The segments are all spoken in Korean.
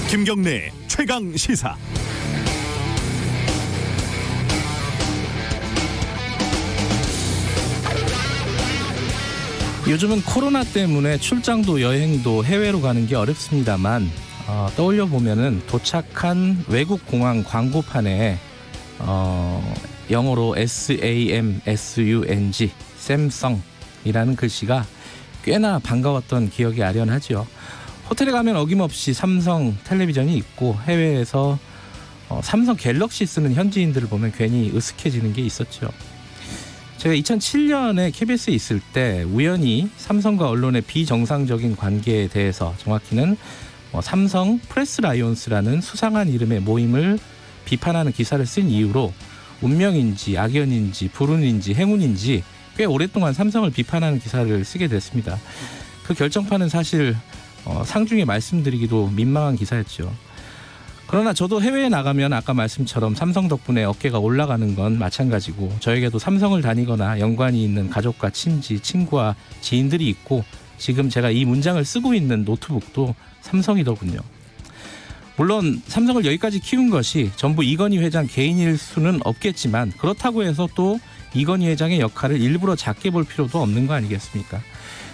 김경래 최강 시사. 요즘은 코로나 때문에 출장도 여행도 해외로 가는 게 어렵습니다만 떠올려 보면은 도착한 외국 공항 광고판에 영어로 SAMSUNG 샘성이라는 글씨가 꽤나 반가웠던 기억이 아련하죠. 호텔에 가면 어김없이 삼성 텔레비전이 있고 해외에서 삼성 갤럭시 쓰는 현지인들을 보면 괜히 으쓱해지는 게 있었죠. 제가 2007년에 KBS에 있을 때 우연히 삼성과 언론의 비정상적인 관계에 대해서, 정확히는 삼성 프레스 라이온스라는 수상한 이름의 모임을 비판하는 기사를 쓴 이유로 운명인지 악연인지 불운인지 행운인지 꽤 오랫동안 삼성을 비판하는 기사를 쓰게 됐습니다. 그 결정판은 사실 상중에 말씀드리기도 민망한 기사였죠. 그러나 저도 해외에 나가면 아까 말씀처럼 삼성 덕분에 어깨가 올라가는 건 마찬가지고, 저에게도 삼성을 다니거나 연관이 있는 가족과 친지, 친구와 지인들이 있고, 지금 제가 이 문장을 쓰고 있는 노트북도 삼성이더군요. 물론 삼성을 여기까지 키운 것이 전부 이건희 회장 개인일 수는 없겠지만, 그렇다고 해서 또 이건희 회장의 역할을 일부러 작게 볼 필요도 없는 거 아니겠습니까?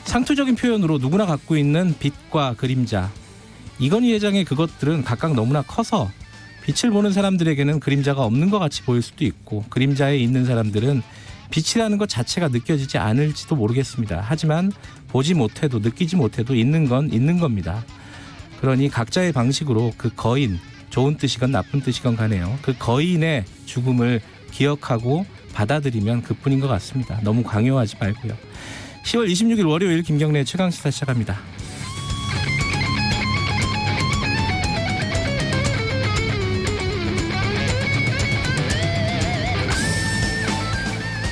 상투적인 표현으로 누구나 갖고 있는 빛과 그림자, 이건희 회장의 그것들은 각각 너무나 커서 빛을 보는 사람들에게는 그림자가 없는 것 같이 보일 수도 있고, 그림자에 있는 사람들은 빛이라는 것 자체가 느껴지지 않을지도 모르겠습니다. 하지만 보지 못해도 느끼지 못해도 있는 건 있는 겁니다. 그러니 각자의 방식으로 그 거인, 좋은 뜻이건 나쁜 뜻이건 가네요, 그 거인의 죽음을 기억하고 받아들이면 그뿐인 것 같습니다. 너무 강요하지 말고요. 10월 26일 월요일 김경래 최강시사 시작합니다.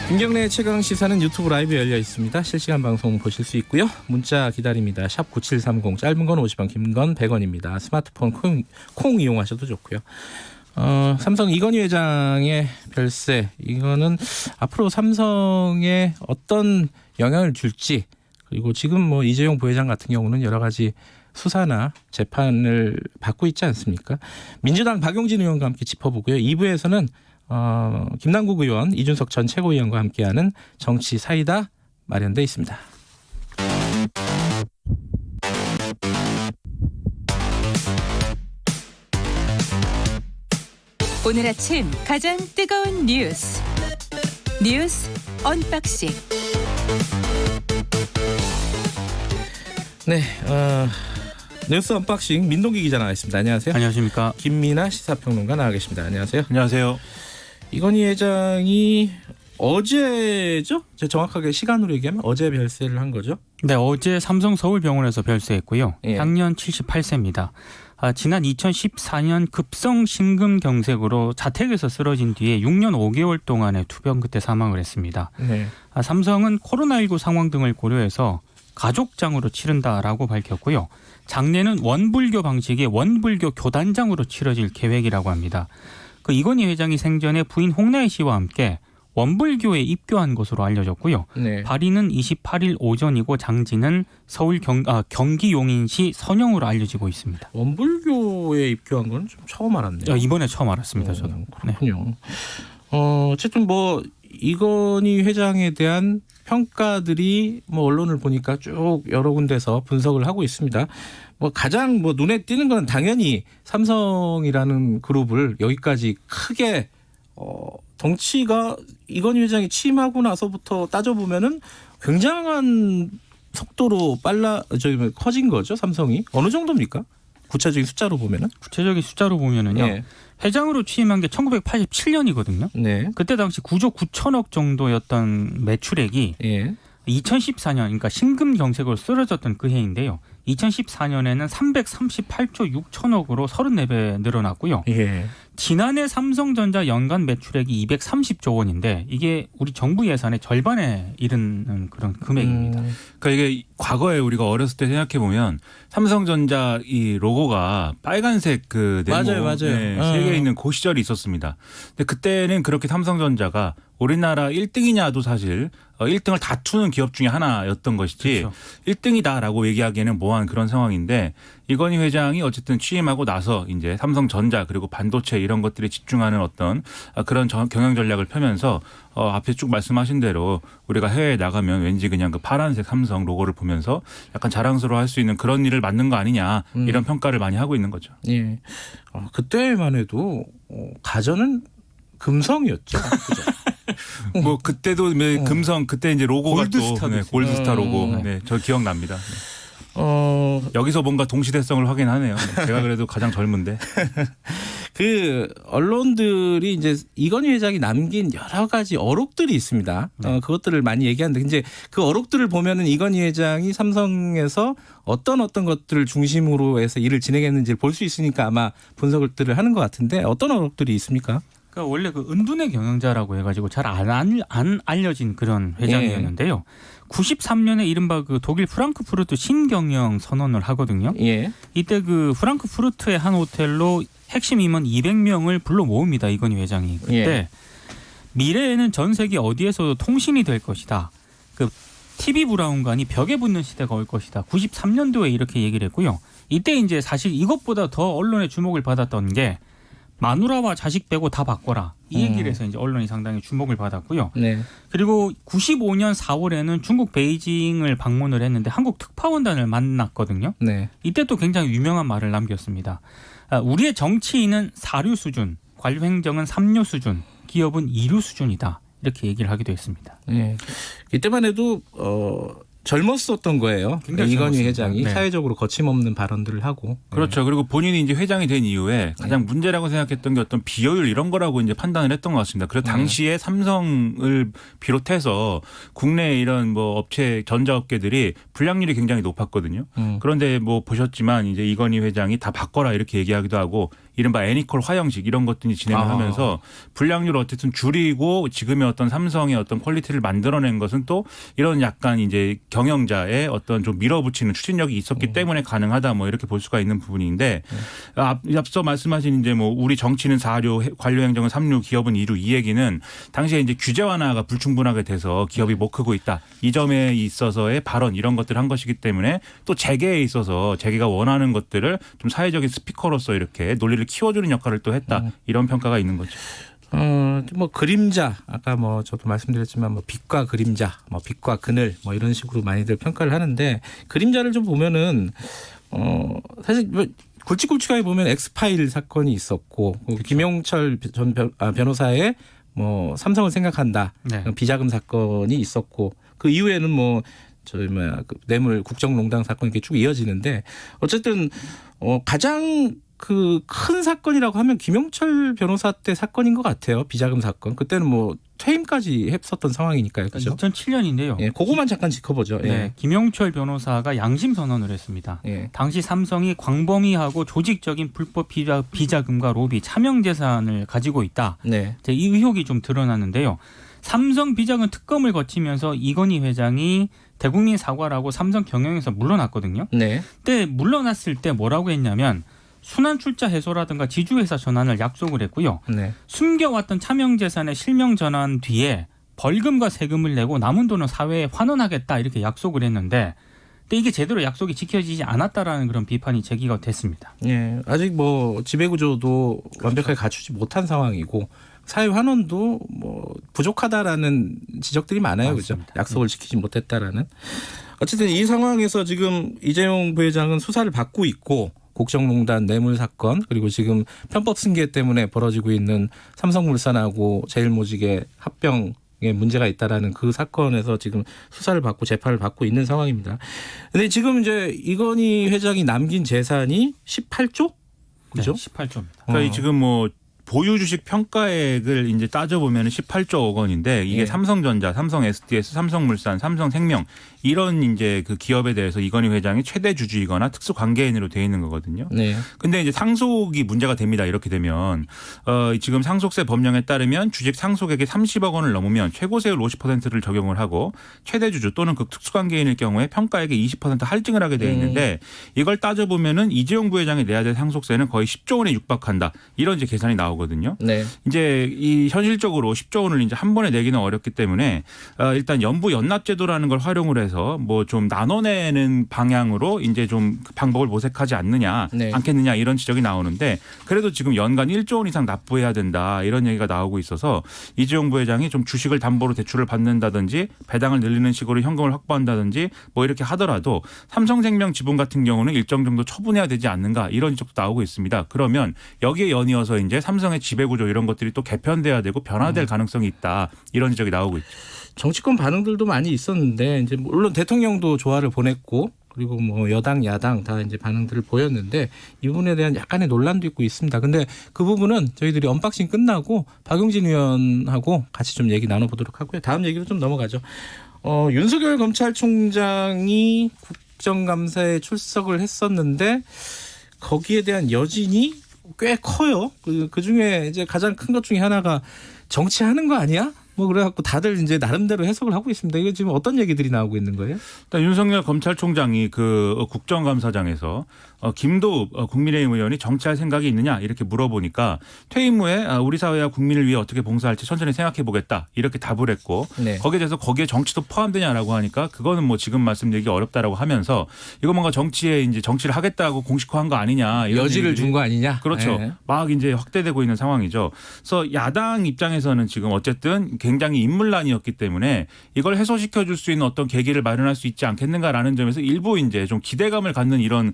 김경래의 최강시사는 유튜브 라이브 열려 있습니다. 실시간 방송 보실 수 있고요. 문자 기다립니다. 샵 9730, 짧은 건 50원, 긴 건 100원입니다. 스마트폰 콩 이용하셔도 좋고요. 삼성 이건희 회장의 별세, 이거는 앞으로 삼성에 어떤 영향을 줄지, 그리고 지금 이재용 부회장 같은 경우는 여러 가지 수사나 재판을 받고 있지 않습니까? 민주당 박용진 의원과 함께 짚어보고요. 2부에서는 김남국 의원, 이준석 전 최고위원과 함께하는 정치 사이다 마련돼 있습니다. 오늘 아침 가장 뜨거운 뉴스 언박싱. 네, 뉴스 언박싱 민동기 기자 나와 있습니다. 안녕하세요. 안녕하십니까. 김민아 시사평론가 나와 계십니다. 안녕하세요. 안녕하세요. 이건희 회장이 어제죠? 정확하게 시간으로 얘기하면 어제 별세를 한 거죠? 네, 어제 삼성 서울병원에서 별세했고요. 예. 향년 78세입니다. 지난 2014년 급성 심근경색으로 자택에서 쓰러진 뒤에 6년 5개월 동안의 투병 끝에 사망을 했습니다. 네. 삼성은 코로나19 상황 등을 고려해서 가족장으로 치른다라고 밝혔고요. 장례는 원불교 방식의 원불교 교단장으로 치러질 계획이라고 합니다. 그 이건희 회장이 생전에 부인 홍나희 씨와 함께 원불교에 입교한 것으로 알려졌고요. 네. 발인은 28일 오전이고 장지는 서울 경기 용인시 선영으로 알려지고 있습니다. 원불교에 입교한 건 좀 처음 알았네요. 이번에 처음 알았습니다. 저도. 그렇군요. 네. 어쨌든 이건희 회장에 대한 평가들이 언론을 보니까 쭉 여러 군데서 분석을 하고 있습니다. 가장 눈에 띄는 건 당연히 삼성이라는 그룹을 여기까지 크게 덩치가 이건희 회장이 취임하고 나서부터 따져보면은 굉장한 속도로 커진 거죠. 삼성이 어느 정도입니까? 구체적인 숫자로 보면은? 구체적인 숫자로 보면은요. 네. 회장으로 취임한 게 1987년이거든요. 네. 그때 당시 9조 9천억 정도였던 매출액이 예. 2014년, 그러니까 심근경색으로 쓰러졌던 그 해인데요. 2014년에는 338조 6천억으로 34배 늘어났고요. 예. 지난해 삼성전자 연간 매출액이 230조 원인데 이게 우리 정부 예산의 절반에 이르는 그런 금액입니다. 그러니까 이게 과거에 우리가 어렸을 때 생각해 보면 삼성전자 이 로고가 빨간색 그 네모 맞아요. 세 개 있는 그 시절이 있었습니다. 근데 그때는 그렇게 삼성전자가 우리나라 1등이냐도 사실 1등을 다투는 기업 중에 하나였던 것이지 그렇죠. 1등이다라고 얘기하기에는 뭐한 그런 상황인데 이건희 회장이 어쨌든 취임하고 나서 이제 삼성전자 그리고 반도체 이런 것들에 집중하는 어떤 그런 경영 전략을 펴면서 앞에 쭉 말씀하신 대로 우리가 해외에 나가면 왠지 그냥 그 파란색 삼성 로고를 보면서 약간 자랑스러워할 수 있는 그런 일을 만든 거 아니냐 이런 평가를 많이 하고 있는 거죠. 예. 그때만 해도 가전은 금성이었죠. 그죠? 뭐 그때도 금성 그때 이제 로고가 골드스타도 또 골드스타 로고 저 기억납니다. 여기서 뭔가 동시대성을 확인하네요. 제가 그래도 가장 젊은데. 그 언론들이 이제 이건희 회장이 남긴 여러 가지 어록들이 있습니다. 그것들을 많이 얘기하는데 이제 그 어록들을 보면은 이건희 회장이 삼성에서 어떤 것들을 중심으로 해서 일을 진행했는지를 볼 수 있으니까 아마 분석들을 하는 것 같은데 어떤 어록들이 있습니까? 그러니까 원래 그 은둔의 경영자라고 해가지고 잘 안 알려진 그런 회장이었는데요. 93년에 이른바 그 독일 프랑크푸르트 신경영 선언을 하거든요. 예. 이때 그 프랑크푸르트의 한 호텔로 핵심 임원 200명을 불러 모읍니다. 이건희 회장이. 그때 예. 미래에는 전 세계 어디에서도 통신이 될 것이다. 그 TV 브라운관이 벽에 붙는 시대가 올 것이다. 93년도에 이렇게 얘기를 했고요. 이때 이제 사실 이것보다 더 언론의 주목을 받았던 게 마누라와 자식 빼고 다 바꿔라. 이 얘기를 해서 이제 언론이 상당히 주목을 받았고요. 네. 그리고 95년 4월에는 중국 베이징을 방문을 했는데 한국 특파원단을 만났거든요. 네. 이때 또 굉장히 유명한 말을 남겼습니다. 우리의 정치인은 4류 수준, 관료 행정은 3류 수준, 기업은 2류 수준이다. 이렇게 얘기를 하기도 했습니다. 네. 이때만 해도 젊었었던 거예요. 굉장히 이건희 젊었습니다. 회장이 네. 사회적으로 거침없는 발언들을 하고. 그렇죠. 그리고 본인이 이제 회장이 된 이후에 가장 문제라고 생각했던 게 어떤 비효율 이런 거라고 이제 판단을 했던 것 같습니다. 그래서 당시에 삼성을 비롯해서 국내 이런 뭐 업체 전자업계들이 불량률이 굉장히 높았거든요. 그런데 뭐 보셨지만 이제 이건희 회장이 다 바꿔라 이렇게 얘기하기도 하고 이른바 애니콜 화형식 이런 것들이 진행을 하면서 불량률을 어쨌든 줄이고 지금의 어떤 삼성의 어떤 퀄리티를 만들어낸 것은 또 이런 약간 이제 경영자의 어떤 좀 밀어붙이는 추진력이 있었기 때문에 가능하다 뭐 이렇게 볼 수가 있는 부분인데 앞서 말씀하신 이제 뭐 우리 정치는 4류, 관료 행정은 3류, 기업은 2류 이 얘기는 당시에 이제 규제 완화가 불충분하게 돼서 기업이 못 크고 있다. 이 점에 있어서의 발언 이런 것들을 한 것이기 때문에 또 재계에 있어서 재계가 원하는 것들을 좀 사회적인 스피커로서 이렇게 논리를 키워주는 역할을 또 했다. 이런 평가가 있는 거죠. 뭐 그림자 아까 뭐 저도 말씀드렸지만 뭐 빛과 그림자, 뭐 빛과 그늘 뭐 이런 식으로 많이들 평가를 하는데 그림자를 좀 보면은 사실 뭐 굵직굵직하게 보면 엑스파일 사건이 있었고 그렇죠. 김용철 전 변호사의 뭐 삼성을 생각한다 네. 비자금 사건이 있었고 그 이후에는 뭐 그 뇌물 국정농단 사건이 이렇게 쭉 이어지는데 어쨌든 가장 그 큰 사건이라고 하면 김용철 변호사 때 사건인 것 같아요. 비자금 사건. 그때는 뭐 퇴임까지 했었던 상황이니까요. 그렇죠? 2007년인데요. 예, 그거만 잠깐 짚어보죠. 예. 네, 김용철 변호사가 양심 선언을 했습니다. 예. 당시 삼성이 광범위하고 조직적인 불법 비자금과 로비, 차명 재산을 가지고 있다. 네. 이 의혹이 좀 드러났는데요. 삼성 비자금 특검을 거치면서 이건희 회장이 대국민 사과라고 삼성 경영에서 물러났거든요. 네. 그때 물러났을 때 뭐라고 했냐면 순환 출자 해소라든가 지주회사 전환을 약속을 했고요. 네. 숨겨왔던 차명 재산의 실명 전환 뒤에 벌금과 세금을 내고 남은 돈은 사회에 환원하겠다 이렇게 약속을 했는데 근데 이게 제대로 약속이 지켜지지 않았다라는 그런 비판이 제기가 됐습니다. 예. 아직 뭐 지배구조도 완벽하게 갖추지 못한 상황이고 사회 환원도 뭐 부족하다라는 지적들이 많아요. 그렇죠? 약속을 지키지 못했다라는. 어쨌든 이 상황에서 지금 이재용 부회장은 수사를 받고 있고 국정농단 뇌물 사건 그리고 지금 편법 승계 때문에 벌어지고 있는 삼성물산하고 제일모직의 합병에 문제가 있다라는 그 사건에서 지금 수사를 받고 재판을 받고 있는 상황입니다. 근데 지금 이제 이건희 회장이 남긴 재산이 18조? 그죠? 네, 18조입니다. 그러니까 지금 뭐 보유 주식 평가액을 이제 따져보면 18조 원인데 이게 예. 삼성전자, 삼성 SDS, 삼성물산, 삼성생명 이런 이제 그 기업에 대해서 이건희 회장이 최대 주주이거나 특수 관계인으로 되어 있는 거거든요. 네. 근데 이제 상속이 문제가 됩니다. 이렇게 되면 지금 상속세 법령에 따르면 주식 상속액이 30억 원을 넘으면 최고세율 50%를 적용을 하고 최대 주주 또는 그 특수관계인일 경우에 평가액의 20% 할증을 하게 되어 있는데 이걸 따져보면은 이재용 부회장이 내야 될 상속세는 거의 10조 원에 육박한다. 이런 이제 계산이 나오거든요. 나오거든요. 네. 이제 이 현실적으로 10조 원을 이제 한 번에 내기는 어렵기 때문에 일단 연부 연납제도라는 걸 활용을 해서 뭐 좀 나눠내는 방향으로 이제 좀 방법을 모색하지 않겠느냐 이런 지적이 나오는데 그래도 지금 연간 1조 원 이상 납부해야 된다 이런 얘기가 나오고 있어서 이재용 부회장이 좀 주식을 담보로 대출을 받는다든지 배당을 늘리는 식으로 현금을 확보한다든지 뭐 이렇게 하더라도 삼성생명 지분 같은 경우는 일정 정도 처분해야 되지 않는가 이런 지적도 나오고 있습니다. 그러면 여기에 연이어서 이제 삼성의 지배구조 이런 것들이 또 개편돼야 되고 변화될 가능성이 있다 이런 지적이 나오고 있죠. 정치권 반응들도 많이 있었는데 이제 물론 대통령도 조화를 보냈고 그리고 뭐 여당 야당 다 이제 반응들을 보였는데 이 부분에 대한 약간의 논란도 있고 있습니다. 근데 그 부분은 저희들이 언박싱 끝나고 박용진 의원하고 같이 좀 얘기 나눠보도록 하고요. 다음 얘기로 좀 넘어가죠. 윤석열 검찰총장이 국정감사에 출석을 했었는데 거기에 대한 여진이 꽤 커요. 그 중에 이제 가장 큰 것 중에 하나가 정치하는 거 아니야? 뭐 그래갖고 다들 이제 나름대로 해석을 하고 있습니다. 이게 지금 어떤 얘기들이 나오고 있는 거예요? 일단 윤석열 검찰총장이 그 국정감사장에서 김도읍 국민의힘 의원이 정치할 생각이 있느냐 이렇게 물어보니까 퇴임 후에 우리 사회와 국민을 위해 어떻게 봉사할지 천천히 생각해 보겠다 이렇게 답을 했고 네. 거기에 대해서 거기에 정치도 포함되냐라고 하니까 그거는 뭐 지금 말씀드리기 어렵다라고 하면서 이거 뭔가 정치에 이제 정치를 하겠다고 공식화한 거 아니냐 이런 여지를 준 거 아니냐? 그렇죠. 네. 막 이제 확대되고 있는 상황이죠. 그래서 야당 입장에서는 지금 어쨌든 굉장히 인물난이었기 때문에 이걸 해소시켜 줄 수 있는 어떤 계기를 마련할 수 있지 않겠는가라는 점에서 일부 이제 좀 기대감을 갖는 이런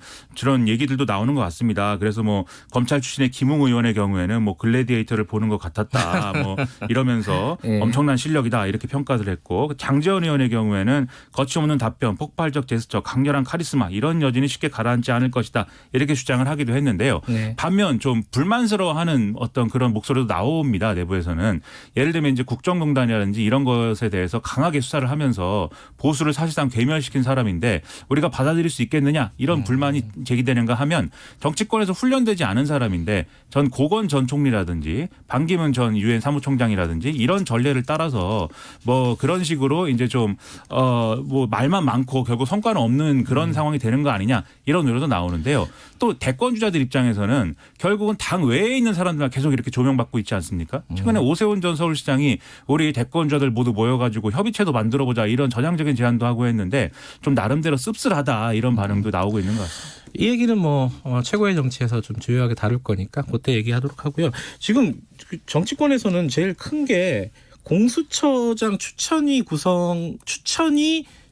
얘기들도 나오는 것 같습니다. 그래서 뭐 검찰 출신의 김웅 의원의 경우에는 뭐 글래디에이터를 보는 것 같았다. 뭐 이러면서 네. 엄청난 실력이다 이렇게 평가를 했고 장제원 의원의 경우에는 거침없는 답변, 폭발적 제스처, 강렬한 카리스마 이런 여진이 쉽게 가라앉지 않을 것이다 이렇게 주장을 하기도 했는데요. 네. 반면 좀 불만스러워하는 어떤 그런 목소리도 나옵니다. 내부에서는 예를 들면 이제 국정농단이라든지 이런 것에 대해서 강하게 수사를 하면서 보수를 사실상 괴멸시킨 사람인데 우리가 받아들일 수 있겠느냐 이런 불만이 제기되는가 하면 정치권에서 훈련되지 않은 사람인데 전 고건 전 총리라든지 반기문 전 유엔 사무총장이라든지 이런 전례를 따라서 뭐 그런 식으로 이제 좀 뭐 말만 많고 결국 성과는 없는 그런 상황이 되는 거 아니냐 이런 우려도 나오는데요. 또 대권주자들 입장에서는 결국은 당 외에 있는 사람들만 계속 이렇게 조명받고 있지 않습니까? 최근에 오세훈 전 서울시장이 우리 대권주자들 모두 모여가지고 협의체도 만들어보자 이런 전향적인 제안도 하고 했는데 좀 나름대로 씁쓸하다 이런 반응도 나오고 있는 것 같습니다. 이 얘기는 뭐 최고의 정치에서 좀 주요하게 다룰 거니까 그때 얘기하도록 하고요. 지금 정치권에서는 제일 큰 게 공수처장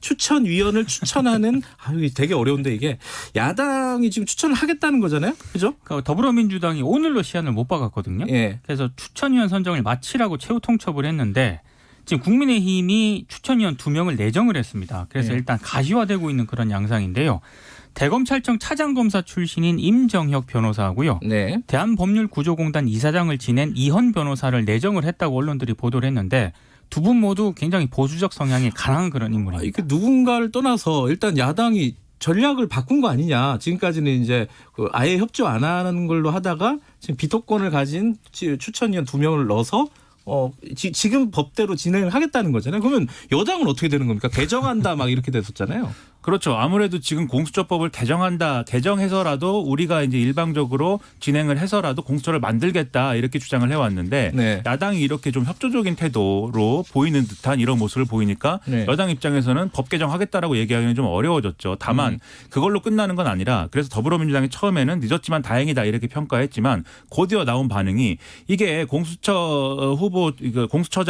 추천위원을 추천하는 이게 되게 어려운데 이게 야당이 지금 추천을 하겠다는 거잖아요, 그죠? 그러니까 더불어민주당이 오늘로 시한을 못 박았거든요. 예. 그래서 추천위원 선정을 마치라고 최후 통첩을 했는데 지금 국민의힘이 추천위원 2명을 내정을 했습니다. 그래서 예. 일단 가시화되고 있는 그런 양상인데요. 대검찰청 차장검사 출신인 임정혁 변호사하고요. 네. 대한법률구조공단 이사장을 지낸 이헌 변호사를 내정을 했다고 언론들이 보도를 했는데 두 분 모두 굉장히 보수적 성향이 강한 그런 인물입니다. 이게 누군가를 떠나서 일단 야당이 전략을 바꾼 거 아니냐. 지금까지는 이제 아예 협조 안 하는 걸로 하다가 지금 비토권을 가진 추천위원 2명을 넣어서 지금 법대로 진행을 하겠다는 거잖아요. 그러면 여당은 어떻게 되는 겁니까? 개정한다 막 이렇게 됐었잖아요. 그렇죠. 아무래도 지금 공수처법을 개정해서라도 우리가 이제 일방적으로 진행을 해서라도 공수처를 만들겠다 이렇게 주장을 해왔는데 네. 야당이 이렇게 좀 협조적인 태도로 보이는 듯한 이런 모습을 보이니까 네. 여당 입장에서는 법 개정하겠다라고 얘기하기는 좀 어려워졌죠. 다만 그걸로 끝나는 건 아니라 그래서 더불어민주당이 처음에는 늦었지만 다행이다 이렇게 평가했지만 곧이어 나온 반응이 이게 공수처장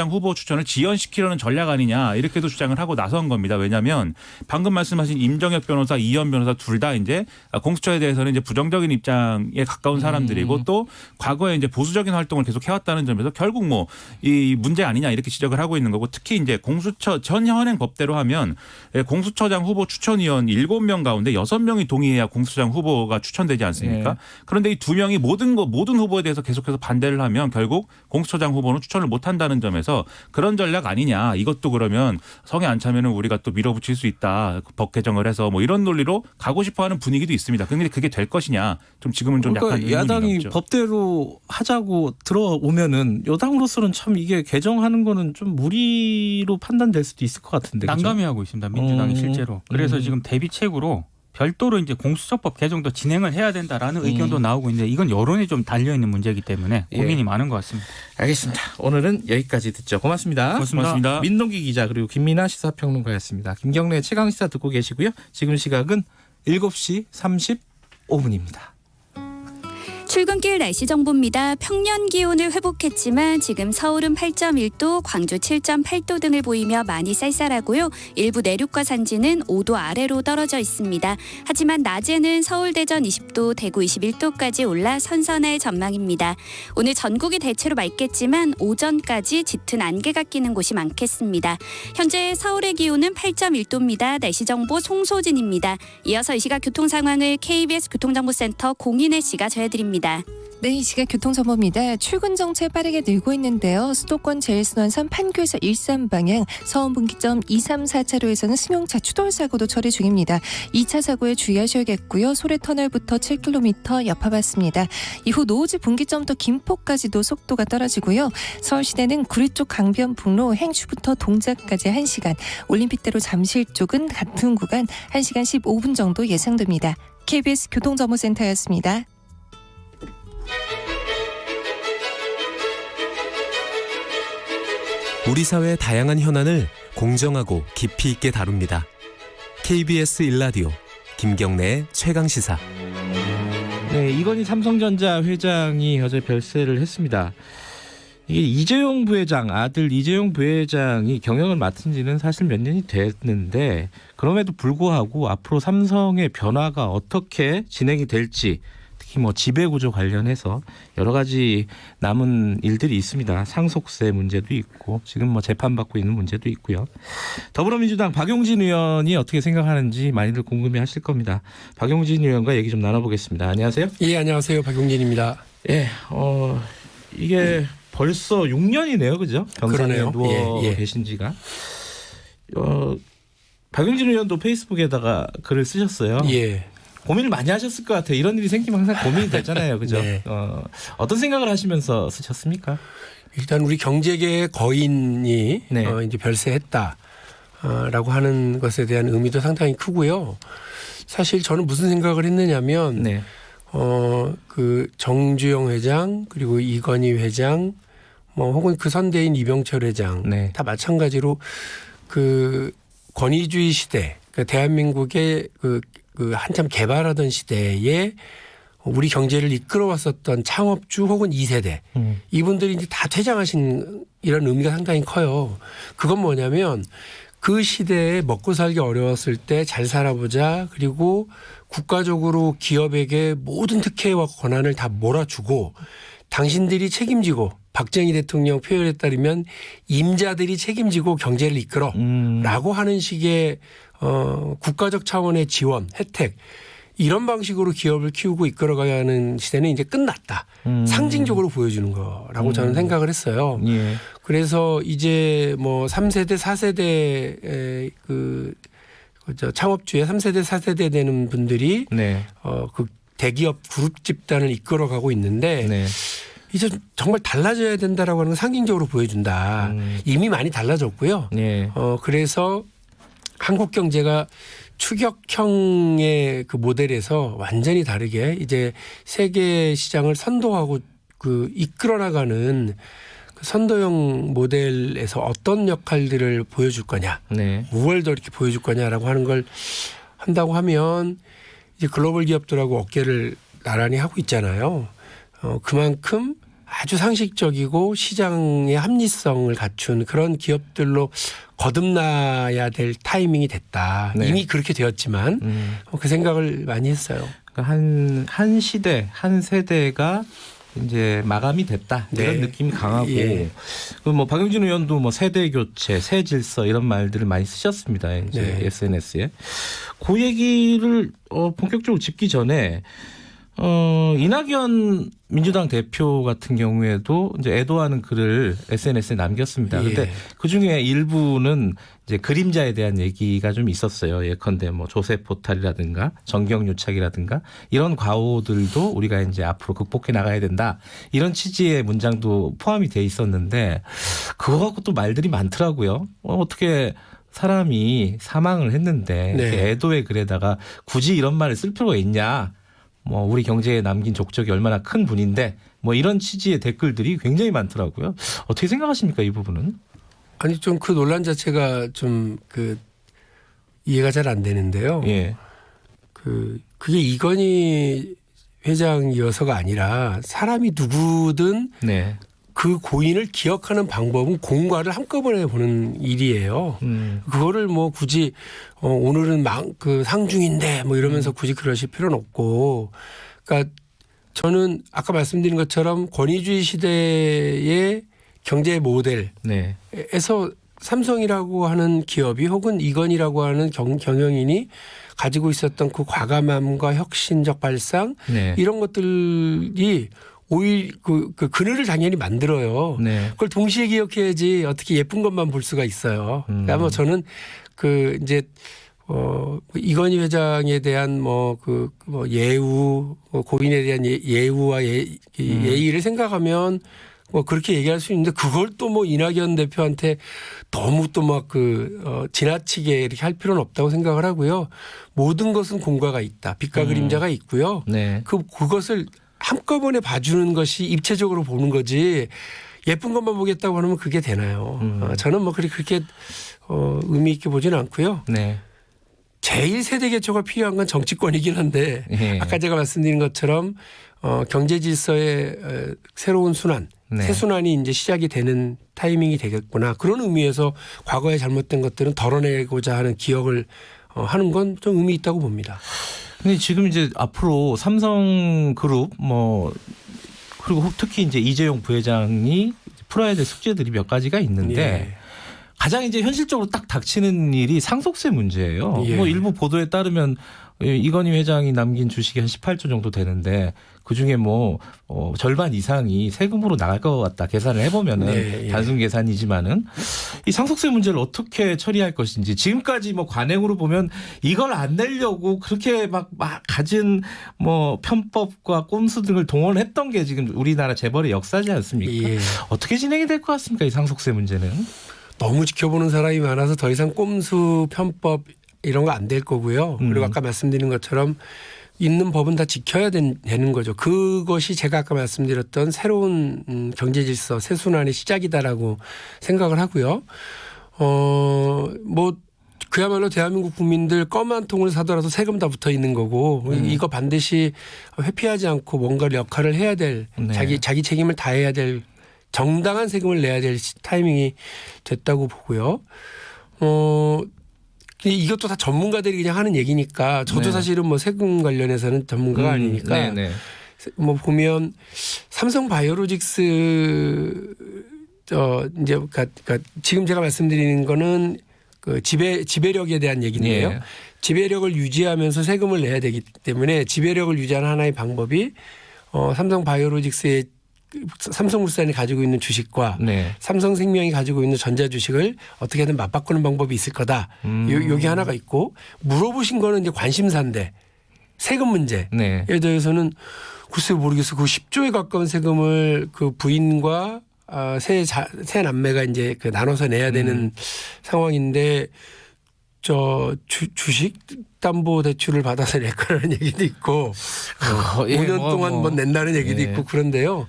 후보 추천을 지연시키려는 전략 아니냐 이렇게도 주장을 하고 나선 겁니다. 왜냐하면 방금 말씀하신 임정혁 변호사, 이현 변호사 둘 다 이제 공수처에 대해서는 이제 부정적인 입장에 가까운 사람들이고 또 과거에 이제 보수적인 활동을 계속 해왔다는 점에서 결국 뭐 이 문제 아니냐 이렇게 지적을 하고 있는 거고 특히 이제 공수처 전 현행 법대로 하면 공수처장 후보 추천위원 7명 가운데 6명이 동의해야 공수처장 후보가 추천되지 않습니까? 네. 그런데 이 2명이 모든 후보에 대해서 계속해서 반대를 하면 결국 공수처장 후보는 추천을 못 한다는 점에서 그런 전략 아니냐. 이것도 그러면 성에 안 차면은 우리가 또 밀어붙일 수 있다. 법 개정을 해서 뭐 이런 논리로 가고 싶어하는 분위기도 있습니다. 그런데 그게 될 것이냐? 좀 지금은 좀 그러니까 약간 야당이 의문이 남죠. 법대로 하자고 들어오면은 여당으로서는 참 이게 개정하는 거는 좀 무리로 판단될 수도 있을 것 같은데. 그죠? 난감해하고 있습니다. 민주당이 실제로. 그래서 지금 대비책으로 별도로 이제 공수처법 개정도 진행을 해야 된다라는 의견도 나오고 있는데 이건 여론에 좀 달려 있는 문제이기 때문에 고민이 예. 많은 것 같습니다. 알겠습니다. 오늘은 여기까지 듣죠. 고맙습니다. 고맙습니다. 민동기 기자 그리고 김민아 시사평론가였습니다. 김경래 최강시사 듣고 계시고요. 지금 시각은 7시 35분입니다. 출근길 날씨 정보입니다. 평년 기온을 회복했지만 지금 서울은 8.1도, 광주 7.8도 등을 보이며 많이 쌀쌀하고요. 일부 내륙과 산지는 5도 아래로 떨어져 있습니다. 하지만 낮에는 서울 대전 20도, 대구 21도까지 올라 선선할 전망입니다. 오늘 전국이 대체로 맑겠지만 오전까지 짙은 안개가 끼는 곳이 많겠습니다. 현재 서울의 기온은 8.1도입니다. 날씨 정보 송소진입니다. 이어서 이 시각 교통 상황을 KBS 교통정보센터 공인혜 씨가 전해드립니다. 네, 이 시각 교통정보입니다. 출근 정체 빠르게 늘고 있는데요. 수도권 제1순환선 판교에서 일산 방향, 서원분기점 2, 3, 4차로에서는 승용차 추돌 사고도 처리 중입니다. 2차 사고에 주의하셔야겠고요. 소래터널부터 7km 여파받습니다. 이후 노오지 분기점부터 김포까지도 속도가 떨어지고요. 서울시내는 구리 쪽 강변북로 행주부터 동작까지 1시간, 올림픽대로 잠실 쪽은 같은 구간 1시간 15분 정도 예상됩니다. KBS 교통정보센터였습니다. 우리 사회의 다양한 현안을 공정하고 깊이 있게 다룹니다. KBS 1라디오 김경래의 최강시사. 네, 이건희 삼성전자 회장이 어제 별세를 했습니다. 이게 이재용 부회장, 아들 이재용 부회장이 경영을 맡은 지는 사실 몇 년이 됐는데 그럼에도 불구하고 앞으로 삼성의 변화가 어떻게 진행이 될지 특히 뭐 지배구조 관련해서 여러 가지 남은 일들이 있습니다. 상속세 문제도 있고 지금 뭐 재판받고 있는 문제도 있고요. 더불어민주당 박용진 의원이 어떻게 생각하는지 많이들 궁금해하실 겁니다. 박용진 의원과 얘기 좀 나눠보겠습니다. 안녕하세요. 예, 안녕하세요. 박용진입니다. 예, 이게 벌써 6년이네요, 그죠? 병상에 그러네요. 누워 계신 지가. 박용진 의원도 페이스북에다가 글을 쓰셨어요. 예. 고민을 많이 하셨을 것 같아요. 이런 일이 생기면 항상 고민이 되잖아요, 그죠? 네. 어떤 생각을 하시면서 쓰셨습니까? 일단 우리 경제계의 거인이 네. 이제 별세했다라고 하는 것에 대한 의미도 상당히 크고요. 사실 저는 무슨 생각을 했느냐면 네. 그 정주영 회장 그리고 이건희 회장 뭐 혹은 그 선대인 이병철 회장 네. 다 마찬가지로 그 권위주의 시대, 그 대한민국의 그 한참 개발하던 시대에 우리 경제를 이끌어왔었던 창업주 혹은 2세대 이분들이 이제 다 퇴장하신 이런 의미가 상당히 커요. 그건 뭐냐면 그 시대에 먹고 살기 어려웠을 때 잘 살아보자, 그리고 국가적으로 기업에게 모든 특혜와 권한을 다 몰아주고 당신들이 책임지고, 박정희 대통령 표현에 따르면 임자들이 책임지고 경제를 이끌어라고 하는 식의 국가적 차원의 지원, 혜택, 이런 방식으로 기업을 키우고 이끌어가야 하는 시대는 이제 끝났다. 상징적으로 보여주는 거라고 저는 생각을 했어요. 예. 그래서 이제 뭐 3세대, 4세대 창업주의 3세대, 4세대 되는 분들이 네. 그 대기업 그룹 집단을 이끌어가고 있는데 네. 이제 정말 달라져야 된다라고 하는 걸 상징적으로 보여준다. 이미 많이 달라졌고요. 네. 그래서 한국 경제가 추격형의 그 모델에서 완전히 다르게 이제 세계 시장을 선도하고 그 이끌어 나가는 그 선도형 모델에서 어떤 역할들을 보여줄 거냐, 네. 무얼 더 이렇게 보여줄 거냐라고 하는 걸 한다고 하면 이제 글로벌 기업들하고 어깨를 나란히 하고 있잖아요. 그만큼 아주 상식적이고 시장의 합리성을 갖춘 그런 기업들로 거듭나야 될 타이밍이 됐다. 네. 이미 그렇게 되었지만 그 생각을 많이 했어요. 그러니까 한 시대, 한 세대가 이제 마감이 됐다. 이런 네. 느낌이 강하고. 예. 뭐 박용진 의원도 뭐 세대 교체, 새 질서 이런 말들을 많이 쓰셨습니다. 이제 네. SNS에. 그 얘기를 본격적으로 짚기 전에 이낙연 민주당 대표 같은 경우에도 이제 애도하는 글을 SNS에 남겼습니다. 예. 그런데 그 중에 일부는 이제 그림자에 대한 얘기가 좀 있었어요. 예컨대 뭐 조세 포탈이라든가 정경유착이라든가 이런 과오들도 우리가 이제 앞으로 극복해 나가야 된다. 이런 취지의 문장도 포함이 돼 있었는데 그거 갖고 또 말들이 많더라고요. 어떻게 사람이 사망을 했는데 네. 이렇게 애도의 글에다가 굳이 이런 말을 쓸 필요가 있냐. 뭐 우리 경제에 남긴 족적이 얼마나 큰 분인데 뭐 이런 취지의 댓글들이 굉장히 많더라고요. 어떻게 생각하십니까 이 부분은? 아니 좀 그 논란 자체가 좀 그 이해가 잘 안 되는데요. 예. 그게 이건희 회장이어서가 아니라 사람이 누구든 네. 그 고인을 기억하는 방법은 공과를 한꺼번에 보는 일이에요. 그거를 뭐 굳이 오늘은 그 상중인데 뭐 이러면서 굳이 그러실 필요는 없고, 그러니까 저는 아까 말씀드린 것처럼 권위주의 시대의 경제 모델에서 네. 삼성이라고 하는 기업이 혹은 이건희라고 하는 경영인이 가지고 있었던 그 과감함과 혁신적 발상 네. 이런 것들이 오히려 그 그늘을 당연히 만들어요. 네. 그걸 동시에 기억해야지 어떻게 예쁜 것만 볼 수가 있어요. 그러니까 뭐 저는 그 이제 이건희 회장에 대한 뭐 예우, 고인에 대한 예우와 예의를 생각하면 뭐 그렇게 얘기할 수 있는데 그걸 또 뭐 이낙연 대표한테 너무 또 막 지나치게 이렇게 할 필요는 없다고 생각을 하고요. 모든 것은 공과가 있다. 빛과 그림자가 있고요. 네. 그것을 한꺼번에 봐주는 것이 입체적으로 보는 거지 예쁜 것만 보겠다고 하면 그게 되나요? 저는 뭐 그렇게 의미 있게 보지는 않고요. 네. 제일 세대 개척가 필요한 건 정치권이긴 한데 네. 아까 제가 말씀드린 것처럼 경제 질서의 새로운 순환, 네. 새 순환이 이제 시작이 되는 타이밍이 되겠구나. 그런 의미에서 과거에 잘못된 것들은 덜어내고자 하는 기억을 하는 건 좀 의미 있다고 봅니다. 근데 지금 이제 앞으로 삼성그룹 뭐 그리고 특히 이제 이재용 부회장이 풀어야 될 숙제들이 몇 가지가 있는데 예. 가장 이제 현실적으로 딱 닥치는 일이 상속세 문제예요. 예. 뭐 일부 보도에 따르면 이건희 회장이 남긴 주식이 한 18조 정도 되는데 그중에 뭐 절반 이상이 세금으로 나갈 것 같다. 계산을 해보면은 네, 예. 단순 계산이지만은 이 상속세 문제를 어떻게 처리할 것인지 지금까지 뭐 관행으로 보면 이걸 안 내려고 그렇게 막 가진 뭐 편법과 꼼수 등을 동원했던 게 지금 우리나라 재벌의 역사지 않습니까? 예. 어떻게 진행이 될 것 같습니까? 이 상속세 문제는? 너무 지켜보는 사람이 많아서 더 이상 꼼수 편법 이런 거 안 될 거고요. 그리고 아까 말씀드린 것처럼 있는 법은 다 지켜야 되는 거죠. 그것이 제가 아까 말씀드렸던 새로운 경제 질서, 새 순환의 시작이다라고 생각을 하고요. 뭐 그야말로 대한민국 국민들 껌 한 통을 사더라도 세금 다 붙어 있는 거고 이거 반드시 회피하지 않고 뭔가 역할을 해야 될 네. 자기 책임을 다해야 될 정당한 세금을 내야 될 타이밍이 됐다고 보고요. 이것도 다 전문가들이 그냥 하는 얘기니까 저도 네. 사실은 뭐 세금 관련해서는 전문가가 아니니까 네네. 뭐 보면 삼성 바이오로직스 이제 그러니까 지금 제가 말씀드리는 거는 그 지배력에 대한 얘기인데요. 예. 지배력을 유지하면서 세금을 내야 되기 때문에 지배력을 유지하는 하나의 방법이 삼성 바이오로직스의 삼성물산이 가지고 있는 주식과 네. 삼성생명이 가지고 있는 전자주식을 어떻게든 맞바꾸는 방법이 있을 거다. 여기 하나가 있고 물어보신 거는 이제 관심사인데 세금 문제에 네. 대해서는 글쎄 모르겠어요. 그 10조에 가까운 세금을 그 부인과 새 남매가 이제 그 나눠서 내야 되는 상황인데 주식 담보 대출을 받아서 낼 거라는 얘기도 있고 5년 동안 뭐 낸다는 얘기도 예. 있고 그런데요.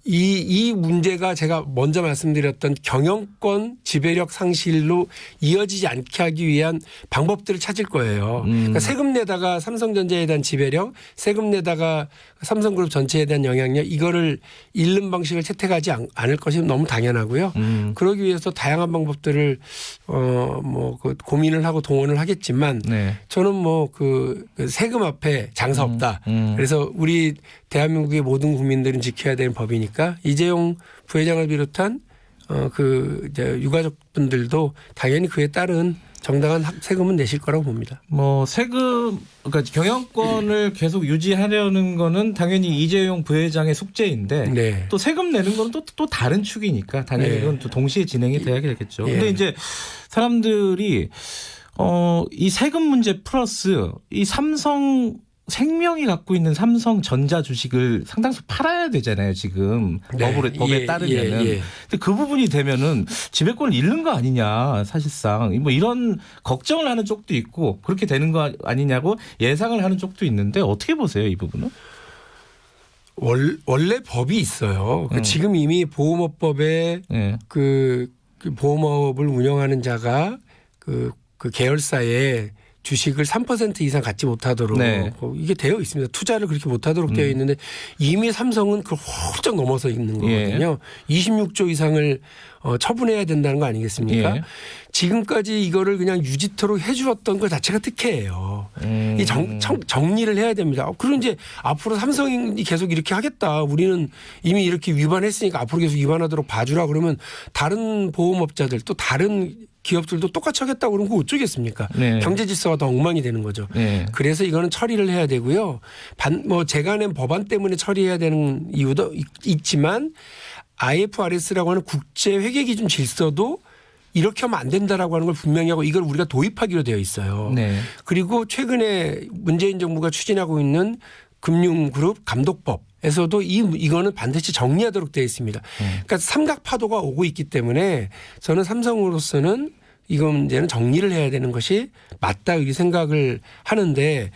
이 문제가 제가 먼저 말씀드렸던 경영권 지배력 상실로 이어지지 않게 하기 위한 방법들을 찾을 거예요. 그러니까 세금 내다가 삼성전자에 대한 지배력, 세금 내다가 삼성그룹 전체에 대한 영향력 이거를 잃는 방식을 채택하지 않을 것이 너무 당연하고요. 그러기 위해서 다양한 방법들을 고민을 하고 동원을 하겠지만 네. 저는 저는 뭐 그 세금 앞에 장사 없다. 그래서 우리 대한민국의 모든 국민들은 지켜야 되는 법이니까 이재용 부회장을 비롯한 이제 유가족분들도 당연히 그에 따른 정당한 세금은 내실 거라고 봅니다. 뭐 세금 그러니까 경영권을 계속 유지하려는 거는 당연히 이재용 부회장의 숙제인데 네. 또 세금 내는 건 또 다른 축이니까 당연히 네. 이건 또 동시에 진행이 돼야 되겠죠. 예. 근데 이제 사람들이 이 세금 문제 플러스 이 삼성 생명이 갖고 있는 삼성전자 주식을 상당수 팔아야 되잖아요. 지금 네. 법에 따르면은. 예. 근데 그 부분이 되면은 지배권을 잃는 거 아니냐 사실상 뭐 이런 걱정을 하는 쪽도 있고 그렇게 되는 거 아니냐고 예상을 하는 쪽도 있는데 어떻게 보세요 이 부분은? 원래 법이 있어요. 지금 이미 보험업법에 네. 그 보험업을 운영하는 자가 그 계열사에 주식을 3% 이상 갖지 못하도록 네. 이게 되어 있습니다. 투자를 그렇게 못하도록 되어 있는데 이미 삼성은 그걸 훌쩍 넘어서 있는 거거든요. 26조 이상을 처분해야 된다는 거 아니겠습니까? 예. 지금까지 이거를 그냥 유지토록 해주었던 것 자체가 특혜예요. 이 정리를 해야 됩니다. 그럼 이제 앞으로 삼성이 계속 이렇게 하겠다. 우리는 이미 이렇게 위반했으니까 앞으로 계속 위반하도록 봐주라. 그러면 다른 보험업자들 또 다른 기업들도 똑같이 하겠다고 그러면 그거 어쩌겠습니까? 네. 경제 질서가 더 엉망이 되는 거죠. 네. 그래서 이거는 처리를 해야 되고요. 제가 낸 법안 때문에 처리해야 되는 이유도 있지만 IFRS라고 하는 국제 회계 기준 질서도 이렇게 하면 안 된다라고 하는 걸 분명히 하고 이걸 우리가 도입하기로 되어 있어요. 네. 그리고 최근에 문재인 정부가 추진하고 있는 금융그룹 감독법에서도 이거는 반드시 정리하도록 되어 있습니다. 그러니까 삼각 파도가 오고 있기 때문에 저는 삼성으로서는 이거 문제는 정리를 해야 되는 것이 맞다 이렇게 생각을 하는데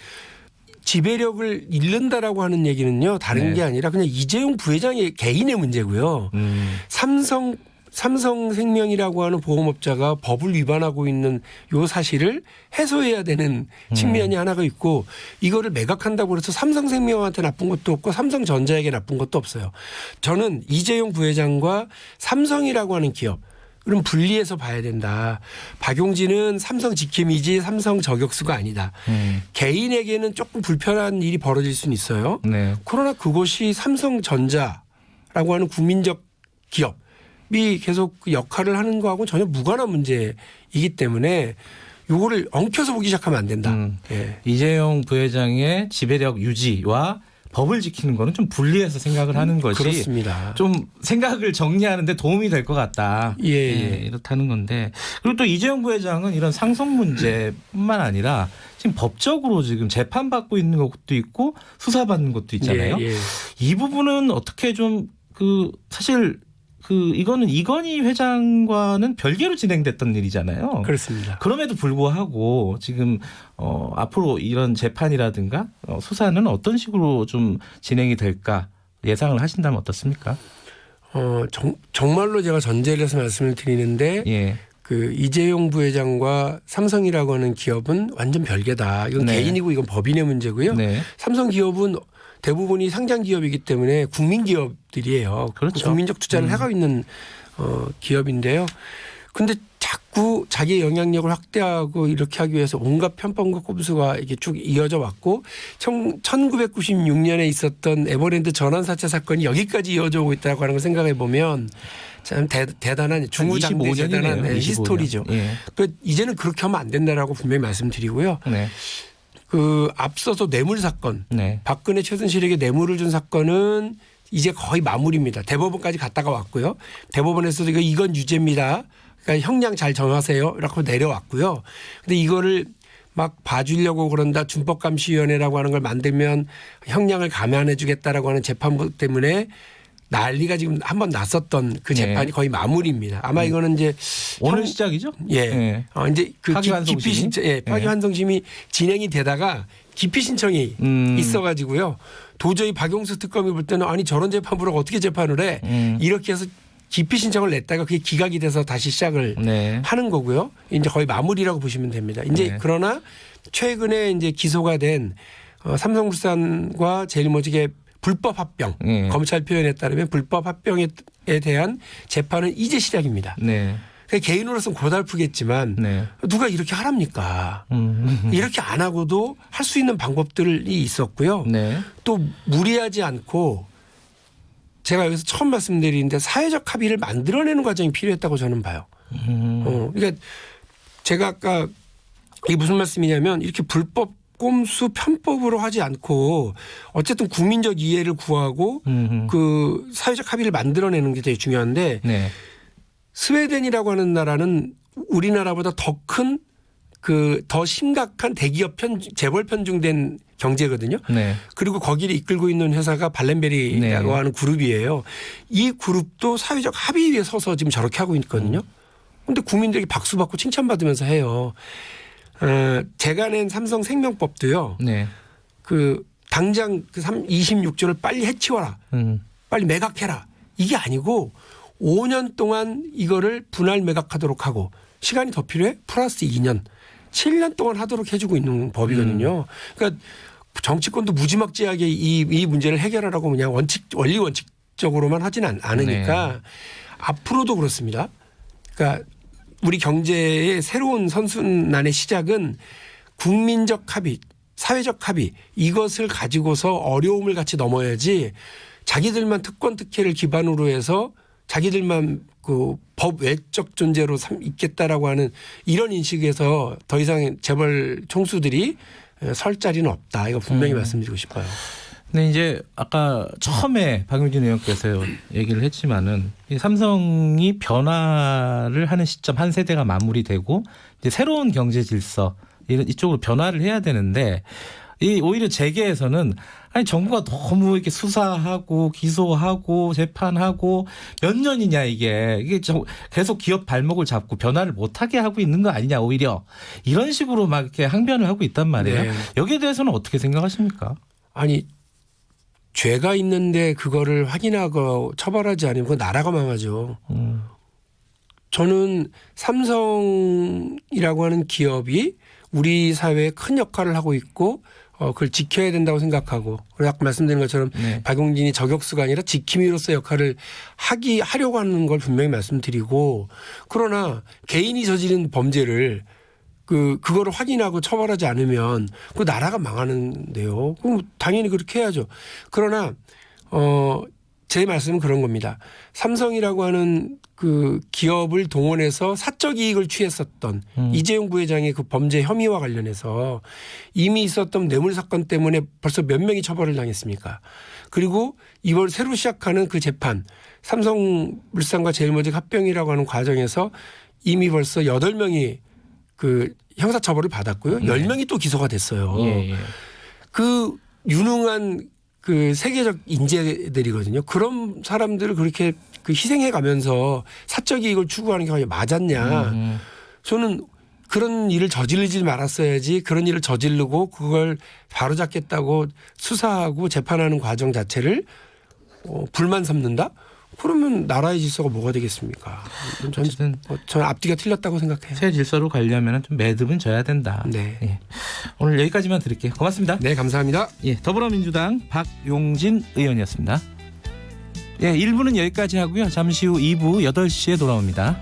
지배력을 잃는다라고 하는 얘기는요 다른 네. 게 아니라 그냥 이재용 부회장의 개인의 문제고요. 삼성생명이라고 하는 보험업자가 법을 위반하고 있는 요 사실을 해소해야 되는 측면이 하나가 있고 이거를 매각한다고 해서 삼성생명한테 나쁜 것도 없고 삼성전자에게 나쁜 것도 없어요. 저는 이재용 부회장과 삼성이라고 하는 기업 그럼 분리해서 봐야 된다. 박용진은 삼성 지킴이지 삼성 저격수가 아니다. 개인에게는 조금 불편한 일이 벌어질 수는 있어요. 네. 그러나 그것이 삼성전자라고 하는 국민적 기업이 계속 그 역할을 하는 거하고는 전혀 무관한 문제이기 때문에 요거를 엉켜서 보기 시작하면 안 된다. 예. 이재용 부회장의 지배력 유지와 법을 지키는 거는 좀 분리해서 생각을 하는 것이 그렇습니다. 좀 생각을 정리하는데 도움이 될 것 같다. 예. 이렇다는 건데 그리고 또 이재용 부회장은 이런 상속 문제뿐만 아니라 지금 법적으로 지금 재판받고 있는 것도 있고 수사받는 것도 있잖아요. 예. 이 부분은 어떻게 좀 사실 이거는 이건희 회장과는 별개로 진행됐던 일이잖아요. 그렇습니다. 그럼에도 불구하고 지금 앞으로 이런 재판이라든가 수사는 어떤 식으로 좀 진행이 될까 예상을 하신다면 어떻습니까? 정말로 제가 전제를 해서 말씀을 드리는데 예. 그 이재용 부회장과 삼성이라고 하는 기업은 완전 별개다. 이건 네. 개인이고 이건 법인의 문제고요. 네. 삼성 기업은 대부분이 상장 기업이기 때문에 국민 기업들이에요. 그렇죠. 국민적 투자를 하고 있는 기업인데요. 근데 자꾸 자기의 영향력을 확대하고 이렇게 하기 위해서 온갖 편법과 꼼수가 이게 쭉 이어져 왔고 1996년에 있었던 에버랜드 전환 사채 사건이 여기까지 이어져 오고 있다고 하는 걸 생각해 보면 참 대단한 중후장대 대단한 히스토리죠. 예. 이제는 그렇게 하면 안 된다라고 분명히 말씀드리고요. 네. 앞서서 뇌물 사건, 네. 박근혜 최순실에게 뇌물을 준 사건은 이제 거의 마무리입니다. 대법원까지 갔다가 왔고요. 대법원에서도 이건 유죄입니다. 그러니까 형량 잘 정하세요. 이렇게 내려왔고요. 근데 이거를 막 봐주려고 그런다. 준법감시위원회라고 하는 걸 만들면 형량을 감안해 주겠다라고 하는 재판부 때문에 난리가 지금 한번 났었던 그 재판이 네. 거의 마무리입니다. 아마 이거는 이제 오늘 시작이죠? 예. 네. 이제 그 기피 신청, 파기환송심이 진행이 되다가 기피 신청이 있어가지고요. 도저히 박용수 특검이 볼 때는 아니 저런 재판부를 어떻게 재판을 해? 이렇게 해서 기피 신청을 냈다가 그게 기각이 돼서 다시 시작을 네. 하는 거고요. 이제 거의 마무리라고 보시면 됩니다. 이제 네. 그러나 최근에 이제 기소가 된 삼성물산과 제일모직의 불법 합병 검찰 표현에 따르면 불법 합병에 대한 재판은 이제 시작입니다. 네. 개인으로서는 고달프겠지만 네. 누가 이렇게 하랍니까? 이렇게 안 하고도 할 수 있는 방법들이 있었고요. 네. 또 무리하지 않고 제가 여기서 처음 말씀드리는데 사회적 합의를 만들어내는 과정이 필요했다고 저는 봐요. 그러니까 제가 아까 이게 무슨 말씀이냐면 이렇게 불법 꼼수 편법으로 하지 않고 어쨌든 국민적 이해를 구하고 그 사회적 합의를 만들어내는 게 되게 중요한데 네. 스웨덴이라고 하는 나라는 우리나라보다 더 큰 그 더 심각한 대기업 재벌 편중된 경제거든요. 네. 그리고 거기를 이끌고 있는 회사가 발렌베리라고 네. 하는 그룹이에요. 이 그룹도 사회적 합의에 서서 지금 저렇게 하고 있거든요. 그런데 국민들에게 박수 받고 칭찬받으면서 해요. 제가 낸 삼성생명법도요. 네. 그 당장 그 26조를 빨리 해치워라. 빨리 매각해라. 이게 아니고 5년 동안 이거를 분할 매각하도록 하고 시간이 더 필요해? 플러스 2년. 7년 동안 하도록 해주고 있는 법이거든요. 그러니까 정치권도 무지막지하게 이 문제를 해결하라고 그냥 원리 원칙적으로만 하지는 않으니까 네. 앞으로도 그렇습니다. 그러니까 우리 경제의 새로운 선순환의 시작은 국민적 합의, 사회적 합의 이것을 가지고서 어려움을 같이 넘어야지 자기들만 특권 특혜를 기반으로 해서 자기들만 그 법 외적 존재로 있겠다라고 하는 이런 인식에서 더 이상 재벌 총수들이 설 자리는 없다. 이거 분명히 말씀드리고 싶어요. 근데 이제 아까 처음에 박용진 의원께서 얘기를 했지만은 이 삼성이 변화를 하는 시점 한 세대가 마무리되고 이제 새로운 경제 질서 이쪽으로 변화를 해야 되는데 이 오히려 재계에서는 아니 정부가 너무 이렇게 수사하고 기소하고 재판하고 몇 년이냐 이게 계속 기업 발목을 잡고 변화를 못하게 하고 있는 거 아니냐 오히려 이런 식으로 막 이렇게 항변을 하고 있단 말이에요. 네. 여기에 대해서는 어떻게 생각하십니까? 아니 죄가 있는데 그거를 확인하고 처벌하지 않으면 그건 나라가 망하죠. 저는 삼성이라고 하는 기업이 우리 사회에 큰 역할을 하고 있고 그걸 지켜야 된다고 생각하고 그리고 아까 말씀드린 것처럼 네. 박용진이 저격수가 아니라 지킴이로서 역할을 하려고 하는 걸 분명히 말씀드리고 그러나 개인이 저지른 범죄를 그거를 확인하고 처벌하지 않으면 그 나라가 망하는데요. 그럼 당연히 그렇게 해야죠. 그러나 제 말씀은 그런 겁니다. 삼성이라고 하는 그 기업을 동원해서 사적 이익을 취했었던 이재용 부회장의 그 범죄 혐의와 관련해서 이미 있었던 뇌물 사건 때문에 벌써 몇 명이 처벌을 당했습니까? 그리고 이번 새로 시작하는 그 재판 삼성물산과 제일모직 합병이라고 하는 과정에서 이미 벌써 8명이 그 형사처벌을 받았고요. 10명이 또 기소가 됐어요. 예. 그 유능한 그 세계적 인재들이거든요. 그런 사람들을 그렇게 그 희생해 가면서 사적 이익을 추구하는 게 맞았냐. 저는 그런 일을 저지르지 말았어야지 그런 일을 저지르고 그걸 바로잡겠다고 수사하고 재판하는 과정 자체를 불만 삼는다? 그러면 나라의 질서가 뭐가 되겠습니까? 저는 앞뒤가 틀렸다고 생각해요. 새 질서로 가려면 좀 매듭은 져야 된다. 네. 예. 오늘 여기까지만 드릴게요. 고맙습니다. 네, 감사합니다. 예, 더불어민주당 박용진 의원이었습니다. 예, 1부는 여기까지 하고요. 잠시 후 2부 8시에 돌아옵니다.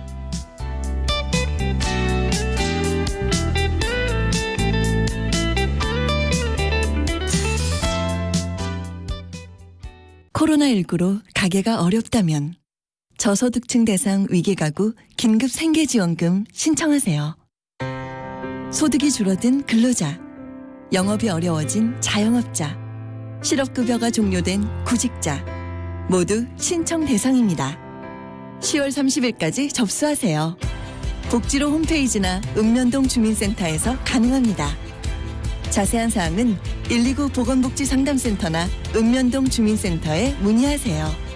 코로나19로 가게가 어렵다면 저소득층 대상 위기가구 긴급생계지원금 신청하세요. 소득이 줄어든 근로자, 영업이 어려워진 자영업자, 실업급여가 종료된 구직자 모두 신청 대상입니다. 10월 30일까지 접수하세요. 복지로 홈페이지나 읍면동 주민센터에서 가능합니다. 자세한 사항은 129 보건복지상담센터나 읍면동 주민센터에 문의하세요.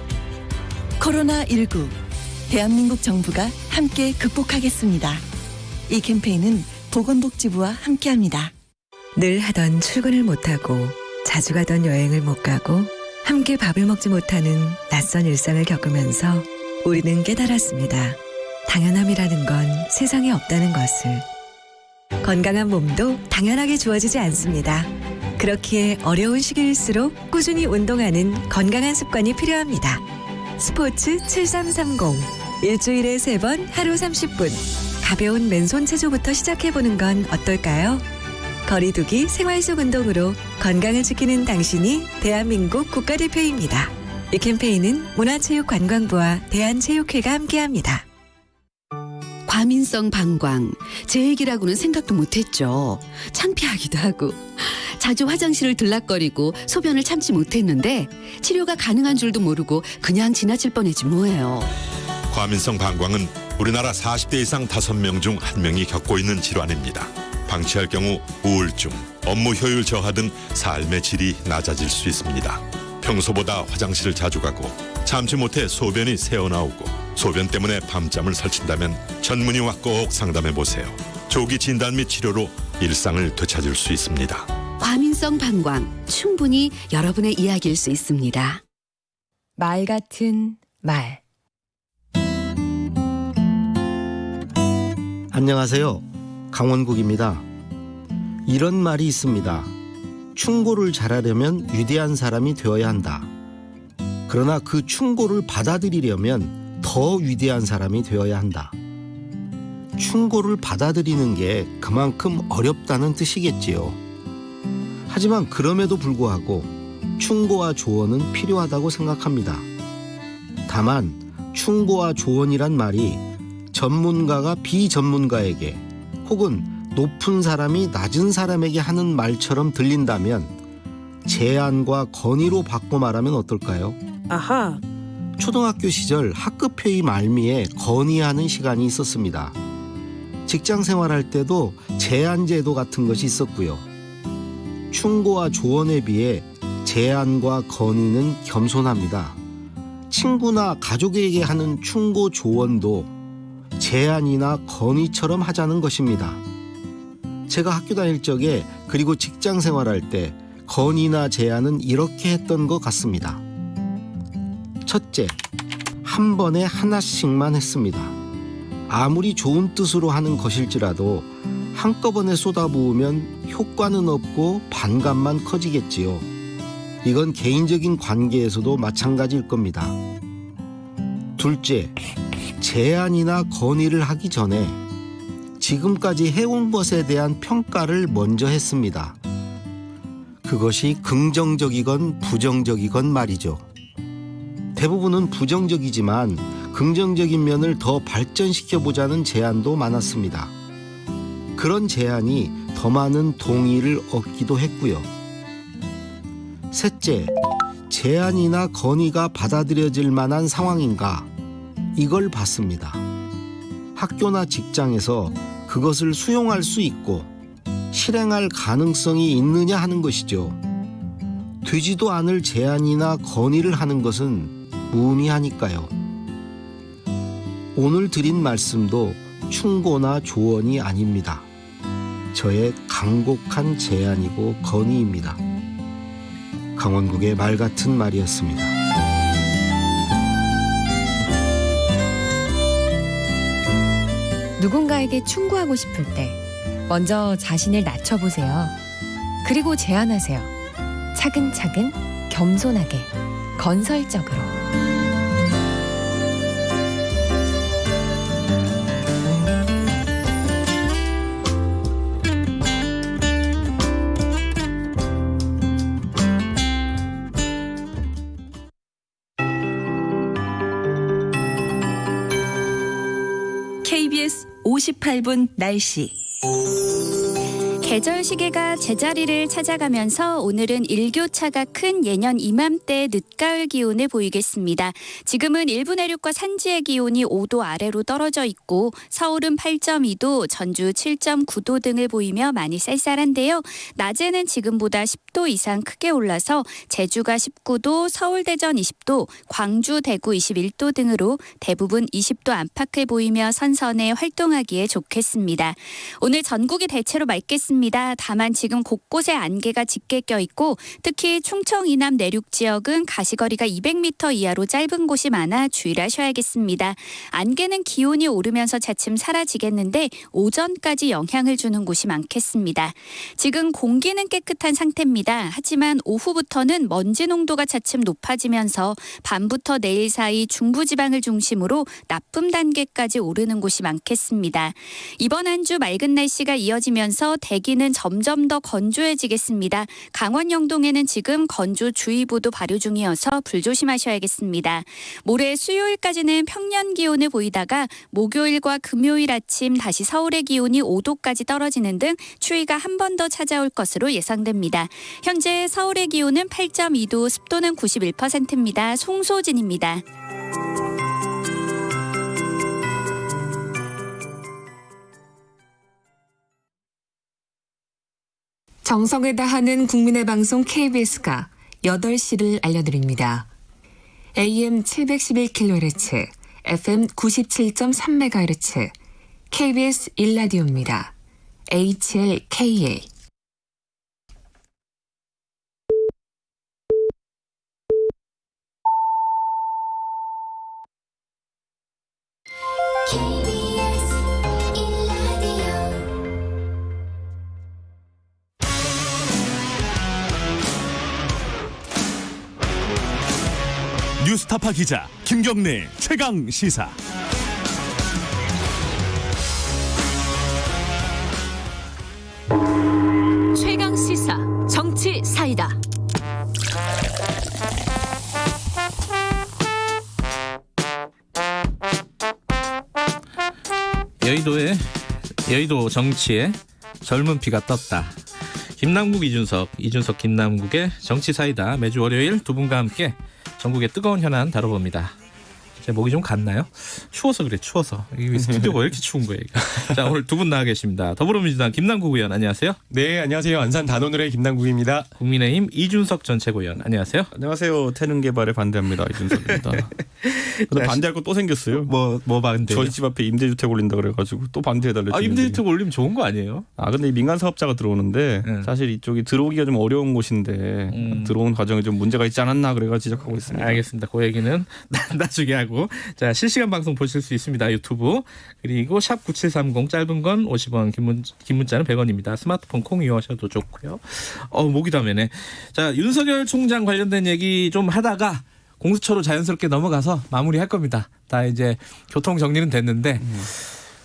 코로나19 대한민국 정부가 함께 극복하겠습니다. 이 캠페인은 보건복지부와 함께합니다. 늘 하던 출근을 못하고 자주 가던 여행을 못 가고 함께 밥을 먹지 못하는 낯선 일상을 겪으면서 우리는 깨달았습니다. 당연함이라는 건 세상에 없다는 것을. 건강한 몸도 당연하게 주어지지 않습니다. 그렇기에 어려운 시기일수록 꾸준히 운동하는 건강한 습관이 필요합니다. 스포츠 7330 일주일에 3번 하루 30분 가벼운 맨손 체조부터 시작해보는 건 어떨까요? 거리두기 생활 속 운동으로 건강을 지키는 당신이 대한민국 국가대표입니다. 이 캠페인은 문화체육관광부와 대한체육회가 함께합니다. 과민성 방광, 제 얘기라고는 생각도 못했죠. 창피하기도 하고 자주 화장실을 들락거리고 소변을 참지 못했는데 치료가 가능한 줄도 모르고 그냥 지나칠 뻔했지 뭐예요. 과민성 방광은 우리나라 40대 이상 5명 중 1명이 겪고 있는 질환입니다. 방치할 경우 우울증, 업무 효율 저하 등 삶의 질이 낮아질 수 있습니다. 평소보다 화장실을 자주 가고 참지 못해 소변이 새어나오고 소변 때문에 밤잠을 설친다면 전문의와 꼭 상담해보세요. 조기 진단 및 치료로 일상을 되찾을 수 있습니다. 과민성 방광, 충분히 여러분의 이야기일 수 있습니다. 말 같은 말. 안녕하세요. 강원국입니다. 이런 말이 있습니다. 충고를 잘하려면 위대한 사람이 되어야 한다. 그러나 그 충고를 받아들이려면 더 위대한 사람이 되어야 한다. 충고를 받아들이는 게 그만큼 어렵다는 뜻이겠지요. 하지만 그럼에도 불구하고 충고와 조언은 필요하다고 생각합니다. 다만 충고와 조언이란 말이 전문가가 비전문가에게 혹은 높은 사람이 낮은 사람에게 하는 말처럼 들린다면 제안과 건의로 바꿔 말하면 어떨까요? 아하. 초등학교 시절 학급회의 말미에 건의하는 시간이 있었습니다. 직장 생활할 때도 제안 제도 같은 것이 있었고요. 충고와 조언에 비해 제안과 건의는 겸손합니다. 친구나 가족에게 하는 충고 조언도 제안이나 건의처럼 하자는 것입니다. 제가 학교 다닐 적에 그리고 직장 생활할 때 건의나 제안은 이렇게 했던 것 같습니다. 첫째, 한 번에 하나씩만 했습니다. 아무리 좋은 뜻으로 하는 것일지라도 한꺼번에 쏟아부으면 효과는 없고 반감만 커지겠지요. 이건 개인적인 관계에서도 마찬가지일 겁니다. 둘째, 제안이나 건의를 하기 전에 지금까지 해온 것에 대한 평가를 먼저 했습니다. 그것이 긍정적이건 부정적이건 말이죠. 대부분은 부정적이지만 긍정적인 면을 더 발전시켜보자는 제안도 많았습니다. 그런 제안이 더 많은 동의를 얻기도 했고요. 셋째, 제안이나 건의가 받아들여질 만한 상황인가? 이걸 봤습니다. 학교나 직장에서 그것을 수용할 수 있고 실행할 가능성이 있느냐 하는 것이죠. 되지도 않을 제안이나 건의를 하는 것은 무의미하니까요. 오늘 드린 말씀도 충고나 조언이 아닙니다. 저의 간곡한 제안이고 건의입니다. 강원국의 말 같은 말이었습니다. 누군가에게 충고하고 싶을 때 먼저 자신을 낮춰보세요. 그리고 제안하세요. 차근차근, 겸손하게, 건설적으로. KBS 58분 날씨. 계절 시계가 제자리를 찾아가면서 오늘은 일교차가 큰 예년 이맘때 늦가을 기온을 보이겠습니다. 지금은 일부 내륙과 산지의 기온이 5도 아래로 떨어져 있고 서울은 8.2도, 전주 7.9도 등을 보이며 많이 쌀쌀한데요. 낮에는 지금보다 10도 이상 크게 올라서 제주가 19도, 서울, 대전 20도, 광주, 대구 21도 등으로 대부분 20도 안팎을 보이며 선선해 활동하기에 좋겠습니다. 오늘 전국이 대체로 맑겠습니다. 다만 지금 곳곳에 안개가 짙게 껴있고 특히 충청 이남 내륙 지역은 가시거리가 200m 이하로 짧은 곳이 많아 주의를 하셔야겠습니다. 안개는 기온이 오르면서 차츰 사라지겠는데 오전까지 영향을 주는 곳이 많겠습니다. 지금 공기는 깨끗한 상태입니다. 하지만 오후부터는 먼지 농도가 차츰 높아지면서 밤부터 내일 사이 중부지방을 중심으로 나쁨 단계까지 오르는 곳이 많겠습니다. 이번 한 주 맑은 날씨가 이어지면서 대기는 점점 더 건조해지겠습니다. 강원 영동에는 지금 건조주의보도 발효 중이어서 불조심하셔야겠습니다. 모레 수요일까지는 평년 기온을 보이다가 목요일과 금요일 아침 다시 서울의 기온이 5도까지 떨어지는 등 추위가 한 번 더 찾아올 것으로 예상됩니다. 현재 서울의 기온은 8.2도, 습도는 91%입니다. 송소진입니다. 정성을 다하는 국민의 방송 KBS가 8시를 알려드립니다. AM 711kHz, FM 97.3MHz, KBS 1라디오입니다. HLKA. 뉴스타파 기자 김경래 최강 시사. 최강 시사 정치 사이다. 여의도 정치에 젊은 피가 떴다. 김남국, 이준석 김남국의 정치 사이다. 매주 월요일 두 분과 함께 전국의 뜨거운 현안 다뤄봅니다. 제 목이 좀 갔나요? 추워서 그래, 추워서. 이 스튜디오가 왜 이렇게 추운 거예요? 자, 오늘 두 분 나와 계십니다. 더불어민주당 김남국 의원, 안녕하세요. 네, 안녕하세요. 안산 단오늘의 김남국입니다. 국민의힘 이준석 전 최고위원, 안녕하세요. 안녕하세요. 태능 개발에 반대합니다. 이준석입니다. 근데 반대할 거 또 생겼어요. 뭐 반대? 저희 집 앞에 임대주택 올린다 그래가지고 또 반대해달래요. 임대주택 올리면 좋은 거 아니에요? 근데 민간 사업자가 들어오는데 사실 이쪽이 들어오기가 좀 어려운 곳인데 들어온 과정에 좀 문제가 있지 않았나 그래가 지적하고 있습니다. 알겠습니다. 그 얘기는 나중에 하고. 자, 실시간 방송 보실 수 있습니다. 유튜브. 그리고 샵 9730 짧은 건 50원, 긴 문자는 100원입니다. 스마트폰 콩 이용하셔도 좋고요. 목이 다매네. 자, 윤석열 총장 관련된 얘기 좀 하다가 공수처로 자연스럽게 넘어가서 마무리할 겁니다. 다 이제 교통 정리는 됐는데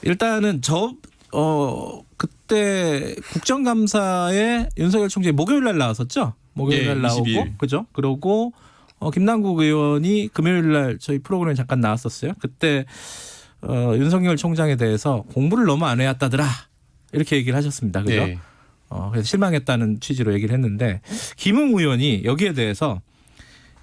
일단은 그때 국정감사에 윤석열 총장이 목요일 날 나왔었죠? 목요일 날 나오고 22일. 그죠? 그러고 김남국 의원이 금요일 날 저희 프로그램에 잠깐 나왔었어요. 그때 윤석열 총장에 대해서 공부를 너무 안 해왔다더라 이렇게 얘기를 하셨습니다. 그죠? 네. 그래서 실망했다는 취지로 얘기를 했는데 김웅 의원이 여기에 대해서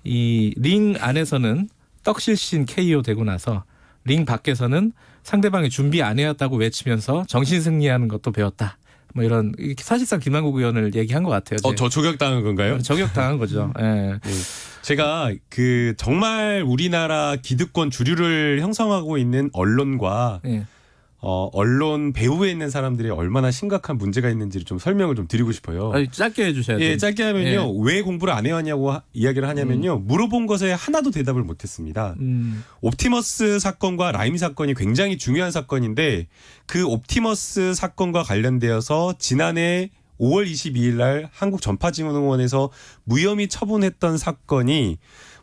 이 링 안에서는 떡실신 KO 되고 나서 링 밖에서는 상대방이 준비 안 해왔다고 외치면서 정신 승리하는 것도 배웠다. 뭐 이런 사실상 김남국 의원을 얘기한 것 같아요. 저 저격당한 건가요? 저격당한 거죠. 네. 제가 정말 우리나라 기득권 주류를 형성하고 있는 언론과 언론 배후에 있는 사람들이 얼마나 심각한 문제가 있는지를 좀 설명을 좀 드리고 싶어요. 짧게 해주셔야 돼요. 짧게 하면요. 왜 공부를 안 해왔냐고 이야기를 하냐면요. 물어본 것에 하나도 대답을 못했습니다. 옵티머스 사건과 라임 사건이 굉장히 중요한 사건인데 그 옵티머스 사건과 관련되어서 지난해 5월 22일 날 한국전파진흥원에서 무혐의 처분했던 사건이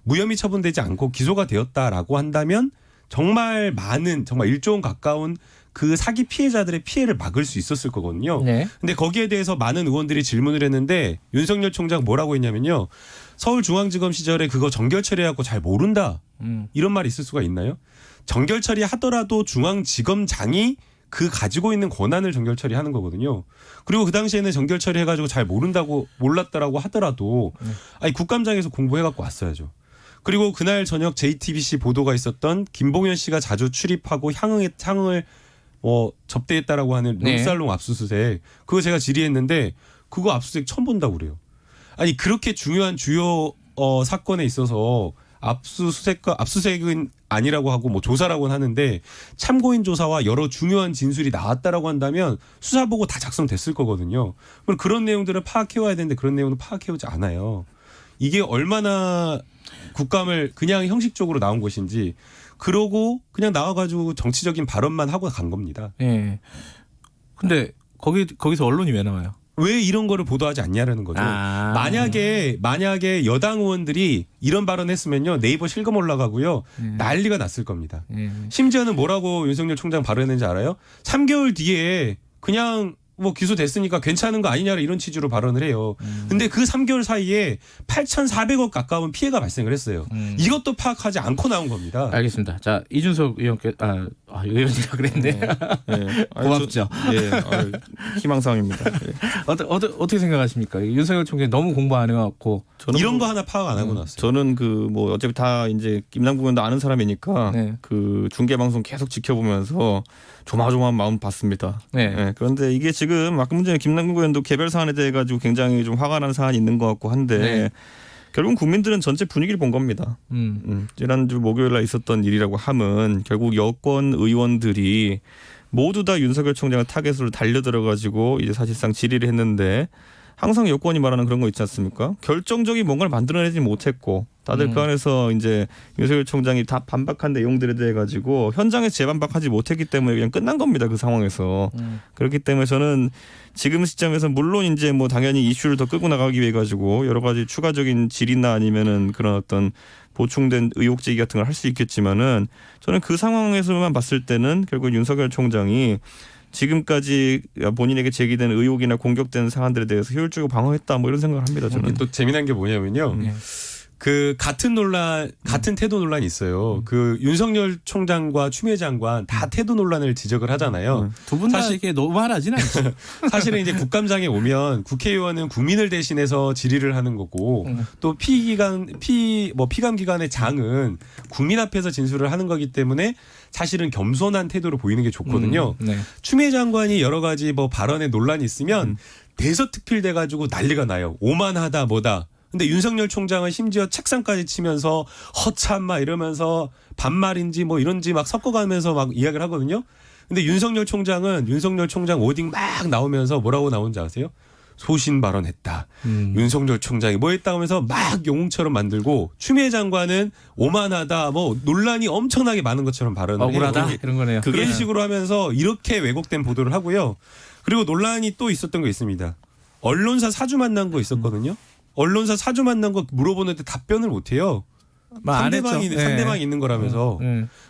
무혐의 처분되지 않고 기소가 되었다라고 한다면 정말 많은 정말 1조 원 가까운 그 사기 피해자들의 피해를 막을 수 있었을 거거든요. 네. 근데 거기에 대해서 많은 의원들이 질문을 했는데 윤석열 총장 뭐라고 했냐면요. 서울중앙지검 시절에 그거 정결 처리하고 잘 모른다. 이런 말이 있을 수가 있나요? 정결 처리하더라도 중앙지검장이 그 가지고 있는 권한을 정결 처리하는 거거든요. 그리고 그 당시에는 정결 처리해가지고 잘 몰랐다라고 하더라도 국감장에서 공부해갖고 왔어야죠. 그리고 그날 저녁 JTBC 보도가 있었던 김봉현 씨가 자주 출입하고 향응을 접대했다라고 하는 룸살롱 압수수색, 그거 제가 질의했는데 그거 압수수색 처음 본다고 그래요. 아니 그렇게 중요한 주요 사건에 있어서 압수수색은 아니라고 하고 뭐 조사라고는 하는데 참고인 조사와 여러 중요한 진술이 나왔다라고 한다면 수사보고 다 작성됐을 거거든요. 그럼 그런 내용들을 파악해와야 되는데 그런 내용은 파악해오지 않아요. 이게 얼마나 국감을 그냥 형식적으로 나온 것인지, 그러고 그냥 나와가지고 정치적인 발언만 하고 간 겁니다. 네. 근데 거기서 언론이 왜 나와요? 왜 이런 거를 보도하지 않냐라는 거죠. 만약에 여당 의원들이 이런 발언했으면요 네이버 실검 올라가고요 난리가 났을 겁니다. 심지어는 뭐라고 윤석열 총장 발언했는지 알아요? 3개월 뒤에 그냥 뭐 기소됐으니까 괜찮은 거 아니냐 이런 취지로 발언을 해요. 근데 그 3개월 사이에 8,400억 가까운 피해가 발생을 했어요. 이것도 파악하지 않고 나온 겁니다. 알겠습니다. 자, 이준석 의원께 의원이라 그랬네. 고맙죠. 희망사항입니다. 어떻게 생각하십니까? 윤석열 총장이 너무 공부 안 해갖고 이런 거 하나 파악 안 하고 났어요. 저는 어차피 다 이제 김남국 의원도 아는 사람이니까 그 중계 방송 계속 지켜보면서 조마조마한 마음 봤습니다. 그런데 이게 지금 아까 문제는 김남국 의원도 개별 사안에 대해 가지고 굉장히 좀 화가 난 사안이 있는 것 같고 한데. 결국 국민들은 전체 분위기를 본 겁니다. 지난주 목요일 날 있었던 일이라고 함은 결국 여권 의원들이 모두 다 윤석열 총장을 타겟으로 달려들어가지고 이제 사실상 질의를 했는데 항상 여권이 말하는 그런 거 있지 않습니까? 결정적인 뭔가를 만들어내지 못했고 다들 그 안에서 이제 윤석열 총장이 다 반박한 내용들에 대해 가지고 현장에서 재반박하지 못했기 때문에 그냥 끝난 겁니다. 그 상황에서. 그렇기 때문에 저는 지금 시점에서 물론 이제 뭐 당연히 이슈를 더 끌고 나가기 위해 가지고 여러 가지 추가적인 질의나 아니면은 그런 어떤 보충된 의혹 제기 같은 걸 할 수 있겠지만은 저는 그 상황에서만 봤을 때는 결국 윤석열 총장이 지금까지 본인에게 제기된 의혹이나 공격된 사안들에 대해서 효율적으로 방어했다 뭐 이런 생각을 합니다. 저는. 또 재미난 게 뭐냐면요. 그 같은 태도 논란이 있어요. 그 윤석열 총장과 추미애 장관 다 태도 논란을 지적을 하잖아요. 두 분 다 이게 노말하진 않죠. 사실은 이제 국감장에 오면 국회의원은 국민을 대신해서 질의를 하는 거고 또 피감 기관의 장은 국민 앞에서 진술을 하는 거기 때문에 사실은 겸손한 태도로 보이는 게 좋거든요. 추미애 장관이 여러 가지 발언에 논란이 있으면 대서특필돼 가지고 난리가 나요. 오만하다 뭐다. 근데 윤석열 총장은 심지어 책상까지 치면서 허참마 이러면서 반말인지 이런지 막 섞어가면서 막 이야기를 하거든요. 근데 윤석열 총장은 윤석열 총장 워딩 막 나오면서 뭐라고 나오는지 아세요? 소신 발언했다. 윤석열 총장이 뭐 했다 하면서 막 영웅처럼 만들고 추미애 장관은 오만하다 논란이 엄청나게 많은 것처럼 발언을 억울하다 해요. 이런 거네요. 그런 식으로 하면서 이렇게 왜곡된 보도를 하고요. 그리고 논란이 또 있었던 거 있습니다. 언론사 사주 만난 거 있었거든요. 언론사 사주 만난 거 물어보는데 답변을 못해요. 상대방이 있는 거라면서.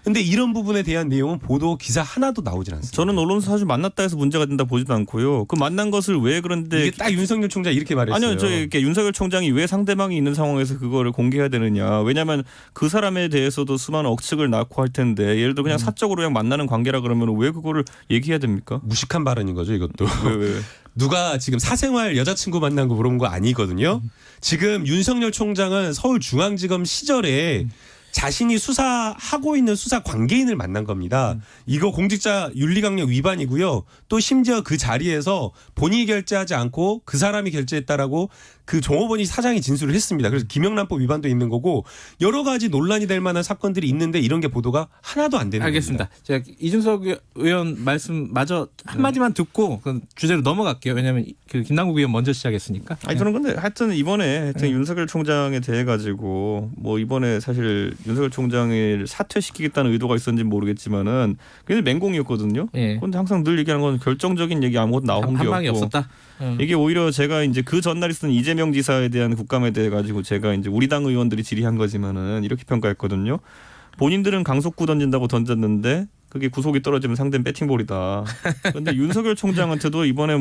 근데 이런 부분에 대한 내용은 보도 기사 하나도 나오질 않습니다. 저는 언론사 사주 만났다 해서 문제가 된다 보지도 않고요. 그 만난 것을 왜 그런데 이게 딱 윤석열 총장이 이렇게 말했어요. 아니요, 이렇게 윤석열 총장이 왜 상대방이 있는 상황에서 그거를 공개해야 되느냐. 왜냐하면 그 사람에 대해서도 수많은 억측을 낳고 할 텐데 예를 들어 그냥 사적으로 그냥 만나는 관계라 그러면 왜 그거를 얘기해야 됩니까? 무식한 발언인 거죠, 이것도. 왜? 누가 지금 사생활 여자친구 만난 거 물어본 거 아니거든요. 지금 윤석열 총장은 서울중앙지검 시절에 자신이 수사하고 있는 수사 관계인을 만난 겁니다. 이거 공직자 윤리강령 위반이고요. 또 심지어 그 자리에서 본인이 결재하지 않고 그 사람이 결재했다라고 그 종업원이 사장이 진술을 했습니다. 그래서 김영란법 위반도 있는 거고 여러 가지 논란이 될 만한 사건들이 있는데 이런 게 보도가 하나도 안 되는 알겠습니다. 겁니다. 제가 이준석 의원 말씀 마저 한마디만 듣고 그 주제로 넘어갈게요. 왜냐하면 그 김남국 의원 먼저 시작했으니까. 아니 저는 근데 하여튼 이번에 윤석열 총장에 대해 가지고 이번에 사실 윤석열 총장을 사퇴시키겠다는 의도가 있었는지 모르겠지만은 굉장히 맹공이었거든요. 그런데 항상 늘 얘기하는 건 결정적인 얘기 아무것도 나온 게 방이 없고. 없었다. 이게 오히려 제가 이제 그 전날 있었던 이재명 지사에 대한 국감에 대해 가지고 제가 이제 우리 당 의원들이 질의한 거지만은 이렇게 평가했거든요. 본인들은 강속구 던진다고 던졌는데 그게 구속이 떨어지면 상대는 배팅볼이다. 그런데 윤석열 총장한테도 이번에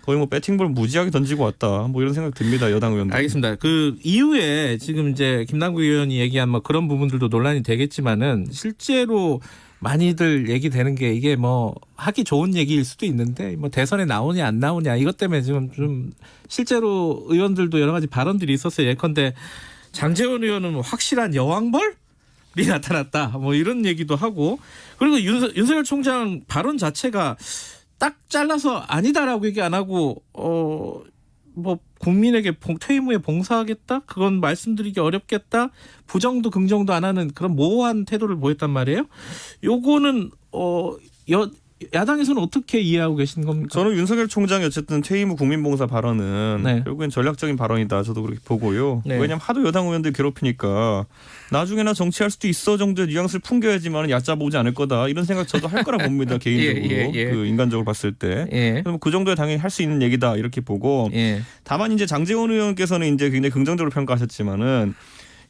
거의 배팅볼 무지하게 던지고 왔다. 이런 생각 듭니다. 여당 의원들. 알겠습니다. 그 이후에 지금 이제 김남국 의원이 얘기한 그런 부분들도 논란이 되겠지만은 실제로 많이들 얘기되는 게 이게 하기 좋은 얘기일 수도 있는데 대선에 나오냐 안 나오냐 이것 때문에 지금 좀 실제로 의원들도 여러 가지 발언들이 있었어요. 예컨대 장제원 의원은 확실한 여왕벌이 나타났다. 이런 얘기도 하고 그리고 윤석열 총장 발언 자체가 딱 잘라서 아니다라고 얘기 안 하고 국민에게 퇴임 후에 봉사하겠다? 그건 말씀드리기 어렵겠다? 부정도 긍정도 안 하는 그런 모호한 태도를 보였단 말이에요. 요거는 야당에서는 어떻게 이해하고 계신 겁니까? 저는 윤석열 총장이 어쨌든 퇴임 후 국민봉사 발언은 결국엔 전략적인 발언이다. 저도 그렇게 보고요. 왜냐하면 하도 여당 의원들 괴롭히니까 나중에나 정치할 수도 있어 정도의 뉘앙스를 풍겨야지만 얕잡아오지 않을 거다. 이런 생각 저도 할 거라 봅니다. 개인적으로. 그 인간적으로 봤을 때. 그럼 그 정도에 당연히 할 수 있는 얘기다. 이렇게 보고. 다만 이제 장제원 의원께서는 이제 굉장히 긍정적으로 평가하셨지만은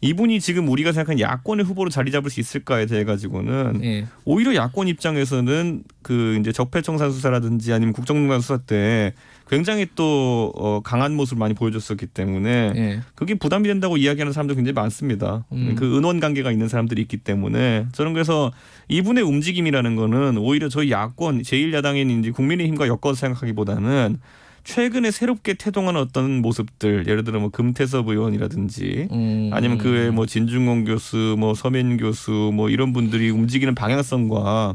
이분이 지금 우리가 생각하는 야권의 후보로 자리 잡을 수 있을까에 대해 가지고는 오히려 야권 입장에서는 그 이제 적폐청산 수사라든지 아니면 국정농단 수사 때 굉장히 또 강한 모습을 많이 보여줬었기 때문에 그게 부담이 된다고 이야기하는 사람도 굉장히 많습니다. 그 은원 관계가 있는 사람들이 있기 때문에 저는 그래서 이분의 움직임이라는 거는 오히려 저희 야권 제1야당인 이제 국민의힘과 엮어서 생각하기보다는 최근에 새롭게 태동하는 어떤 모습들, 예를 들어 뭐 금태섭 의원이라든지 아니면 그 외에 뭐 진중권 교수, 뭐 서민 교수, 뭐 이런 분들이 움직이는 방향성과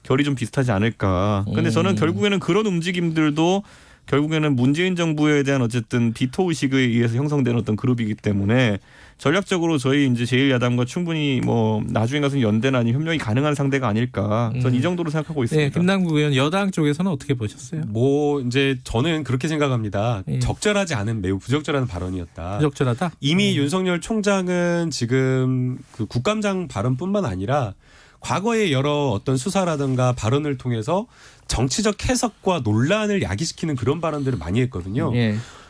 결이 좀 비슷하지 않을까. 근데 저는 결국에는 그런 움직임들도 결국에는 문재인 정부에 대한 어쨌든 비토 의식에 의해서 형성된 어떤 그룹이기 때문에 전략적으로 저희 이제 제1야당과 충분히 뭐 나중에 가서 연대나 아니면 협력이 가능한 상대가 아닐까. 저는 이 정도로 생각하고 있습니다. 네, 김남국 의원 여당 쪽에서는 어떻게 보셨어요? 뭐 이제 저는 그렇게 생각합니다. 적절하지 않은 매우 부적절한 발언이었다. 부적절하다? 이미 윤석열 총장은 지금 그 국감장 발언뿐만 아니라 과거의 여러 어떤 수사라든가 발언을 통해서 정치적 해석과 논란을 야기시키는 그런 발언들을 많이 했거든요.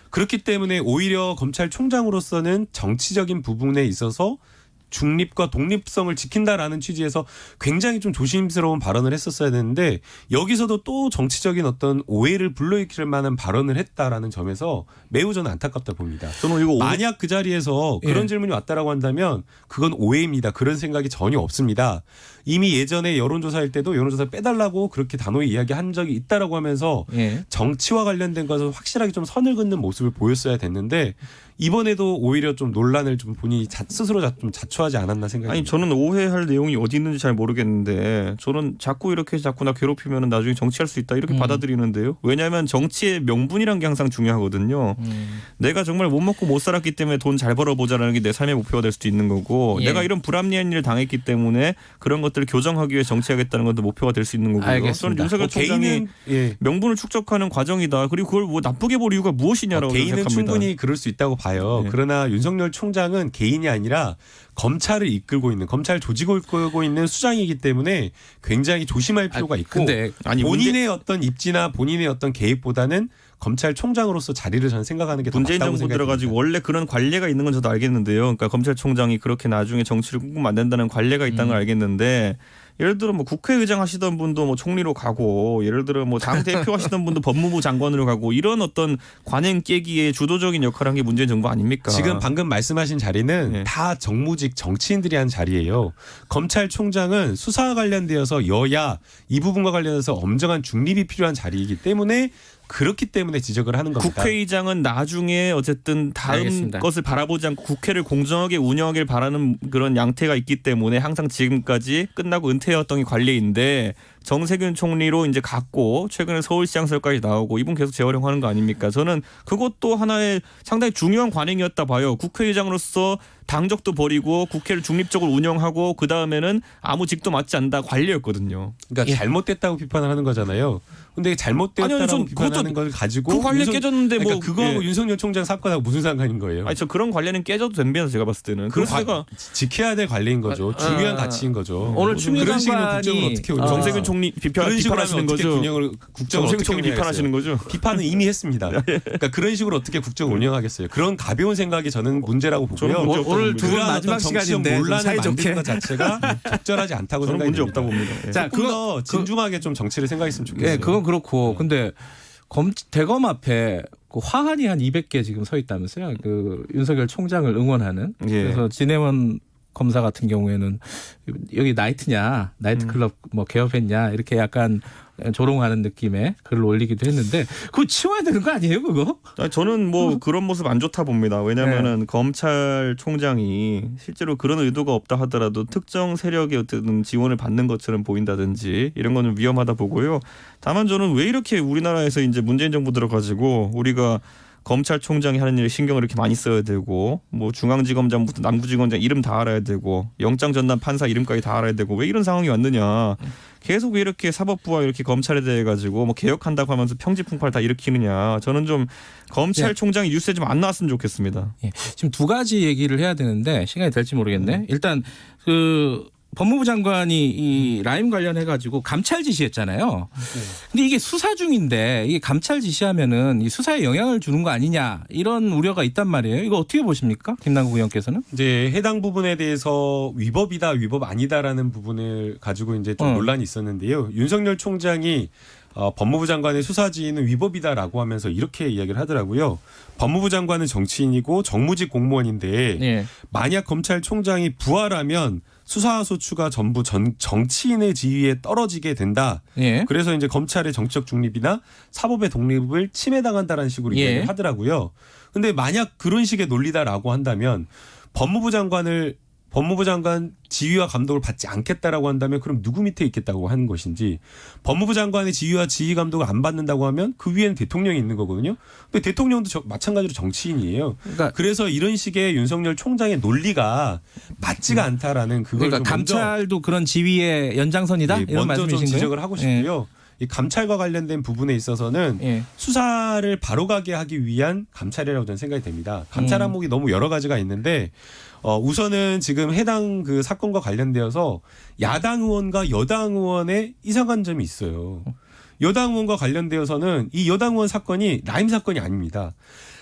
그렇기 때문에 오히려 검찰총장으로서는 정치적인 부분에 있어서 중립과 독립성을 지킨다라는 취지에서 굉장히 좀 조심스러운 발언을 했었어야 되는데 여기서도 또 정치적인 어떤 오해를 불러일으킬 만한 발언을 했다라는 점에서 매우 저는 안타깝다 봅니다. 저는 이거 만약 그 자리에서 그런 질문이 왔다라고 한다면 그건 오해입니다. 그런 생각이 전혀 없습니다. 이미 예전에 여론조사일 때도 여론조사 빼달라고 그렇게 단호히 이야기한 적이 있다라고 하면서 정치와 관련된 것을 확실하게 좀 선을 긋는 모습을 보였어야 됐는데 이번에도 오히려 좀 논란을 좀 본인이 스스로 좀 자초하지 않았나 생각이 아니 저는 오해할 내용이 어디 있는지 잘 모르겠는데 저는 자꾸 이렇게 자꾸 나 괴롭히면 나중에 정치할 수 있다 이렇게 받아들이는데요. 왜냐하면 정치의 명분이란 게 항상 중요하거든요. 내가 정말 못 먹고 못 살았기 때문에 돈 잘 벌어보자라는 게 내 삶의 목표가 될 수도 있는 거고 내가 이런 불합리한 일을 당했기 때문에 그런 것들을 교정하기 위해 정치하겠다는 것도 목표가 될 수 있는 거고요. 저는 윤석열 총장이 명분을 축적하는 과정이다. 그리고 그걸 뭐 나쁘게 볼 이유가 무엇이냐라고 개인은 생각합니다. 충분히 그럴 수 있다고 봐요. 그러나 윤석열 총장은 개인이 아니라 검찰을 이끌고 있는 검찰 조직을 이끌고 있는 수장이기 때문에 굉장히 조심할 필요가 있고 근데 본인의 어떤 입지나 본인의 어떤 개입보다는 검찰총장으로서 자리를 저는 생각하는 게 더 문재인 맞다고 정부 생각합니다. 들어가지고 원래 그런 관례가 있는 건 저도 알겠는데요. 그러니까 검찰총장이 그렇게 나중에 정치를 꿈꾸면 안 된다는 관례가 있다는 걸 알겠는데 예를 들어 뭐 국회의장 하시던 분도 뭐 총리로 가고 예를 들어 뭐 당 대표 하시던 분도 법무부 장관으로 가고 이런 어떤 관행 깨기에 주도적인 역할을 한 게 문재인 정부 아닙니까? 지금 방금 말씀하신 자리는 다 정무직 정치인들이 한 자리예요. 검찰총장은 수사와 관련되어서 여야 이 부분과 관련해서 엄정한 중립이 필요한 자리이기 때문에 그렇기 때문에 지적을 하는 겁니다. 국회의장은 나중에 어쨌든 다음 알겠습니다. 것을 바라보지 않고 국회를 공정하게 운영하길 바라는 그런 양태가 있기 때문에 항상 지금까지 끝나고 은퇴해왔던 게 관례인데 정세균 총리로 이제 갔고 최근에 서울시장설까지 나오고 이분 계속 재활용하는 거 아닙니까? 저는 그것도 하나의 상당히 중요한 관행이었다 봐요. 국회의장으로서 당적도 버리고 국회를 중립적으로 운영하고 그 다음에는 아무 직도 맡지 않는다 관례였거든요. 그러니까 잘못됐다고 비판을 하는 거잖아요. 근데 잘못됐다고 비판하는 걸 가지고 그 관례 깨졌는데 그러니까 뭐 그거하고 윤석열 총장 사건하고 무슨 상관인 거예요? 아니 저 그런 관례는 깨져도 됩니다. 제가 봤을 때는. 그래서 제가 지켜야 될 관례인 거죠. 중요한 가치인 거죠. 오늘 추미애 그런 식으로 장관이 국정을 어떻게 운영? 정세균 총리 비판하시는 거죠. 정세균 총리 비판하시는 거죠. 비판은 이미 했습니다. 그러니까 그런 식으로 어떻게 국정을 운영하겠어요? 그런 가벼운 생각이 저는 문제라고 보고요. 오늘 두 분 마지막 시간인데 논란을 만드는 것 자체가 적절하지 않다고 저는 생각이 문제 듭니다. 없다고 봅니다. 자, 그거 진중하게 좀 정치를 생각했으면 좋겠어요. 그건 그렇고 근데 대검 앞에 그 화환이 한 200개 지금 서 있다면서요. 그 윤석열 총장을 응원하는. 그래서 진해원 검사 같은 경우에는 여기 나이트냐, 나이트클럽 뭐 개업했냐 이렇게 약간 조롱하는 느낌의 글을 올리기도 했는데 그거 치워야 되는 거 아니에요, 그거? 저는 뭐 그런 모습 안 좋다 봅니다. 왜냐하면은 검찰총장이 실제로 그런 의도가 없다 하더라도 특정 세력의 어떤 지원을 받는 것처럼 보인다든지 이런 거는 위험하다 보고요. 다만 저는 왜 이렇게 우리나라에서 이제 문재인 정부 들어가지고 우리가 검찰총장이 하는 일에 신경을 이렇게 많이 써야 되고 뭐 중앙지검장부터 남부지검장 이름 다 알아야 되고 영장 전담 판사 이름까지 다 알아야 되고 왜 이런 상황이 왔느냐. 계속 왜 이렇게 사법부와 이렇게 검찰에 대해 가지고 뭐 개혁한다고 하면서 평지풍파를 다 일으키느냐. 저는 좀 검찰총장이 뉴스에 좀 안 나왔으면 좋겠습니다. 지금 두 가지 얘기를 해야 되는데 시간이 될지 모르겠네. 일단 그 법무부 장관이 이 라임 관련해 가지고 감찰 지시했잖아요. 근데 이게 수사 중인데 이게 감찰 지시하면은 이 수사에 영향을 주는 거 아니냐 이런 우려가 있단 말이에요. 이거 어떻게 보십니까, 김남국 의원께서는? 이제 해당 부분에 대해서 위법이다, 위법 아니다라는 부분을 가지고 이제 좀 논란이 있었는데요. 윤석열 총장이 법무부 장관의 수사 지휘는 위법이다라고 하면서 이렇게 이야기를 하더라고요. 법무부 장관은 정치인이고 정무직 공무원인데 만약 검찰총장이 부하라면 수사와 소추가 전부 정치인의 지위에 떨어지게 된다. 그래서 이제 검찰의 정치적 중립이나 사법의 독립을 침해당한다라는 식으로 이야기를 하더라고요. 근데 만약 그런 식의 논리다라고 한다면 법무부 장관 지휘와 감독을 받지 않겠다라고 한다면 그럼 누구 밑에 있겠다고 하는 것인지, 법무부 장관의 지휘와 지휘 감독을 안 받는다고 하면 그 위에는 대통령이 있는 거거든요. 근데 대통령도 마찬가지로 정치인이에요. 그래서 이런 식의 윤석열 총장의 논리가 맞지가 않다라는 그걸 그러니까 감찰도 그런 지휘의 연장선이다? 이런 먼저 좀 말씀이신가요? 지적을 하고 싶고요. 이 감찰과 관련된 부분에 있어서는 수사를 바로 가게 하기 위한 감찰이라고 저는 생각이 됩니다. 감찰 항목이 너무 여러 가지가 있는데 우선은 지금 해당 그 사건과 관련되어서 야당 의원과 여당 의원의 이상한 점이 있어요. 여당 의원과 관련되어서는 이 여당 의원 사건이 라임 사건이 아닙니다.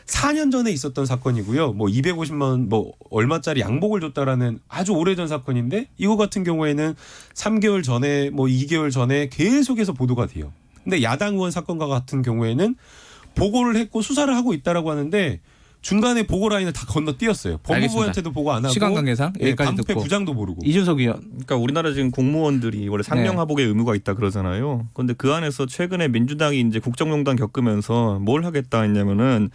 4년 전에 있었던 사건이고요. 뭐 250만 원 뭐 얼마짜리 양복을 줬다라는 아주 오래전 사건인데 이거 같은 경우에는 3개월 전에 뭐 2개월 전에 계속해서 보도가 돼요. 근데 야당 의원 사건과 같은 경우에는 보고를 했고 수사를 하고 있다라고 하는데 중간에 보고 라인을 다 건너뛰었어요. 법무부한테도 보고 안 하고 시간 관계상 여기까지 반부패 듣고 부장도 모르고. 이준석 의원. 그러니까 우리나라 지금 공무원들이 원래 상명하복의 의무가 있다 그러잖아요. 그런데 그 안에서 최근에 민주당이 이제 국정농단 겪으면서 뭘 하겠다 했냐면은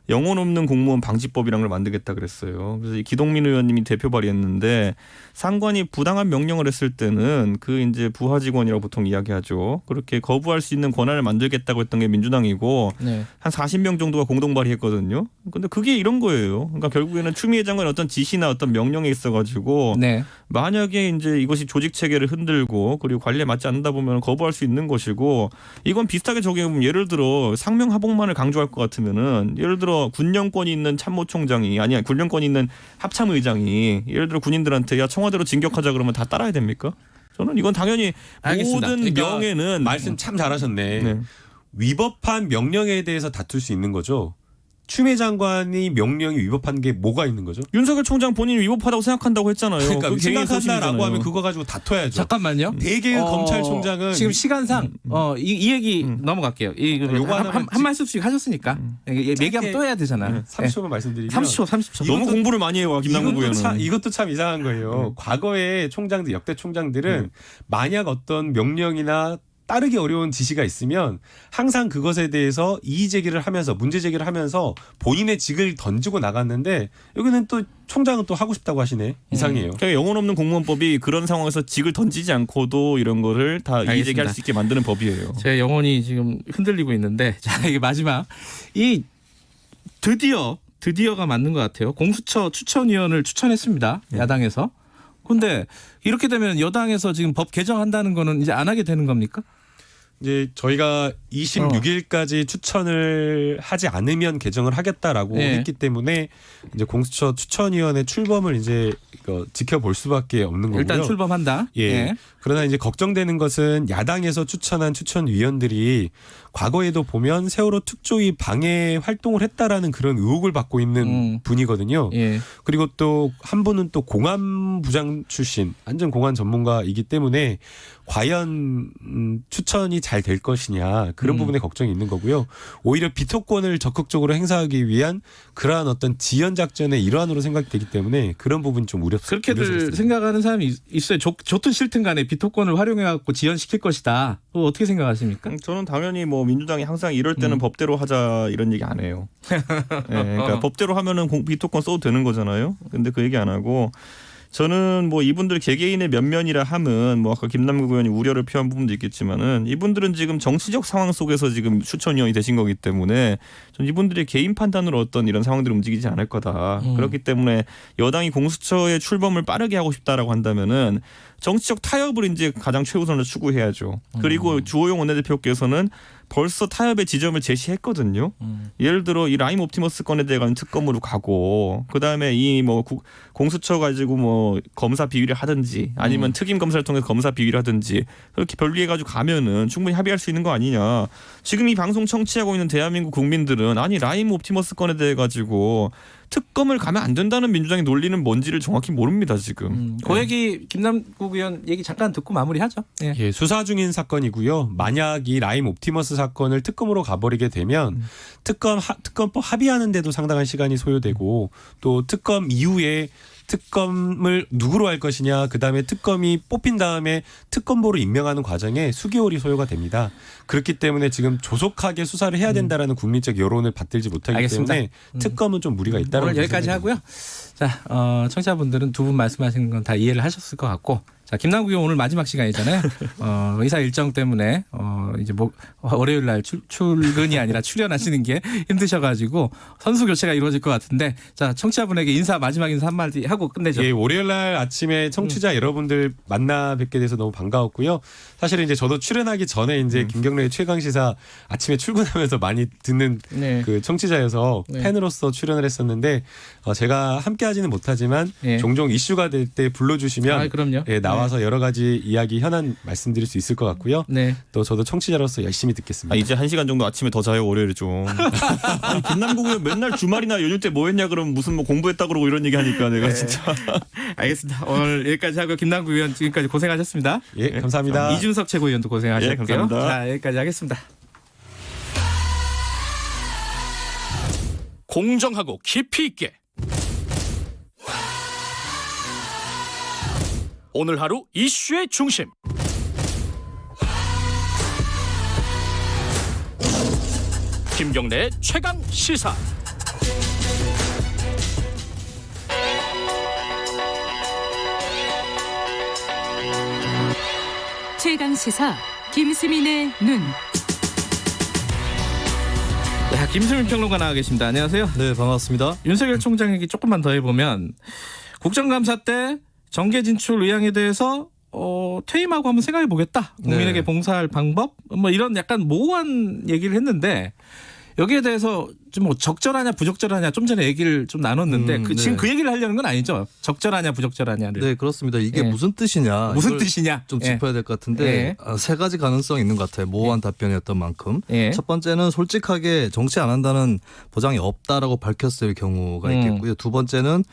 영혼 없는 공무원 방지법이라는 걸 만들겠다 그랬어요. 그래서 이 기동민 의원님이 대표 발의했는데 상관이 부당한 명령을 했을 때는 그 이제 부하 직원이라고 보통 이야기하죠. 그렇게 거부할 수 있는 권한을 만들겠다고 했던 게 민주당이고 한 40명 정도가 공동 발의했거든요. 근데 그게 이런 거예요. 그러니까 결국에는 추미애 장관의 어떤 지시나 어떤 명령에 있어가지고 만약에 이제 이것이 조직 체계를 흔들고 그리고 관리에 맞지 않는다 보면 거부할 수 있는 것이고, 이건 비슷하게 적용해보면 예를 들어 상명하복만을 강조할 것 같으면은 예를 들어 군령권이 있는 참모총장이 아니야 군령권이 있는 합참의장이 예를 들어 군인들한테 야 청와대로 진격하자 그러면 다 따라야 됩니까? 저는 이건 당연히 알겠습니다. 모든 그러니까 명예는 말씀 참 잘하셨네. 위법한 명령에 대해서 다툴 수 있는 거죠. 추미애 장관이 명령이 위법한 게 뭐가 있는 거죠? 윤석열 총장 본인이 위법하다고 생각한다고 했잖아요. 그러니까 생각한다라고 하면 그거 가지고 다퉈야죠. 잠깐만요. 대개의 검찰총장은 지금 시간상 이 얘기 넘어갈게요. 한 말씀씩 하셨으니까 얘기하면 또 해야 되잖아. 30초만 말씀드리면 30초. 너무 공부를 많이 해요, 김남국 의원은. 이것도 참 이상한 거예요. 과거의 총장들, 역대 총장들은 만약 어떤 명령이나 따르기 어려운 지시가 있으면 항상 그것에 대해서 이의 제기를 하면서 문제 제기를 하면서 본인의 직을 던지고 나갔는데 여기는 또 총장은 또 하고 싶다고 하시네. 이상해요. 그러니까 영혼 없는 공무원법이 그런 상황에서 직을 던지지 않고도 이런 거를 다 이의 제기할 수 있게 만드는 법이에요. 제 영혼이 지금 흔들리고 있는데 자, 이게 마지막 이 드디어가 맞는 것 같아요. 공수처 추천위원을 추천했습니다. 야당에서. 근데 이렇게 되면 여당에서 지금 법 개정한다는 거는 이제 안 하게 되는 겁니까? 이제 저희가 26일까지 추천을 하지 않으면 개정을 하겠다라고 했기 때문에 이제 공수처 추천위원회 출범을 이제 지켜볼 수밖에 없는 거고요. 일단 출범한다. 그러나 이제 걱정되는 것은 야당에서 추천한 추천위원들이 과거에도 보면 세월호 특조위 방해 활동을 했다라는 그런 의혹을 받고 있는 분이거든요. 그리고 또 한 분은 또 공안부장 출신 안전공안 전문가이기 때문에 과연 추천이 잘 될 것이냐 그런 부분에 걱정이 있는 거고요. 오히려 비토권을 적극적으로 행사하기 위한 그러한 어떤 지연 작전의 일환으로 생각되기 때문에 그런 부분 좀 우려스럽습니다. 그렇게들 생각하는 사람이 있어요. 좋든 싫든 간에 비토권을 활용해갖고 지연시킬 것이다. 어떻게 생각하십니까? 저는 당연히 뭐 민주당이 항상 이럴 때는 법대로 하자 이런 얘기 안 해요. 그러니까 법대로 하면은 비토권 써도 되는 거잖아요. 근데 그 얘기 안 하고 저는 뭐 이분들 개개인의 면면이라 함은 뭐 아까 김남국 의원이 우려를 표한 부분도 있겠지만은 이분들은 지금 정치적 상황 속에서 지금 추천위원이 되신 거기 때문에 전 이분들의 개인 판단으로 어떤 이런 상황들이 움직이지 않을 거다. 그렇기 때문에 여당이 공수처의 출범을 빠르게 하고 싶다라고 한다면은 정치적 타협을 이제 가장 최우선으로 추구해야죠. 그리고 주호영 원내대표께서는 벌써 타협의 지점을 제시했거든요. 예를 들어 이 라임 옵티머스 건에 대한 특검으로 가고 그다음에 이 뭐 공수처 가지고 뭐 검사 비위를 하든지 아니면 특임 검사를 통해 검사 비위를 하든지 그렇게 별리해 가지고 가면은 충분히 합의할 수 있는 거 아니냐. 지금 이 방송 청취하고 있는 대한민국 국민들은 아니 라임 옵티머스 건에 대해 가지고 특검을 가면 안 된다는 민주당의 논리는 뭔지를 정확히 모릅니다 지금. 그 얘기 김남국 의원 얘기 잠깐 듣고 마무리하죠. 예. 예, 수사 중인 사건이고요. 만약 이 라임 옵티머스 사건을 특검으로 가버리게 되면 특검법 합의하는 데도 상당한 시간이 소요되고 또 특검 이후에 특검을 누구로 할 것이냐 그다음에 특검이 뽑힌 다음에 특검보로 임명하는 과정에 수개월이 소요가 됩니다. 그렇기 때문에 지금 조속하게 수사를 해야 된다라는 국민적 여론을 받들지 못하기 알겠습니다. 때문에 특검은 좀 무리가 있다는 오늘 여기까지 하고요. 자, 청취자분들은 두 분 말씀하시는 건 다 이해를 하셨을 것 같고 자, 김남국 의원 오늘 마지막 시간이잖아요. 의사 일정 때문에 이제 뭐 월요일 날 출근이 아니라 출연하시는 게 힘드셔가지고 선수 교체가 이루어질 것 같은데 자, 청취자분에게 마지막 인사 한마디 하고 끝내죠. 예, 월요일 날 아침에 청취자 여러분들 만나 뵙게 돼서 너무 반가웠고요. 사실은 이제 저도 출연하기 전에 이제 김경래의 최강 시사 아침에 출근하면서 많이 듣는 그 청취자여서 팬으로서 출연을 했었는데 제가 함께하지는 못하지만 종종 이슈가 될 때 불러주시면 그럼요. 예, 나와서 여러 가지 이야기 현안 말씀드릴 수 있을 것 같고요. 또 저도 청취자로서 열심히 듣겠습니다. 이제 1시간 정도 아침에 더 자요 월요일에 좀. 아니, 김남국 의원 맨날 주말이나 연휴 때 뭐 했냐 그러면 무슨 뭐 공부했다 그러고 이런 얘기 하니까 내가 진짜. 알겠습니다. 오늘 여기까지 하고요. 김남국 의원 지금까지 고생하셨습니다. 예, 감사합니다. 이준석 최고위원도 고생하셨고요. 예, 감사합니다. 자, 여기까지 하겠습니다. 공정하고 깊이 있게 오늘 하루 이슈의 중심 김경래의 최강 시사. 최강 시사 김수민의 눈. 자, 김수민 평론가 나와 계십니다. 안녕하세요. 네, 반갑습니다. 윤석열 총장 얘기 조금만 더 해보면 국정감사 때 정계 진출 의향에 대해서 퇴임하고 한번 생각해 보겠다. 국민에게 봉사할 방법 뭐 이런 약간 모호한 얘기를 했는데 여기에 대해서 좀 뭐 적절하냐 부적절하냐 좀 전에 얘기를 좀 나눴는데 지금 그 얘기를 하려는 건 아니죠. 적절하냐 부적절하냐를. 네, 그렇습니다. 이게 무슨 뜻이냐. 무슨 뜻이냐. 좀 짚어야 될 것 같은데 세 가지 가능성이 있는 것 같아요. 모호한 답변이었던 만큼. 첫 번째는 솔직하게 정치 안 한다는 보장이 없다라고 밝혔을 경우가 있겠고요. 두 번째는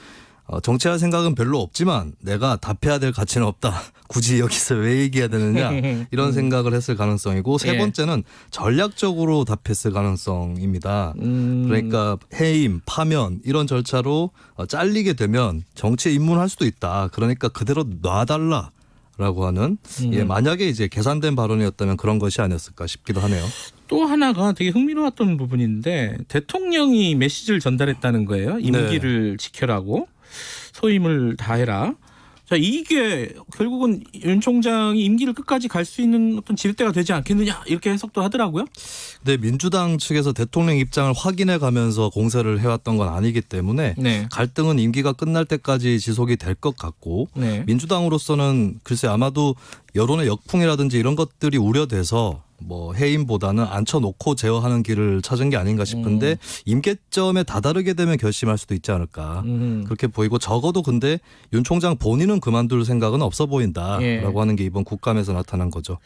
정치할 생각은 별로 없지만 내가 답해야 될 가치는 없다. 굳이 여기서 왜 얘기해야 되느냐 이런 생각을 했을 가능성이고 세 번째는 전략적으로 답했을 가능성입니다. 그러니까 해임, 파면 이런 절차로 잘리게 되면 정치에 입문할 수도 있다. 그러니까 그대로 놔달라라고 하는 만약에 이제 계산된 발언이었다면 그런 것이 아니었을까 싶기도 하네요. 또 하나가 되게 흥미로웠던 부분인데 대통령이 메시지를 전달했다는 거예요. 임기를 지켜라고. 소임을 다해라. 자, 이게 결국은 윤 총장이 임기를 끝까지 갈 수 있는 어떤 지렛대가 되지 않겠느냐 이렇게 해석도 하더라고요. 네, 민주당 측에서 대통령 입장을 확인해 가면서 공세를 해왔던 건 아니기 때문에 갈등은 임기가 끝날 때까지 지속이 될 것 같고 민주당으로서는 글쎄 아마도 여론의 역풍이라든지 이런 것들이 우려돼서 뭐 해임보다는 앉혀놓고 제어하는 길을 찾은 게 아닌가 싶은데 임계점에 다다르게 되면 결심할 수도 있지 않을까 그렇게 보이고 적어도 근데 윤 총장 본인은 그만둘 생각은 없어 보인다라고 하는 게 이번 국감에서 나타난 거죠.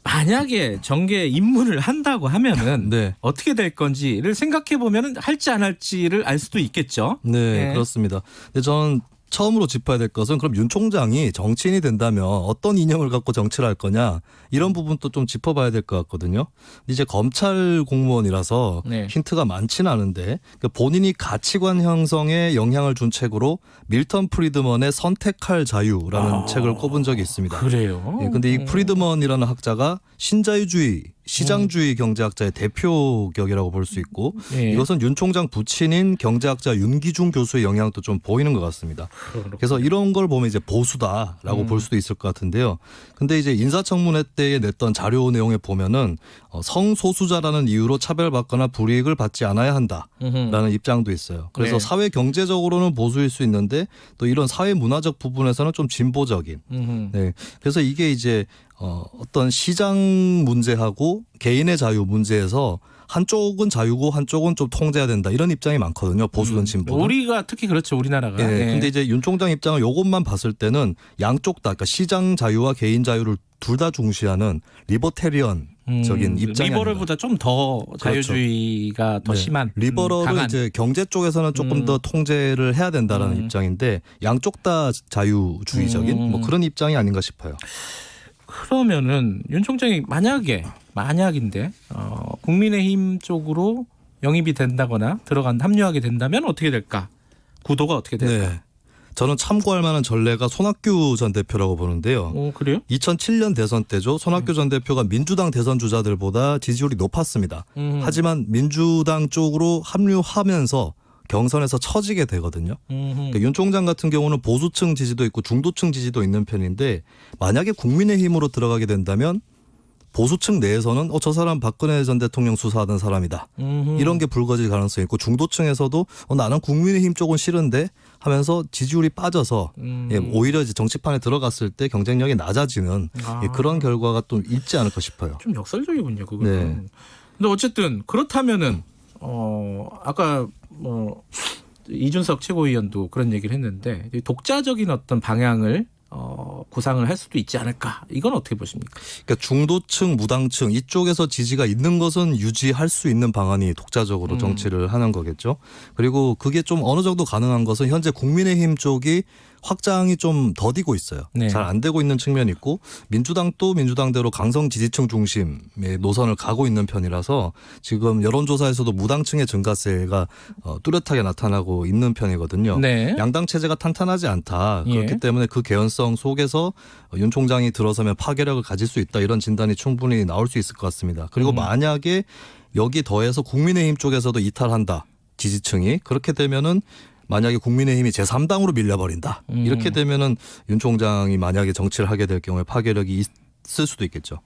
만약에 정계에 입문을 한다고 하면은 어떻게 될 건지를 생각해 보면은 할지 안 할지를 알 수도 있겠죠. 네, 그렇습니다. 근데 저는 처음으로 짚어야 될 것은 그럼 윤 총장이 정치인이 된다면 어떤 이념을 갖고 정치를 할 거냐 이런 부분도 좀 짚어봐야 될 것 같거든요. 이제 검찰 공무원이라서 힌트가 많지는 않은데 본인이 가치관 형성에 영향을 준 책으로 밀턴 프리드먼의 선택할 자유라는 책을 꼽은 적이 있습니다. 그래요? 근데 이 프리드먼이라는 학자가 신자유주의 시장주의 경제학자의 대표격이라고 볼 수 있고 이것은 윤 총장 부친인 경제학자 윤기중 교수의 영향도 좀 보이는 것 같습니다. 그래서 이런 걸 보면 이제 보수다라고 볼 수도 있을 것 같은데요. 근데 이제 인사청문회 때에 냈던 자료 내용에 보면은 성소수자라는 이유로 차별받거나 불이익을 받지 않아야 한다라는 입장도 있어요. 그래서 사회 경제적으로는 보수일 수 있는데 또 이런 사회 문화적 부분에서는 좀 진보적인. 그래서 이게 이제 어떤 시장 문제하고 개인의 자유 문제에서 한쪽은 자유고 한쪽은 좀 통제해야 된다 이런 입장이 많거든요. 보수든 진보든. 우리가 특히 그렇죠. 우리나라가. 예. 근데 이제 윤 총장 입장은 요것만 봤을 때는 양쪽 다 그러니까 시장 자유와 개인 자유를 둘 다 중시하는 리버테리언적인 입장이 리버럴보다 좀 더 자유주의가 더 심한 리버럴은 강한. 이제 경제 쪽에서는 조금 더 통제를 해야 된다라는 입장인데 양쪽 다 자유주의적인 뭐 그런 입장이 아닌가 싶어요. 그러면은 윤 총장이 만약인데 국민의힘 쪽으로 영입이 된다거나 합류하게 된다면 어떻게 될까? 구도가 어떻게 될까? 네. 저는 참고할 만한 전례가 손학규 전 대표라고 보는데요. 그래요? 2007년 대선 때죠. 손학규 전 대표가 민주당 대선 주자들보다 지지율이 높았습니다. 하지만 민주당 쪽으로 합류하면서 경선에서 처지게 되거든요. 그러니까 윤 총장 같은 경우는 보수층 지지도 있고 중도층 지지도 있는 편인데 만약에 국민의힘으로 들어가게 된다면 보수층 내에서는 저 사람 박근혜 전 대통령 수사하던 사람이다. 이런 게 불거질 가능성이 있고 중도층에서도 나는 국민의힘 쪽은 싫은데 하면서 지지율이 빠져서 오히려 이제 정치판에 들어갔을 때 경쟁력이 낮아지는 그런 결과가 또 있지 않을까 싶어요. 좀 역설적이군요. 그거는. 네. 근데 어쨌든 그렇다면은 아까 이준석 최고위원도 그런 얘기를 했는데 독자적인 어떤 방향을 구상을 할 수도 있지 않을까. 이건 어떻게 보십니까? 그러니까 중도층, 무당층 이쪽에서 지지가 있는 것은 유지할 수 있는 방안이 독자적으로 정치를 하는 거겠죠. 그리고 그게 좀 어느 정도 가능한 것은 현재 국민의힘 쪽이 확장이 좀 더디고 있어요. 네. 잘 안 되고 있는 측면이 있고 민주당도 민주당대로 강성 지지층 중심의 노선을 가고 있는 편이라서 지금 여론조사에서도 무당층의 증가세가 뚜렷하게 나타나고 있는 편이거든요. 네. 양당 체제가 탄탄하지 않다. 그렇기 예. 때문에 그 개연성 속에서 윤 총장이 들어서면 파괴력을 가질 수 있다. 이런 진단이 충분히 나올 수 있을 것 같습니다. 그리고 만약에 여기 더해서 국민의힘 쪽에서도 이탈한다. 지지층이. 그렇게 되면은 만약에 국민의힘이 제3당으로 밀려버린다. 이렇게 되면은 윤 총장이 만약에 정치를 하게 될 경우에 파괴력이 있을 수도 있겠죠.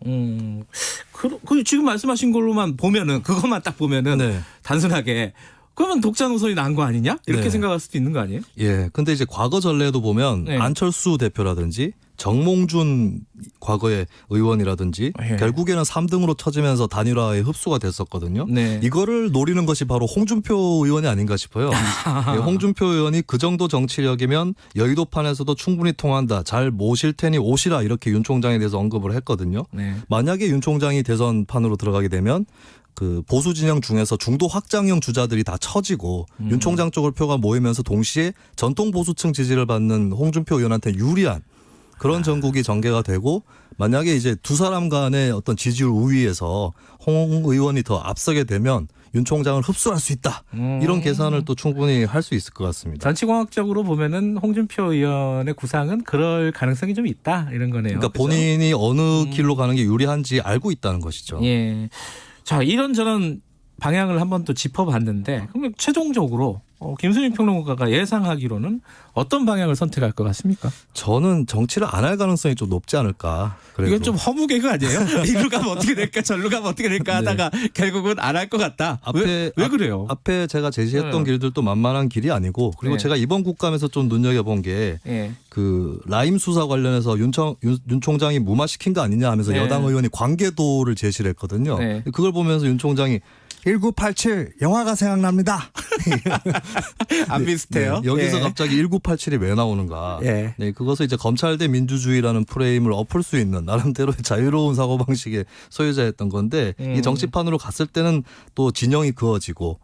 그 지금 말씀하신 걸로만 보면은 그것만 딱 보면은 단순하게 그러면 독자 노선이 나은 거 아니냐? 이렇게 생각할 수도 있는 거 아니에요? 예. 근데 이제 과거 전례도 보면 안철수 대표라든지 정몽준 과거의 의원이라든지 결국에는 3등으로 쳐지면서 단일화에 흡수가 됐었거든요. 이거를 노리는 것이 바로 홍준표 의원이 아닌가 싶어요. 홍준표 의원이 그 정도 정치력이면 여의도판에서도 충분히 통한다. 잘 모실 테니 오시라 이렇게 윤 총장에 대해서 언급을 했거든요. 만약에 윤 총장이 대선판으로 들어가게 되면 그 보수 진영 중에서 중도 확장형 주자들이 다 처지고 윤 총장 쪽으로 표가 모이면서 동시에 전통 보수층 지지를 받는 홍준표 의원한테 유리한 그런 전국이 전개가 되고 만약에 이제 두 사람 간의 어떤 지지율 우위에서 홍 의원이 더 앞서게 되면 윤 총장을 흡수할 수 있다. 이런 계산을 또 충분히 할 수 있을 것 같습니다. 정치공학적으로 보면은 홍준표 의원의 구상은 그럴 가능성이 좀 있다. 이런 거네요. 그러니까 그렇죠? 본인이 어느 길로 가는 게 유리한지 알고 있다는 것이죠. 예. 자, 이런저런 방향을 한번 또 짚어봤는데 그러면 최종적으로 김수민 평론가가 예상하기로는 어떤 방향을 선택할 것 같습니까? 저는 정치를 안 할 가능성이 좀 높지 않을까. 그래도. 이건 좀 허무개그 아니에요? 이리로 가면 어떻게 될까 저리로 가면 어떻게 될까 하다가 결국은 안 할 것 같다. 왜 그래요? 앞에 제가 제시했던 길들도 만만한 길이 아니고 그리고 제가 이번 국감에서 좀 눈여겨본 게 그 라임 수사 관련해서 윤 총장이 무마시킨 거 아니냐 하면서 여당 의원이 관계도를 제시를 했거든요. 그걸 보면서 윤 총장이 1987 영화가 생각납니다. 안 비슷해요? 여기서 갑자기 1987이 왜 나오는가. 그것을 이제 검찰 대 민주주의라는 프레임을 엎을 수 있는 나름대로 자유로운 사고방식의 소유자였던 건데 이 정치판으로 갔을 때는 또 진영이 그어지고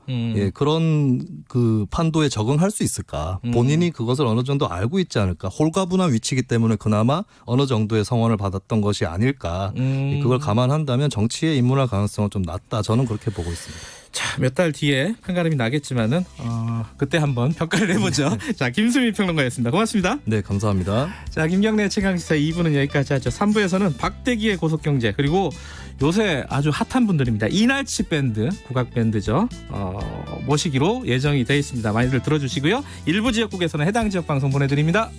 그런 그 판도에 적응할 수 있을까. 본인이 그것을 어느 정도 알고 있지 않을까. 홀가분한 위치이기 때문에 그나마 어느 정도의 성원을 받았던 것이 아닐까. 그걸 감안한다면 정치에 입문할 가능성은 좀 낮다. 저는 그렇게 보고 있습니다. 자, 몇 달 뒤에 판가름이 나겠지만은 그때 한번 평가를 해보죠. 자, 김수민 평론가였습니다. 고맙습니다. 네, 감사합니다. 자, 김경래 최강시사 2부는 여기까지 하죠. 3부에서는 박대기의 고속경제 그리고 요새 아주 핫한 분들입니다. 이날치 밴드, 국악 밴드죠. 모시기로 예정이 되어 있습니다. 많이들 들어주시고요. 일부 지역국에서는 해당 지역 방송 보내드립니다.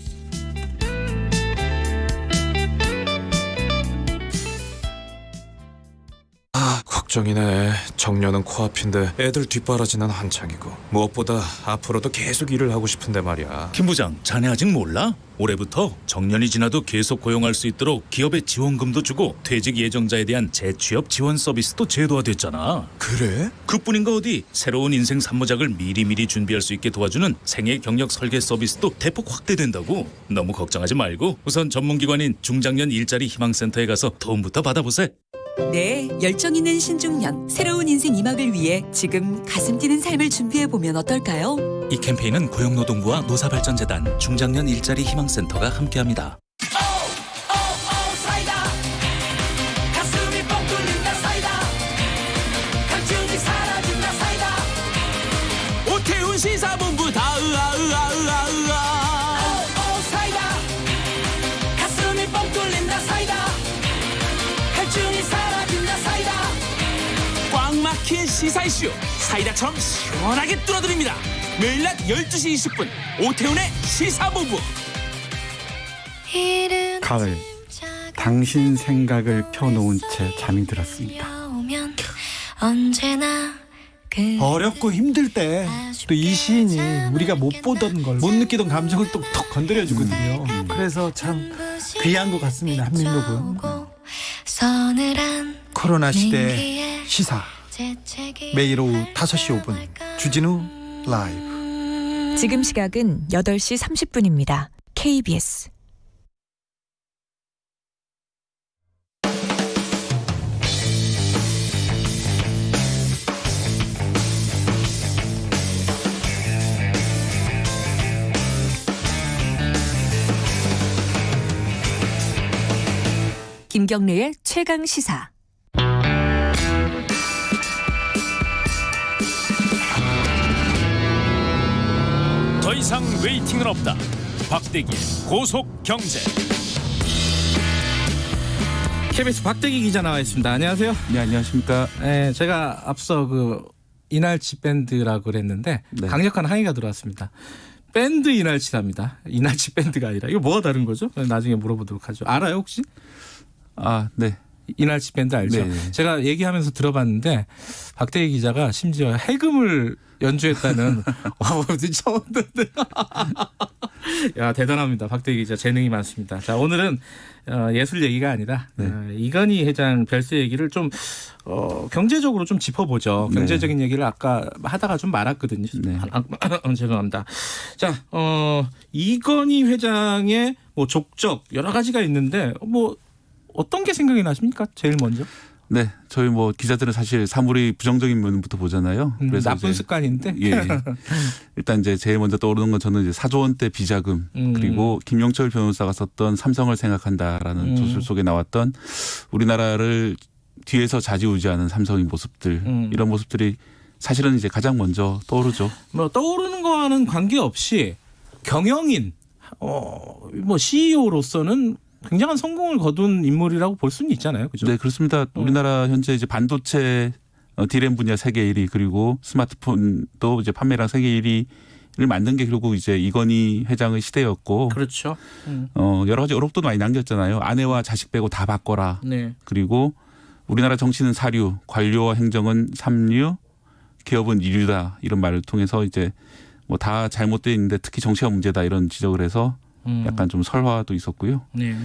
걱정이네. 정년은 코앞인데 애들 뒷바라지는 한창이고 무엇보다 앞으로도 계속 일을 하고 싶은데 말이야. 김 부장, 자네 아직 몰라? 올해부터 정년이 지나도 계속 고용할 수 있도록 기업에 지원금도 주고 퇴직 예정자에 대한 재취업 지원 서비스도 제도화됐잖아. 그래? 그뿐인가 어디. 새로운 인생 산모작을 미리미리 준비할 수 있게 도와주는 생애 경력 설계 서비스도 대폭 확대된다고. 너무 걱정하지 말고 우선 전문기관인 중장년 일자리 희망센터에 가서 도움부터 받아보세. 네, 열정 있는 신중년, 새로운 인생 이막을 위해 지금 가슴 뛰는 삶을 준비해보면 어떨까요? 이 캠페인은 고용노동부와 노사발전재단, 중장년 일자리 희망센터가 함께합니다. 사이다. 가슴이 뻥 뚫린다 사이다. 갈증이 사라진다 사이다. 오태훈 시사본부 다 사이다. 가슴이 뻥 뚫린다 사이다. 갈증이 사라진다 사이다. 꽉 막힌 시사 이슈 사이다처럼 시원하게 뚫어드립니다. 매일 낮 12시 20분 오태훈의 시사본부. 가을, 당신 생각을 펴놓은 채 잠이 들었습니다. 어렵고 힘들 때 또 이 시인이 우리가 못 보던 걸, 못 느끼던 감정을 또 톡 건드려주거든요. 그래서 참 귀한 것 같습니다. 한민록은. 코로나 시대 시사 매일 오후 5시 5분 주진우 라이브. 지금 시각은 8시 30분입니다. KBS. 김경래의 최강 시사. 더 이상 웨이팅은 없다. 박대기의 고속 경제. KBS 박대기 기자 나와 있습니다. 안녕하세요. 네, 안녕하십니까. 네, 제가 앞서 이날치 밴드라고 그랬는데 강력한 항의가 들어왔습니다. 밴드 이날치랍니다. 이날치 밴드가 아니라. 이거 뭐가 다른 거죠? 나중에 물어보도록 하죠. 알아요 혹시? 네. 이날치 밴드 알죠? 네. 제가 얘기하면서 들어봤는데 박대기 기자가 심지어 해금을 연주했다는 와, 처음 듣는데. 야, 대단합니다. 박대기 기자 재능이 많습니다. 자, 오늘은 예술 얘기가 아니라 이건희 회장 별세 얘기를 좀 경제적으로 좀 짚어보죠. 경제적인 얘기를 아까 하다가 좀 말았거든요. 죄송합니다. 자, 이건희 회장의 족적 여러 가지가 있는데 어떤 게 생각이 나십니까? 제일 먼저. 네, 저희 기자들은 사실 사물이 부정적인 면부터 보잖아요. 그래서 나쁜 습관인데. 예. 일단 이제 제일 먼저 떠오르는 건 저는 이제 4조 원대 비자금 그리고 김용철 변호사가 썼던 삼성을 생각한다라는 조술 속에 나왔던 우리나라를 뒤에서 좌지우지하는 삼성의 모습들 이런 모습들이 사실은 이제 가장 먼저 떠오르죠. 떠오르는 거와는 관계없이 경영인 CEO로서는 굉장한 성공을 거둔 인물이라고 볼 수는 있잖아요. 그죠? 네, 그렇습니다. 우리나라 현재 이제 반도체 디램 분야 세계 1위 그리고 스마트폰도 이제 판매량 세계 1위를 만든 게 결국 이제 이건희 회장의 시대였고. 그렇죠. 여러 가지 어록도 많이 남겼잖아요. 아내와 자식 빼고 다 바꿔라. 네. 그리고 우리나라 정치는 사류, 관료와 행정은 삼류, 기업은 이류다 이런 말을 통해서 이제 다 잘못되어 있는데 특히 정치가 문제다 이런 지적을 해서 약간 좀 설화도 있었고요. 네.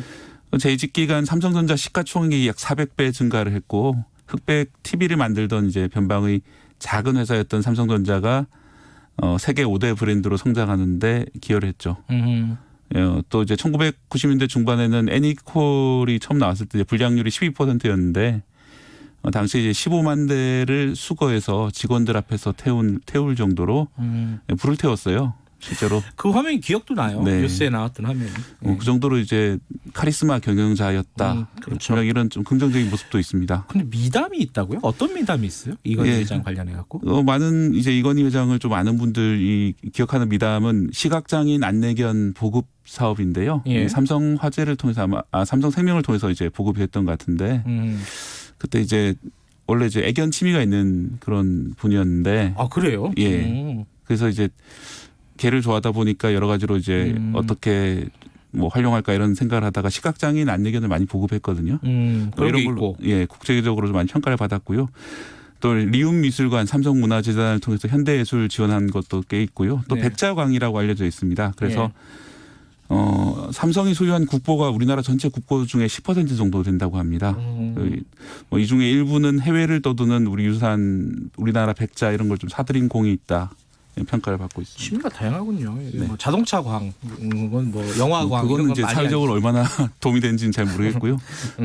재직 기간 삼성전자 시가총액이 약 400배 증가를 했고 흑백 TV를 만들던 이제 변방의 작은 회사였던 삼성전자가 세계 5대 브랜드로 성장하는데 기여를 했죠. 또 이제 1990년대 중반에는 애니콜이 처음 나왔을 때 불량률이 12%였는데 당시 이제 15만 대를 수거해서 직원들 앞에서 태울 정도로 불을 태웠어요. 실제로 그 화면이 기억도 나요. 뉴스에 나왔던 화면이. 그 정도로 이제 카리스마 경영자였다. 그렇죠. 이런 좀 긍정적인 모습도 있습니다. 근데 미담이 있다고요? 어떤 미담이 있어요? 이건희 회장 관련해 갖고? 많은 이제 이건희 회장을 좀 아는 분들이 기억하는 미담은 시각장애인 안내견 보급 사업인데요. 삼성 화재를 통해서 삼성생명을 통해서 이제 보급이 했던 것 같은데 그때 이제 원래 이제 애견 취미가 있는 그런 분이었는데. 아, 그래요? 예. 그래서 이제 개를 좋아하다 보니까 여러 가지로 이제 어떻게 뭐 활용할까 이런 생각을 하다가 시각장애인 안내견을 많이 보급했거든요. 그런 게 있고. 예, 국제적으로 좀 많이 평가를 받았고요. 또 리움미술관, 삼성문화재단을 통해서 현대예술 지원한 것도 꽤 있고요. 또 네. 백자광이라고 알려져 있습니다. 그래서 삼성이 소유한 국보가 우리나라 전체 국보 중에 10% 정도 된다고 합니다. 뭐 이 중에 일부는 해외를 떠도는 우리 유산, 우리나라 백자 이런 걸 좀 사들인 공이 있다. 평가를 받고 있습니다. 취미가 다양하군요. 뭐 자동차 광, 뭐 영화 광 그거는 이런 이제 건 많이 사회적으로 알죠. 얼마나 도움이 되는지는 잘 모르겠고요.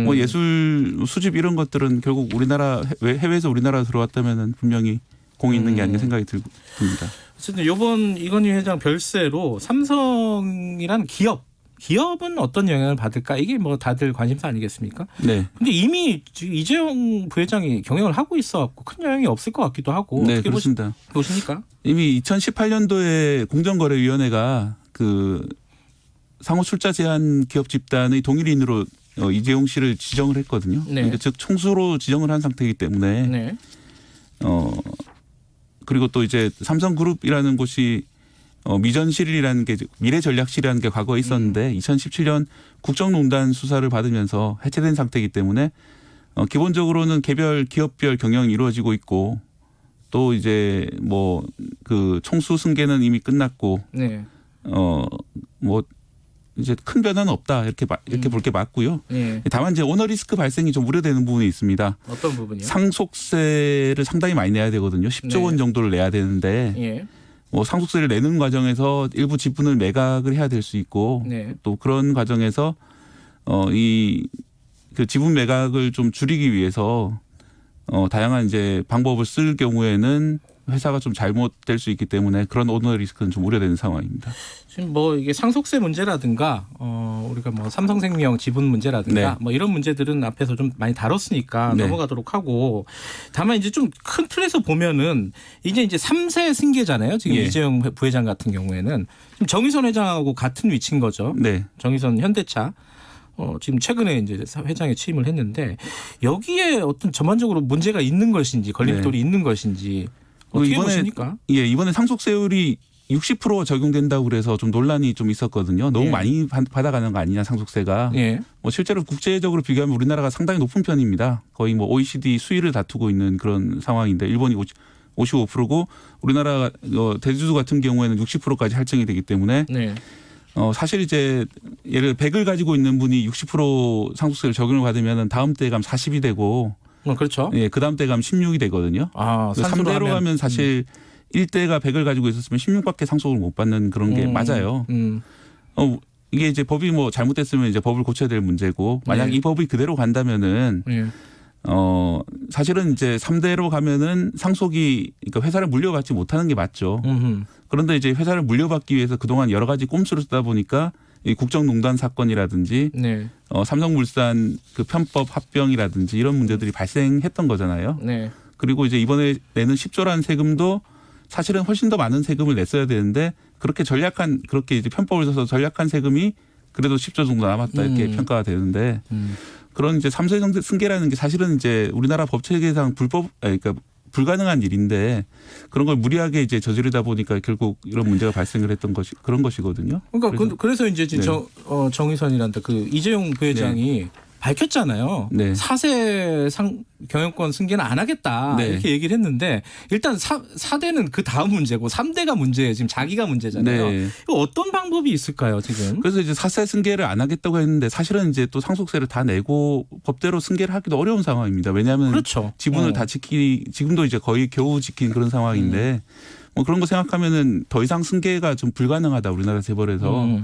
뭐 예술 수집 이런 것들은 결국 우리나라 해외에서 우리나라 들어왔다면은 분명히 공이 있는 게 아닌가 생각이 듭니다. 어쨌든 이번 이건희 회장 별세로 삼성이란 기업은 어떤 영향을 받을까? 이게 뭐 다들 관심사 아니겠습니까? 네. 근데 이미 지금 이재용 부회장이 경영을 하고 있어갖고 큰 영향이 없을 것 같기도 하고. 네, 어떻게 그렇습니다. 보십니까? 이미 2018년도에 공정거래위원회가 그 상호 출자 제한 기업 집단의 동일인으로 이재용 씨를 지정을 했거든요. 네. 그러니까 즉 총수로 지정을 한 상태이기 때문에 네. 그리고 또 이제 삼성그룹이라는 곳이 미전실이라는 게 미래전략실이라는 게 과거에 있었는데 2017년 국정농단 수사를 받으면서 해체된 상태이기 때문에 기본적으로는 개별 기업별 경영이 이루어지고 있고 또 이제 뭐 그 총수 승계는 이미 끝났고 네. 뭐 이제 큰 변화는 없다 이렇게 볼 게 맞고요. 네. 다만 이제 오너 리스크 발생이 좀 우려되는 부분이 있습니다. 어떤 부분이요? 상속세를 상당히 많이 내야 되거든요. 10조 원 정도를 내야 되는데 예. 뭐 상속세를 내는 과정에서 일부 지분을 매각을 해야 될 수 있고 네. 또 그런 과정에서 이 그 지분 매각을 좀 줄이기 위해서 다양한 이제 방법을 쓸 경우에는 회사가 좀 잘못될 수 있기 때문에 그런 오너 리스크는 좀 우려되는 상황입니다. 지금 뭐 이게 상속세 문제라든가 우리가 뭐 삼성생명 지분 문제라든가 네. 뭐 이런 문제들은 앞에서 좀 많이 다뤘으니까 네. 넘어가도록 하고 다만 이제 좀 큰 틀에서 보면은 이제 3세 승계잖아요. 지금 예. 이재용 부회장 같은 경우에는 지금 정의선 회장하고 같은 위치인 거죠. 네. 정의선 현대차. 지금 최근에 이제 회장에 취임을 했는데 여기에 어떤 전반적으로 문제가 있는 것인지 걸림돌이 있는 것인지 어떻게 보십니까? 예, 이번에 상속세율이 60% 적용된다고 그래서 좀 논란이 좀 있었거든요. 너무 예. 많이 받아가는 거 아니냐 상속세가. 예. 뭐 실제로 국제적으로 비교하면 우리나라가 상당히 높은 편입니다. 거의 뭐 OECD 수위를 다투고 있는 그런 상황인데 일본이 55%고 우리나라 대주주 같은 경우에는 60%까지 할증이 되기 때문에 네. 사실 이제 예를 100을 가지고 있는 분이 60% 상속세를 적용을 받으면 다음 때 가면 40이 되고 그렇죠. 예, 그 다음 때 가면 16이 되거든요. 아, 3대로 하면 사실 1대가 100을 가지고 있었으면 16밖에 상속을 못 받는 그런 게 맞아요. 이게 이제 법이 뭐 잘못됐으면 이제 법을 고쳐야 될 문제고 만약 네. 이 법이 그대로 간다면은 네. 사실은 이제 3대로 가면은 상속이 그러니까 회사를 물려받지 못하는 게 맞죠. 그런데 이제 회사를 물려받기 위해서 그동안 여러 가지 꼼수를 쓰다 보니까 이 국정농단 사건이라든지 네. 삼성물산 그 편법 합병이라든지 이런 문제들이 발생했던 거잖아요. 네. 그리고 이제 이번에 내는 10조라는 세금도 사실은 훨씬 더 많은 세금을 냈어야 되는데 그렇게 이제 편법을 써서 전략한 세금이 그래도 10조 정도 남았다 이렇게 평가가 되는데 그런 이제 3세 승계라는 게 사실은 이제 우리나라 법 체계상 그러니까 불가능한 일인데 그런 걸 무리하게 이제 저지르다 보니까 결국 이런 문제가 발생을 했던 그런 것이거든요. 그러니까 그래서 이제 네. 정의선이란다 그 이재용 부회장이 밝혔잖아요. 네. 4세 경영권 승계는 안 하겠다 네. 이렇게 얘기를 했는데 일단 4대는 그 다음 문제고 3대가 문제예요. 지금 자기가 문제잖아요. 네. 이거 어떤 방법이 있을까요 지금? 그래서 이제 4세 승계를 안 하겠다고 했는데 사실은 이제 또 상속세를 다 내고 법대로 승계를 하기도 어려운 상황입니다. 왜냐하면 그렇죠. 지분을 다 지금도 이제 거의 겨우 지킨 그런 상황인데 뭐 그런 거 생각하면은 더 이상 승계가 좀 불가능하다 우리나라 재벌에서.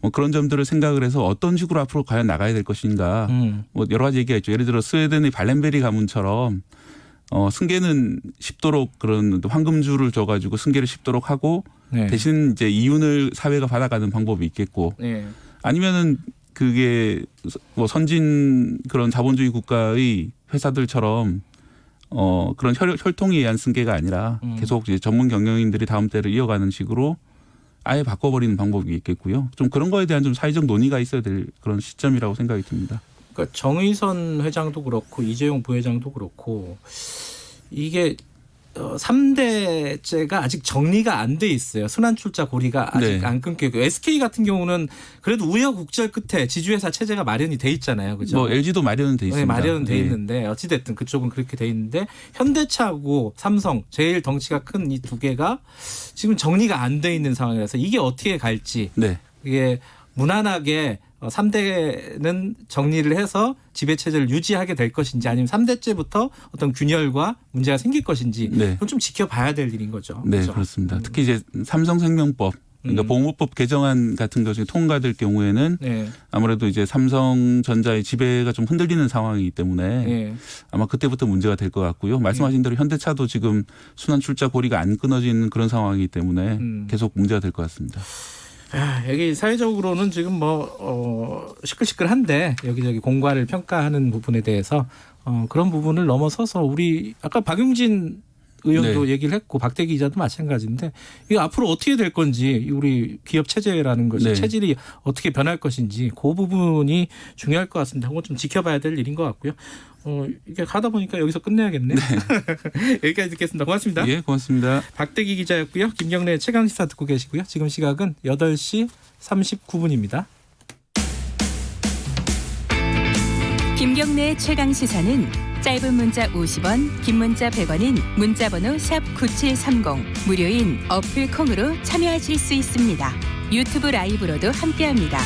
뭐 그런 점들을 생각을 해서 어떤 식으로 앞으로 과연 나가야 될 것인가. 뭐 여러 가지 얘기가 있죠. 예를 들어 스웨덴의 발렌베리 가문처럼 승계는 쉽도록 그런 황금줄을 줘가지고 승계를 쉽도록 하고 네. 대신 이제 이윤을 사회가 받아가는 방법이 있겠고 네. 아니면은 그게 뭐 선진 그런 자본주의 국가의 회사들처럼 그런 혈통에 의한 승계가 아니라 계속 이제 전문 경영인들이 다음 때를 이어가는 식으로 아예 바꿔버리는 방법이 있겠고요. 좀 그런 거에 대한 좀 사회적 논의가 있어야 될 그런 시점이라고 생각이 듭니다. 그러니까 정의선 회장도 그렇고 이재용 부회장도 그렇고 이게 3대째가 아직 정리가 안 돼 있어요. 순환 출자 고리가 아직 네. 안 끊겨 있고 SK 같은 경우는 그래도 우여곡절 끝에 지주회사 체제가 마련이 돼 있잖아요. 그죠? 뭐 LG도 마련은 돼 있습니다. 네, 마련은 돼 예. 있는데 어찌 됐든 그쪽은 그렇게 돼 있는데 현대차하고 삼성 제일 덩치가 큰 이 두 개가 지금 정리가 안 돼 있는 상황이라서 이게 어떻게 갈지 네. 이게 무난하게 3대는 정리를 해서 지배체제를 유지하게 될 것인지 아니면 3대째부터 어떤 균열과 문제가 생길 것인지 네. 그건 좀 지켜봐야 될 일인 거죠. 네, 그렇죠? 그렇습니다. 특히 이제 삼성생명법 그러니까 보험업법 개정안 같은 것이 통과될 경우에는 네. 아무래도 이제 삼성전자의 지배가 좀 흔들리는 상황이기 때문에 네. 아마 그때부터 문제가 될 것 같고요. 말씀하신 대로 현대차도 지금 순환 출자 고리가 안 끊어지는 그런 상황이기 때문에 계속 문제가 될 것 같습니다. 여기 사회적으로는 지금 뭐 시끌시끌한데 여기저기 공과를 평가하는 부분에 대해서 그런 부분을 넘어서서 우리 아까 박용진 의원도 네. 얘기를 했고 박대기 기자도 마찬가지인데 이거 앞으로 어떻게 될 건지 우리 기업 체제라는 것이 네. 체질이 어떻게 변할 것인지 그 부분이 중요할 것 같습니다. 그건 좀 지켜봐야 될 일인 것 같고요. 이게 가다 보니까 여기서 끝내야겠네요. 네. 여기까지 듣겠습니다. 고맙습니다. 예, 고맙습니다. 박대기 기자였고요. 김경래 최강시사 듣고 계시고요. 지금 시각은 8시 39분입니다. 김경래 최강시사는 짧은 문자 50원, 긴 문자 100원인 문자번호 샵 9730 무료인 어플 콩으로 참여하실 수 있습니다. 유튜브 라이브로도 함께합니다.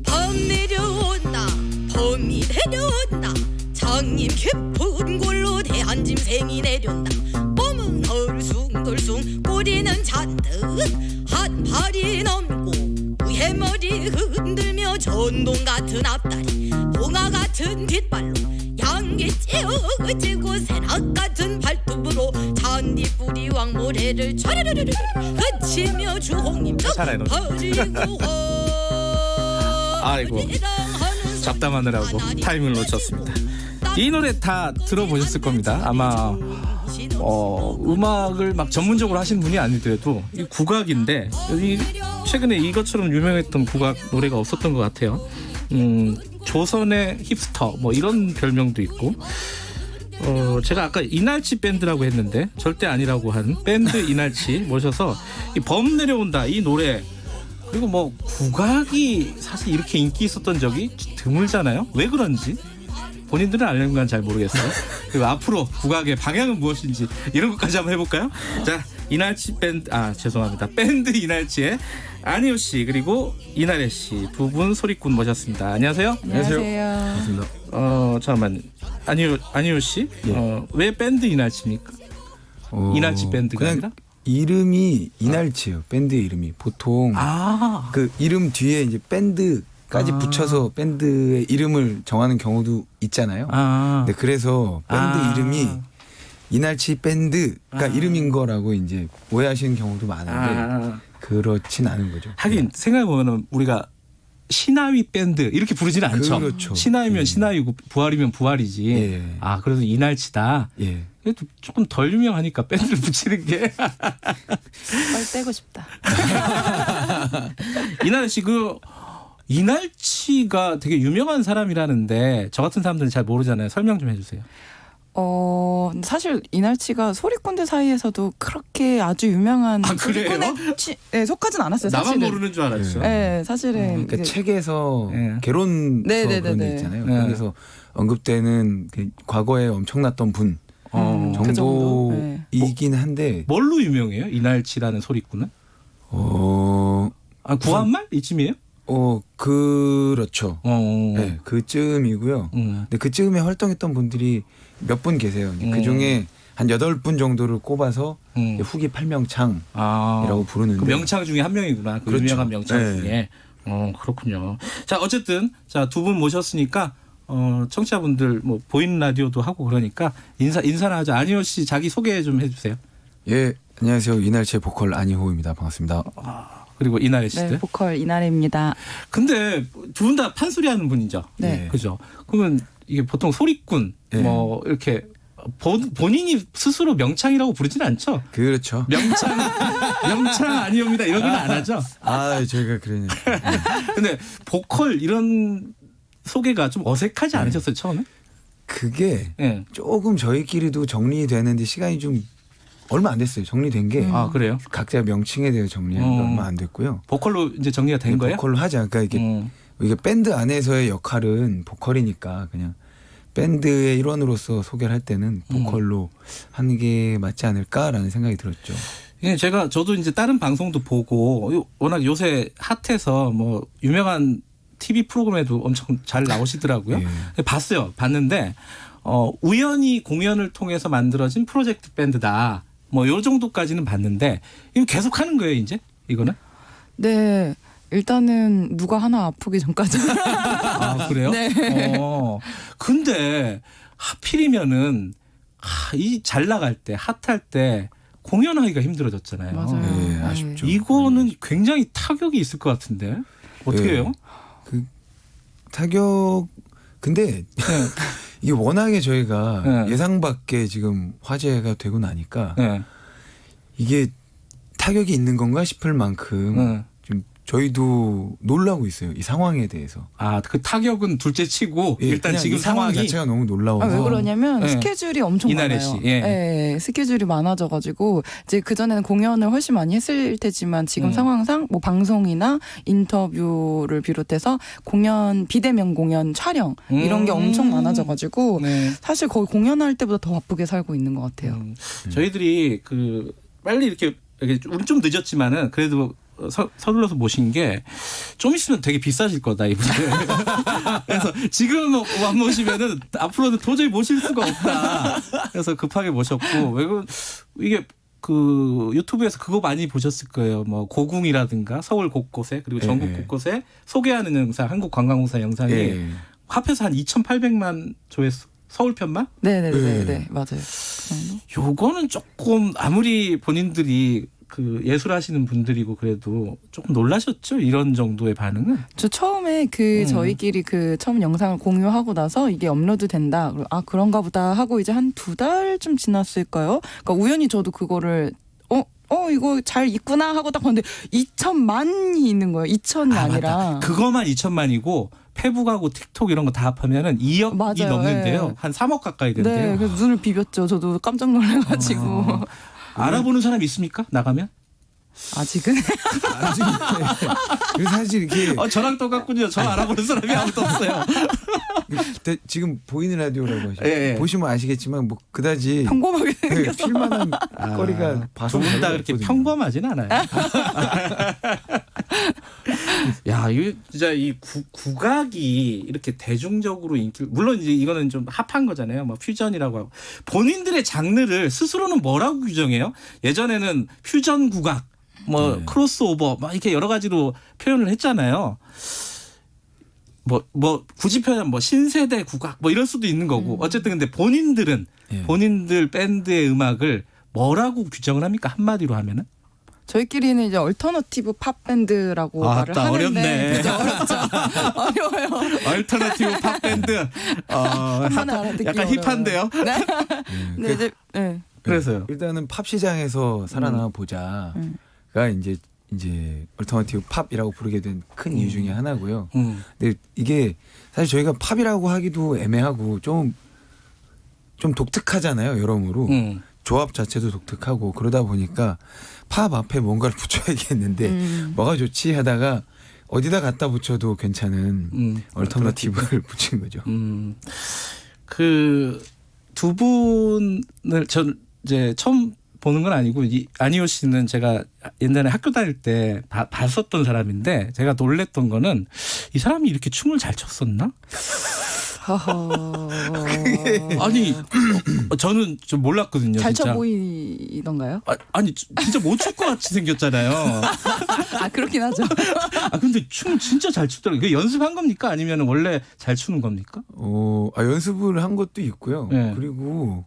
봄 내려온다 봄이 내려온다 장님 깊은 골로 대한 짐승이 내려온다 몸은 덜숭덜숭 꼬리는 잔뜩 한 팔이 넘고 위에 머리 흔들며 전동 같은 앞다리 봉화 같은 뒷발로 양기 찌우지고 새낙 같은 발톱으로 잔디뿌리 왕모래를 촤르르르르 그치며 주홍님 버리고 아이고 잡담하느라고 타이밍을 놓쳤습니다. 이 노래 다 들어보셨을 겁니다. 아마 음악을 막 전문적으로 하시는 분이 아니더라도 이 국악인데 여기 최근에 이것처럼 유명했던 국악 노래가 없었던 것 같아요. 조선의 힙스터 뭐 이런 별명도 있고 제가 아까 이날치 밴드라고 했는데 절대 아니라고 한 밴드 이날치 모셔서 이 범 내려온다 이 노래 그리고 뭐 국악이 사실 이렇게 인기 있었던 적이 드물잖아요. 왜 그런지 본인들은 아는 건 잘 모르겠어요. 그리고 앞으로 국악의 방향은 무엇인지 이런 것까지 한번 해볼까요? 자, 이날치 밴드 죄송합니다. 밴드 이날치의 안희호 씨 그리고 이나래 씨 두 분 소리꾼 모셨습니다. 안녕하세요. 반갑습니다. 잠깐만 안희호 씨, 왜 밴드 이날치입니까? 이날치 밴드가 그냥 아니라? 이름이 이날치예요. 밴드 이름이 보통 그 이름 뒤에 이제 밴드까지 붙여서 밴드의 이름을 정하는 경우도 있잖아요. 네, 그래서 밴드 이름이 이날치 밴드가 이름인 거라고 이제 오해하시는 경우도 많은데 그렇진 않은 거죠. 하긴 생각해보면 우리가 신하위 밴드 이렇게 부르지는 않죠. 그렇죠. 신하이면 신하이고 부활이면 부활이지. 예. 그래서 이날치다. 예. 그래도 조금 덜 유명하니까 밴드를 붙이는 게. 빨리 떼고 싶다. 이나래 씨 이날치가 되게 유명한 사람이라는데 저 같은 사람들은 잘 모르잖아요. 설명 좀 해주세요. 사실 이날치가 소리꾼들 사이에서도 그렇게 아주 유명한 그래요? 네, 속하진 않았어요. 나만 사실은. 모르는 줄 알았죠. 네, 사실은 그러니까 책에서 개론서 그런 게 있잖아요. 거기서 언급되는 그 과거에 엄청났던 분 정도이긴 한데 뭘로 유명해요? 이날치라는 소리꾼은? 구한말 이쯤이에요? 그렇죠. 네, 그쯤이고요. 근데 그쯤에 활동했던 분들이 몇 분 계세요. 그 중에 한 8분 정도를 꼽아서 후기 8명창이라고 부르는데 그 명창 중에 한 명이구나. 그 그렇죠. 유명한 명창 네. 중에. 그렇군요. 자, 어쨌든 두 분 모셨으니까 청취자분들 뭐 보이는 라디오도 하고 그러니까 인사나 하죠. 안희호 씨 자기 소개 좀 해주세요. 예, 안녕하세요. 이날치의 보컬 안희호입니다. 반갑습니다. 그리고 이나래 씨들. 네, 보컬 이나래입니다. 근데 두 분 다 판소리 하는 분이죠. 네. 그죠. 그러면 이게 보통 소리꾼 네. 뭐 이렇게 본인이 스스로 명창이라고 부르지는 않죠. 그렇죠. 명창 아니옵니다. 이런 건 안 하죠. 저희가 그러네요. 근데 보컬 이런 소개가 좀 어색하지 않으셨어요 처음에? 그게 조금 저희끼리도 정리되는데 시간이 좀 얼마 안 됐어요. 정리된 게. 그래요? 각자 명칭에 대해 정리한 게 얼마 안 됐고요. 보컬로 이제 정리가 된 거예요? 보컬로 하자. 그러니까 이게 밴드 안에서의 역할은 보컬이니까 그냥 밴드의 일원으로서 소개를 할 때는 보컬로 하는 게 맞지 않을까라는 생각이 들었죠. 예, 저도 이제 다른 방송도 보고 워낙 요새 핫해서 뭐 유명한 TV 프로그램에도 엄청 잘 나오시더라고요. 봤는데 우연히 공연을 통해서 만들어진 프로젝트 밴드다. 뭐 요 정도까지는 봤는데 이거 계속 하는 거예요, 이제? 이거는? 네. 일단은 누가 하나 아프기 전까지. 그래요? 네. 근데 하필이면은 이 잘 나갈 때, 핫할 때 공연하기가 힘들어졌잖아요. 맞아요. 네, 아쉽죠. 이거는 굉장히 타격이 있을 것 같은데 어떻게 해요? 그 타격 근데 이게 워낙에 저희가 예상 밖에 지금 화제가 되고 나니까 이게 타격이 있는 건가 싶을 만큼 지금 저희도 놀라고 있어요. 이 상황에 대해서. 그 타격은 둘째 치고 일단 지금 상황 자체가 너무 놀라워서. 왜 그러냐면 스케줄이 엄청 이나래 많아요. 씨. 스케줄이 많아져가지고 이제 그 전에는 공연을 훨씬 많이 했을 테지만 지금 상황상 뭐 방송이나 인터뷰를 비롯해서 공연 비대면 공연 촬영 이런 게 엄청 많아져가지고 사실 거의 공연할 때보다 더 바쁘게 살고 있는 것 같아요. 저희들이 빨리 이렇게 우리 좀 늦었지만은 그래도. 서둘러서 모신 게 좀 있으면 되게 비싸질 거다 이분들. 그래서 지금 안 모시면은 앞으로는 도저히 모실 수가 없다. 그래서 급하게 모셨고 이게 유튜브에서 그거 많이 보셨을 거예요. 뭐 고궁이라든가 서울 곳곳에 그리고 전국 곳곳에 소개하는 영상, 한국관광공사 영상이 합해서 한 2,800만 조회수. 서울 편만? 네, 맞아요. 요거는 조금 아무리 본인들이 예술하시는 분들이고 그래도 조금 놀라셨죠? 이런 정도의 반응은? 저 처음에 저희끼리 처음 영상을 공유하고 나서 이게 업로드 된다. 그런가 보다 하고 이제 한 2달쯤 지났을까요? 그러니까 우연히 저도 그거를 이거 잘 있구나 하고 딱 봤는데 2천만이 있는 거예요. 2천이 아니라. 맞다. 그거만 2천만이고 페북하고 틱톡 이런 거 다 합하면은 2억이 넘는데요. 한 3억 가까이 된대요. 네, 그래서 눈을 비볐죠. 저도 깜짝 놀라가지고. 알아보는 사람 있습니까? 나가면? 아직은? 그래서 사실 이렇게 저랑 똑같군요. 저 알아보는 사람이 아무도 없어요. 지금 보이는 라디오라고 하시죠. 보시면 아시겠지만 뭐 그다지 평범하게 필만한 거리가 봐서 두 분 다 그렇게 평범하진 않아요. 야, 이거 진짜 이 국악이 이렇게 대중적으로 물론 이제 이거는 좀 핫한 거잖아요. 뭐 퓨전이라고 하고 본인들의 장르를 스스로는 뭐라고 규정해요? 예전에는 퓨전 국악, 크로스오버, 막 이렇게 여러 가지로 표현을 했잖아요. 굳이 표현 신세대 국악 이럴 수도 있는 거고 어쨌든 근데 본인들은 본인들 밴드의 음악을 뭐라고 규정을 합니까? 한마디로 하면은? 저희끼리는 이제 얼터너티브 팝 밴드라고 말을 하는데 어렵네. 그죠? 어렵죠. 어려워요. 얼터너티브 팝 밴드. 약간 힙한데요. 네. 그래서요. 일단은 팝 시장에서 살아남아 보자가 이제 얼터너티브 팝이라고 부르게 된 큰 이유 중에 하나고요. 근데 이게 사실 저희가 팝이라고 하기도 애매하고 좀 독특하잖아요. 여러모로. 조합 자체도 독특하고 그러다 보니까 팝 앞에 뭔가를 붙여야겠는데 뭐가 좋지 하다가 어디다 갖다 붙여도 괜찮은 얼터너티브를 붙인 거죠. 두 분을 전 이제 처음 보는 건 아니고 안희호 씨는 제가 옛날에 학교 다닐 때 봤었던 사람인데 제가 놀랬던 거는 이 사람이 이렇게 춤을 잘 췄었나? 아니 저는 좀 몰랐거든요. 잘 쳐 보이던가요? 아니 진짜 못 출 것 같이 생겼잖아요. 그렇긴 하죠. 근데 춤 진짜 잘 추더라고요. 이게 연습한 겁니까? 아니면 원래 잘 추는 겁니까? 연습을 한 것도 있고요. 그리고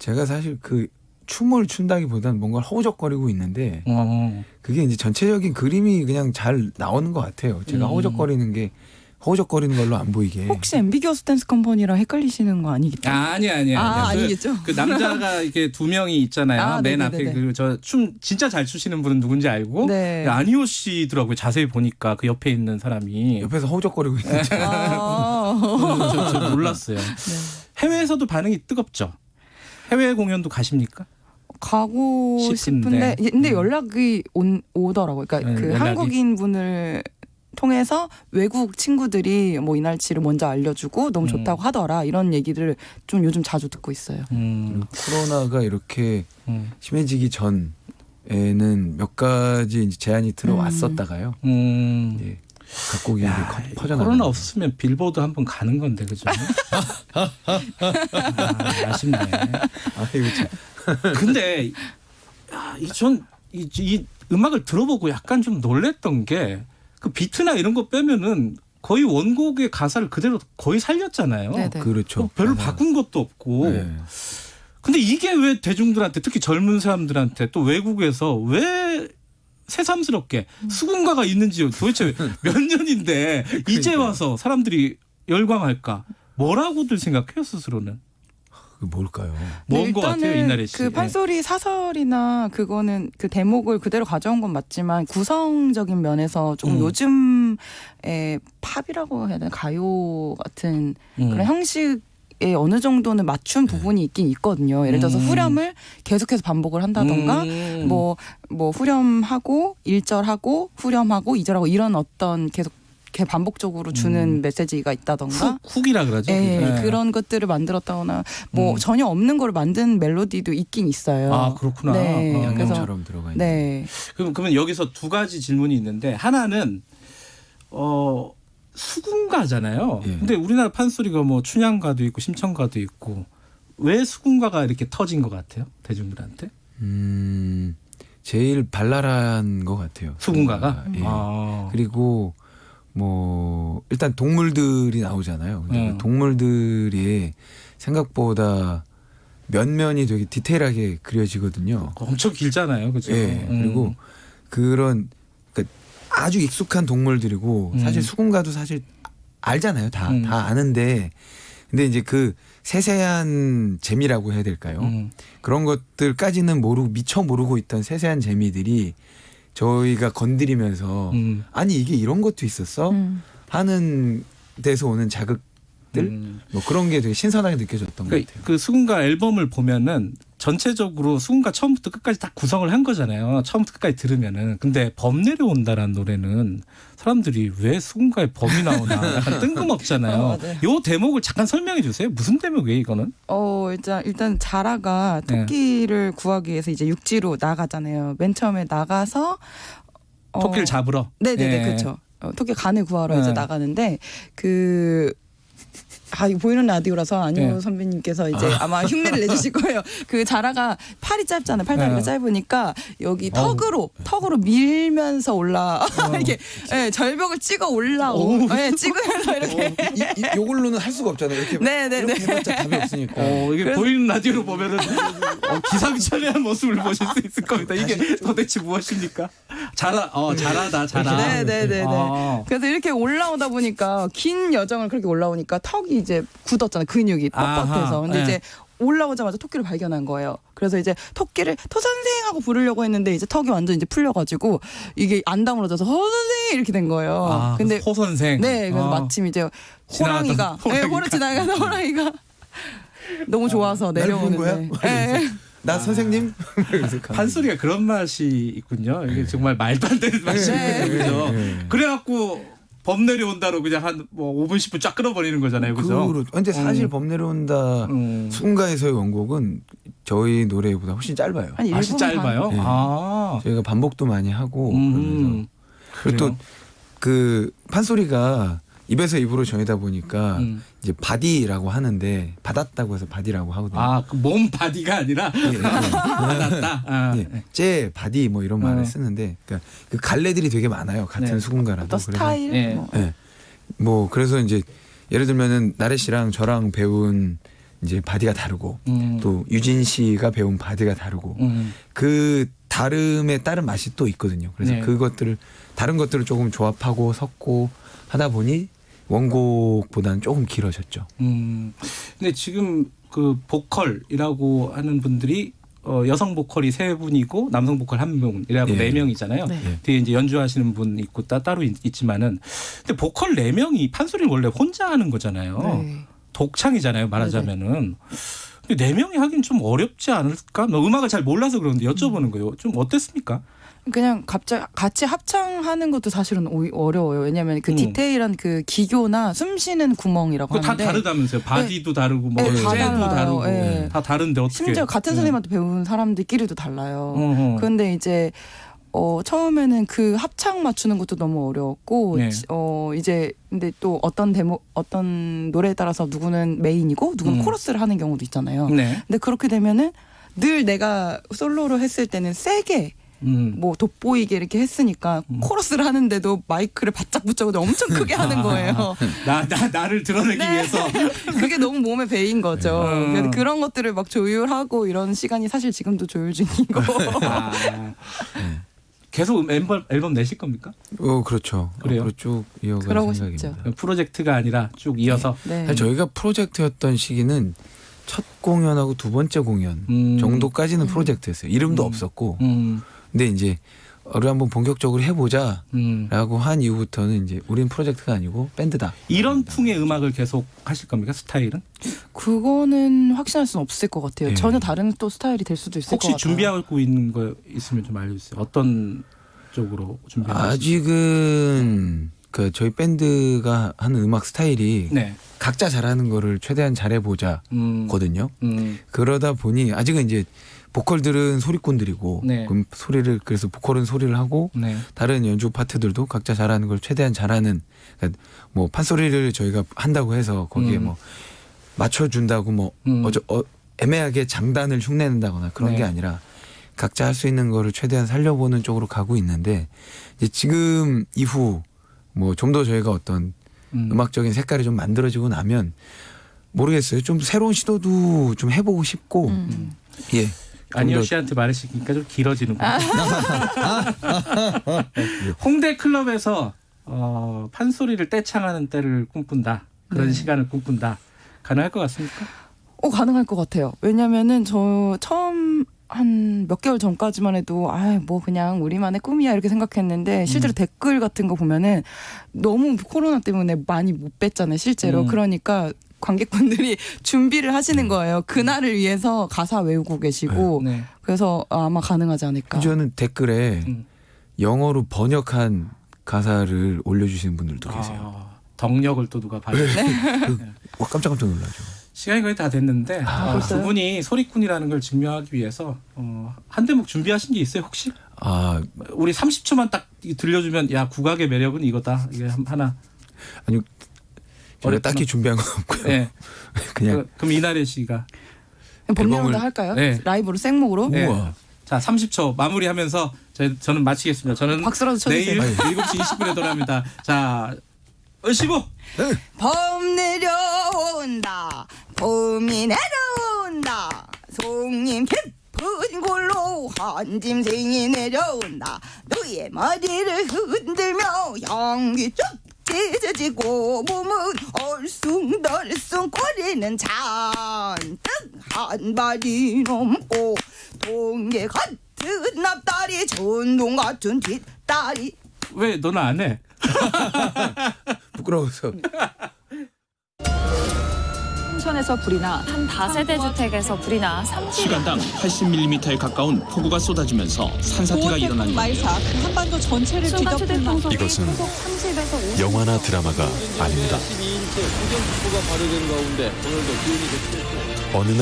제가 사실 춤을 춘다기보다는 뭔가 허우적거리고 있는데 그게 이제 전체적인 그림이 그냥 잘 나오는 것 같아요. 제가 허우적거리는 게 허우적거리는 걸로 안 보이게. 혹시 앰비기어스 댄스 컴퍼니랑 헷갈리시는 거 아니겠죠? 아니에요. 아니겠죠? 그 남자가 이렇게 두 명이 있잖아요. 맨 앞에 저 춤 진짜 잘 추시는 분은 누군지 알고 아니오 씨더라고요. 자세히 보니까 그 옆에 있는 사람이 옆에서 허우적거리고 있는. 저 놀랐어요. 해외에서도 반응이 뜨겁죠. 해외 공연도 가십니까? 가고 싶은데 근데 연락이 오더라고요. 그러니까 그 한국인 분을 통해서 외국 친구들이 뭐 이날치를 먼저 알려주고 너무 좋다고 하더라 이런 얘기를 좀 요즘 자주 듣고 있어요. 코로나가 이렇게 심해지기 전에는 몇 가지 이제 제안이 들어왔었다가요. 이제 각국이 퍼져나가. 코로나 없으면 빌보드 한번 가는 건데 그죠? 아쉽네. 아이고 참. 근데 전 이 음악을 들어보고 약간 좀 놀랬던 게 그 비트나 이런 거 빼면은 거의 원곡의 가사를 그대로 거의 살렸잖아요. 그렇죠. 별로 바꾼 것도 없고. 근데 이게 왜 대중들한테 특히 젊은 사람들한테 또 외국에서 왜 새삼스럽게 수군가가 있는지 도대체 몇 년인데 이제 와서 사람들이 열광할까? 뭐라고들 생각해요 스스로는? 뭘까요? 뭔 것 같아요 이나래 씨. 그 판소리 사설이나 그거는 그 대목을 그대로 가져온 건 맞지만 구성적인 면에서 조금 요즘의 팝이라고 해야 되나 가요 같은 그런 형식. 어느 정도는 맞춘 부분이 있긴 있거든요. 예를 들어서 후렴을 계속해서 반복을 한다던가 뭐 후렴하고 1절하고 후렴하고 2절하고 이런 어떤 계속 반복적으로 주는 메시지가 있다던가 훅이라 그러죠. 그런 것들을 만들었다거나 뭐 전혀 없는 걸 만든 멜로디도 있긴 있어요. 아 그렇구나. 양념처럼 들어가 있는. 네. 그러면 여기서 두 가지 질문이 있는데 하나는 수군가잖아요. 근데 우리나라 판소리가 뭐 춘향가도 있고 심청가도 있고 왜 수군가가 이렇게 터진 것 같아요? 대중들한테? 제일 발랄한 것 같아요. 수군가가? 그리고 뭐 일단 동물들이 나오잖아요. 근데 그 동물들이 생각보다 면면이 되게 디테일하게 그려지거든요. 엄청 길잖아요, 그죠? 그리고 그런 아주 익숙한 동물들이고 사실 수군가도 사실 알잖아요. 다 아는데 근데 이제 그 세세한 재미라고 해야 될까요? 그런 것들까지는 미처 모르고 있던 세세한 재미들이 저희가 건드리면서 아니 이게 이런 것도 있었어? 하는 데서 오는 자극들 뭐 그런 게 되게 신선하게 느껴졌던 것 같아요. 그 수군가 앨범을 보면은 전체적으로 수군가 처음부터 끝까지 다 구성을 한 거잖아요. 처음부터 끝까지 들으면은. 근데 범 내려온다라는 노래는 사람들이 왜 수군가에 범이 나오나 약간 뜬금없잖아요. 요 대목을 잠깐 설명해 주세요. 무슨 대목이에요 이거는? 일단 자라가 토끼를 구하기 위해서 이제 육지로 나가잖아요. 맨 처음에 나가서 토끼를 잡으러. 네네네 그렇죠. 토끼 간을 구하러 이제 나가는데 이거 보이는 라디오라서 안효 선배님께서 이제 아마 흉내를 내주실 거예요. 그 자라가 팔이 짧잖아요. 팔다리가 짧으니까 여기 턱으로 밀면서 이렇게 절벽을 찍어 찍으면서 이렇게 요걸로는 할 수가 없잖아요. 이렇게 이렇게 해봤자 답이 없으니까. 이게 보이는 라디오로 보면은 기상천외한 모습을 보실 수 있을 겁니다. 이게 도대체 무엇입니까? 잘하다. 네네네. 그래서 이렇게 올라오다 보니까 긴 여정을 그렇게 올라오니까 턱이 이제 굳었잖아요. 근육이 뻣뻣해서. 근데 이제 올라오자마자 토끼를 발견한 거예요. 그래서 이제 토끼를 토선생 하고 부르려고 했는데 이제 턱이 완전 이제 풀려가지고 이게 안 다물어져서 허선생 이렇게 된 거예요. 근데 호선생. 네, 그래서 마침 이제 호랑이가 호를 지나가는 호랑이가 너무 좋아서 내려오는 거야? 나 선생님? 판소리가 그런 맛이 있군요. 이게 정말 말도 안 되는 맛이 있거든요. 그래갖고 범 내려온다로 그냥 한 5분 10분 쫙 끌어버리는 거잖아요, 그죠? 근데 사실 범 내려온다 수군가에서의 원곡은 저희 노래보다 훨씬 짧아요. 훨씬 짧아요? 네. 저희가 반복도 많이 하고 그러면서 그리고 또 그 판소리가 입에서 입으로 전이다 보니까 이제 바디라고 하는데 받았다고 해서 바디라고 하거든요. 그 몸 바디가 아니라 받았다. 제 바디 뭐 이런 말을 쓰는데 그러니까 그 갈래들이 되게 많아요. 같은 수군가라도. 스타일. 뭐 그래서 이제 예를 들면은 나래 씨랑 저랑 배운 이제 바디가 다르고 또 유진 씨가 배운 바디가 다르고 그 다름에 따른 맛이 또 있거든요. 그래서 그것들을 다른 것들을 조금 조합하고 섞고 하다 보니 원곡보다는 조금 길어졌죠. 근데 지금 그 보컬이라고 하는 분들이 여성 보컬이 3분이고 남성 보컬 1명이라고 예. 4명이잖아요. 네. 뒤에 이제 연주하시는 분 있고 따로 있지만은 근데 보컬 4명이 판소리는 원래 혼자 하는 거잖아요. 네. 독창이잖아요. 말하자면은. 근데 4명이 하긴 좀 어렵지 않을까? 음악을 잘 몰라서 그러는데 여쭤보는 거예요. 좀 어땠습니까? 그냥 갑자기 같이 합창하는 것도 사실은 어려워요. 왜냐하면 그 디테일한 그 기교나 숨쉬는 구멍이라고 다 하는데 다르다면서요. 바디도 다르고 뭐 다 쟤도 달라요. 다르고 네. 다 다른데 어떻게? 심지어 같은 선생님한테 배운 사람들끼리도 달라요. 어허. 그런데 이제 처음에는 그 합창 맞추는 것도 너무 어려웠고 네. 이제 근데 또 어떤 노래에 따라서 누구는 메인이고 누구는 코러스를 하는 경우도 있잖아요. 네. 근데 그렇게 되면은 늘 내가 솔로로 했을 때는 세게 뭐 돋보이게 이렇게 했으니까 코러스를 하는데도 마이크를 바짝 붙잡고 엄청 크게 하는 거예요. 나를 드러내기 위해서. 그게 너무 몸에 배인 거죠. 그래서 그런 것들을 막 조율하고 이런 시간이 사실 지금도 조율 중이고. 계속 앨범 내실 겁니까? 그렇죠. 그래요? 앞으로 쭉 이어갈 그러고 생각입니다. 싶죠. 프로젝트가 아니라 쭉 이어서. 네. 사실 저희가 프로젝트였던 시기는 첫 공연하고 두 번째 공연 정도까지는 프로젝트였어요. 이름도 없었고. 근데 이제 우리 한번 본격적으로 해보자라고 한 이후부터는 이제 우린 프로젝트가 아니고 밴드다. 이런 풍의 음악을 계속 하실 겁니까? 스타일은? 그거는 확신할 수는 없을 것 같아요. 네. 전혀 다른 또 스타일이 될 수도 있을 것 혹시 같아요. 준비하고 있는 거 있으면 좀 알려주세요. 어떤 쪽으로 준비하고 아직은 그 저희 밴드가 하는 음악 스타일이 네. 각자 잘하는 거를 최대한 잘해보자거든요. 그러다 보니 아직은 이제 보컬들은 소리꾼들이고 네. 그럼 그래서 보컬은 소리를 하고 네. 다른 연주 파트들도 각자 잘하는 걸 최대한 잘하는 그러니까 뭐 판소리를 저희가 한다고 해서 거기에 뭐 맞춰준다고 뭐 애매하게 장단을 흉내낸다거나 그런 네. 게 아니라 각자 할 수 있는 거를 최대한 살려보는 쪽으로 가고 있는데 이제 지금 이후 뭐 좀 더 저희가 어떤 음악적인 색깔이 좀 만들어지고 나면 모르겠어요. 좀 새로운 시도도 좀 해보고 싶고 예. 안희열 씨한테 말하시니까 좀 길어지는구나. 홍대 클럽에서 판소리를 떼창하는 때를 꿈꾼다. 그런 시간을 꿈꾼다. 가능할 것 같습니까? 가능할 것 같아요. 왜냐면은 저 처음 한 몇 개월 전까지만 해도 뭐 그냥 우리만의 꿈이야 이렇게 생각했는데 실제로 댓글 같은 거 보면은 너무 코로나 때문에 많이 못 뵀잖아요. 실제로. 그러니까 관객분들이 준비를 하시는 거예요. 그날을 위해서 가사 외우고 계시고 네. 그래서 아마 가능하지 않을까. 저는 댓글에 영어로 번역한 가사를 올려주시는 분들도 계세요. 덕력을 또 누가 봐요. 와 깜짝깜짝 놀라죠. 시간이 거의 다 됐는데 두 분이 소리꾼이라는 걸 증명하기 위해서 한 대목 준비하신 게 있어요 혹시? 우리 30초만 딱 들려주면 야 국악의 매력은 이거다. 이게 하나. 아니요. 저희가 딱히 준비한 건 없고요. 네. 그냥 그럼 이나래 씨가 본명으로 할까요? 네. 라이브로 생목으로? 네. 자 30초 마무리하면서 저는 마치겠습니다. 저는 박수라도 쳐주세요. 내일 7시 20분에 돌아옵니다. 자 15. 봄 내려온다 봄이 내려온다 송님 깊은 골로 한 짐승이 내려온다 너의 머리를 흔들며 향기 쭉 찢어지고 몸은 얼숭덜숭 꼬리는 잔뜩 한 발이 넘고 동계 같은 앞다리 전동 같은 뒷다리 왜 너는 안 해? 부끄러워서. 홍천에서 불이 나 한 다세대 주택에서 불이 나 시간당 80mm에 가까운 폭우가 쏟아지면서 산사태가 일어난 말사 한반도 전체를 뒤덮은 이것은 영화나 드라마가 아닙니다. 어느 날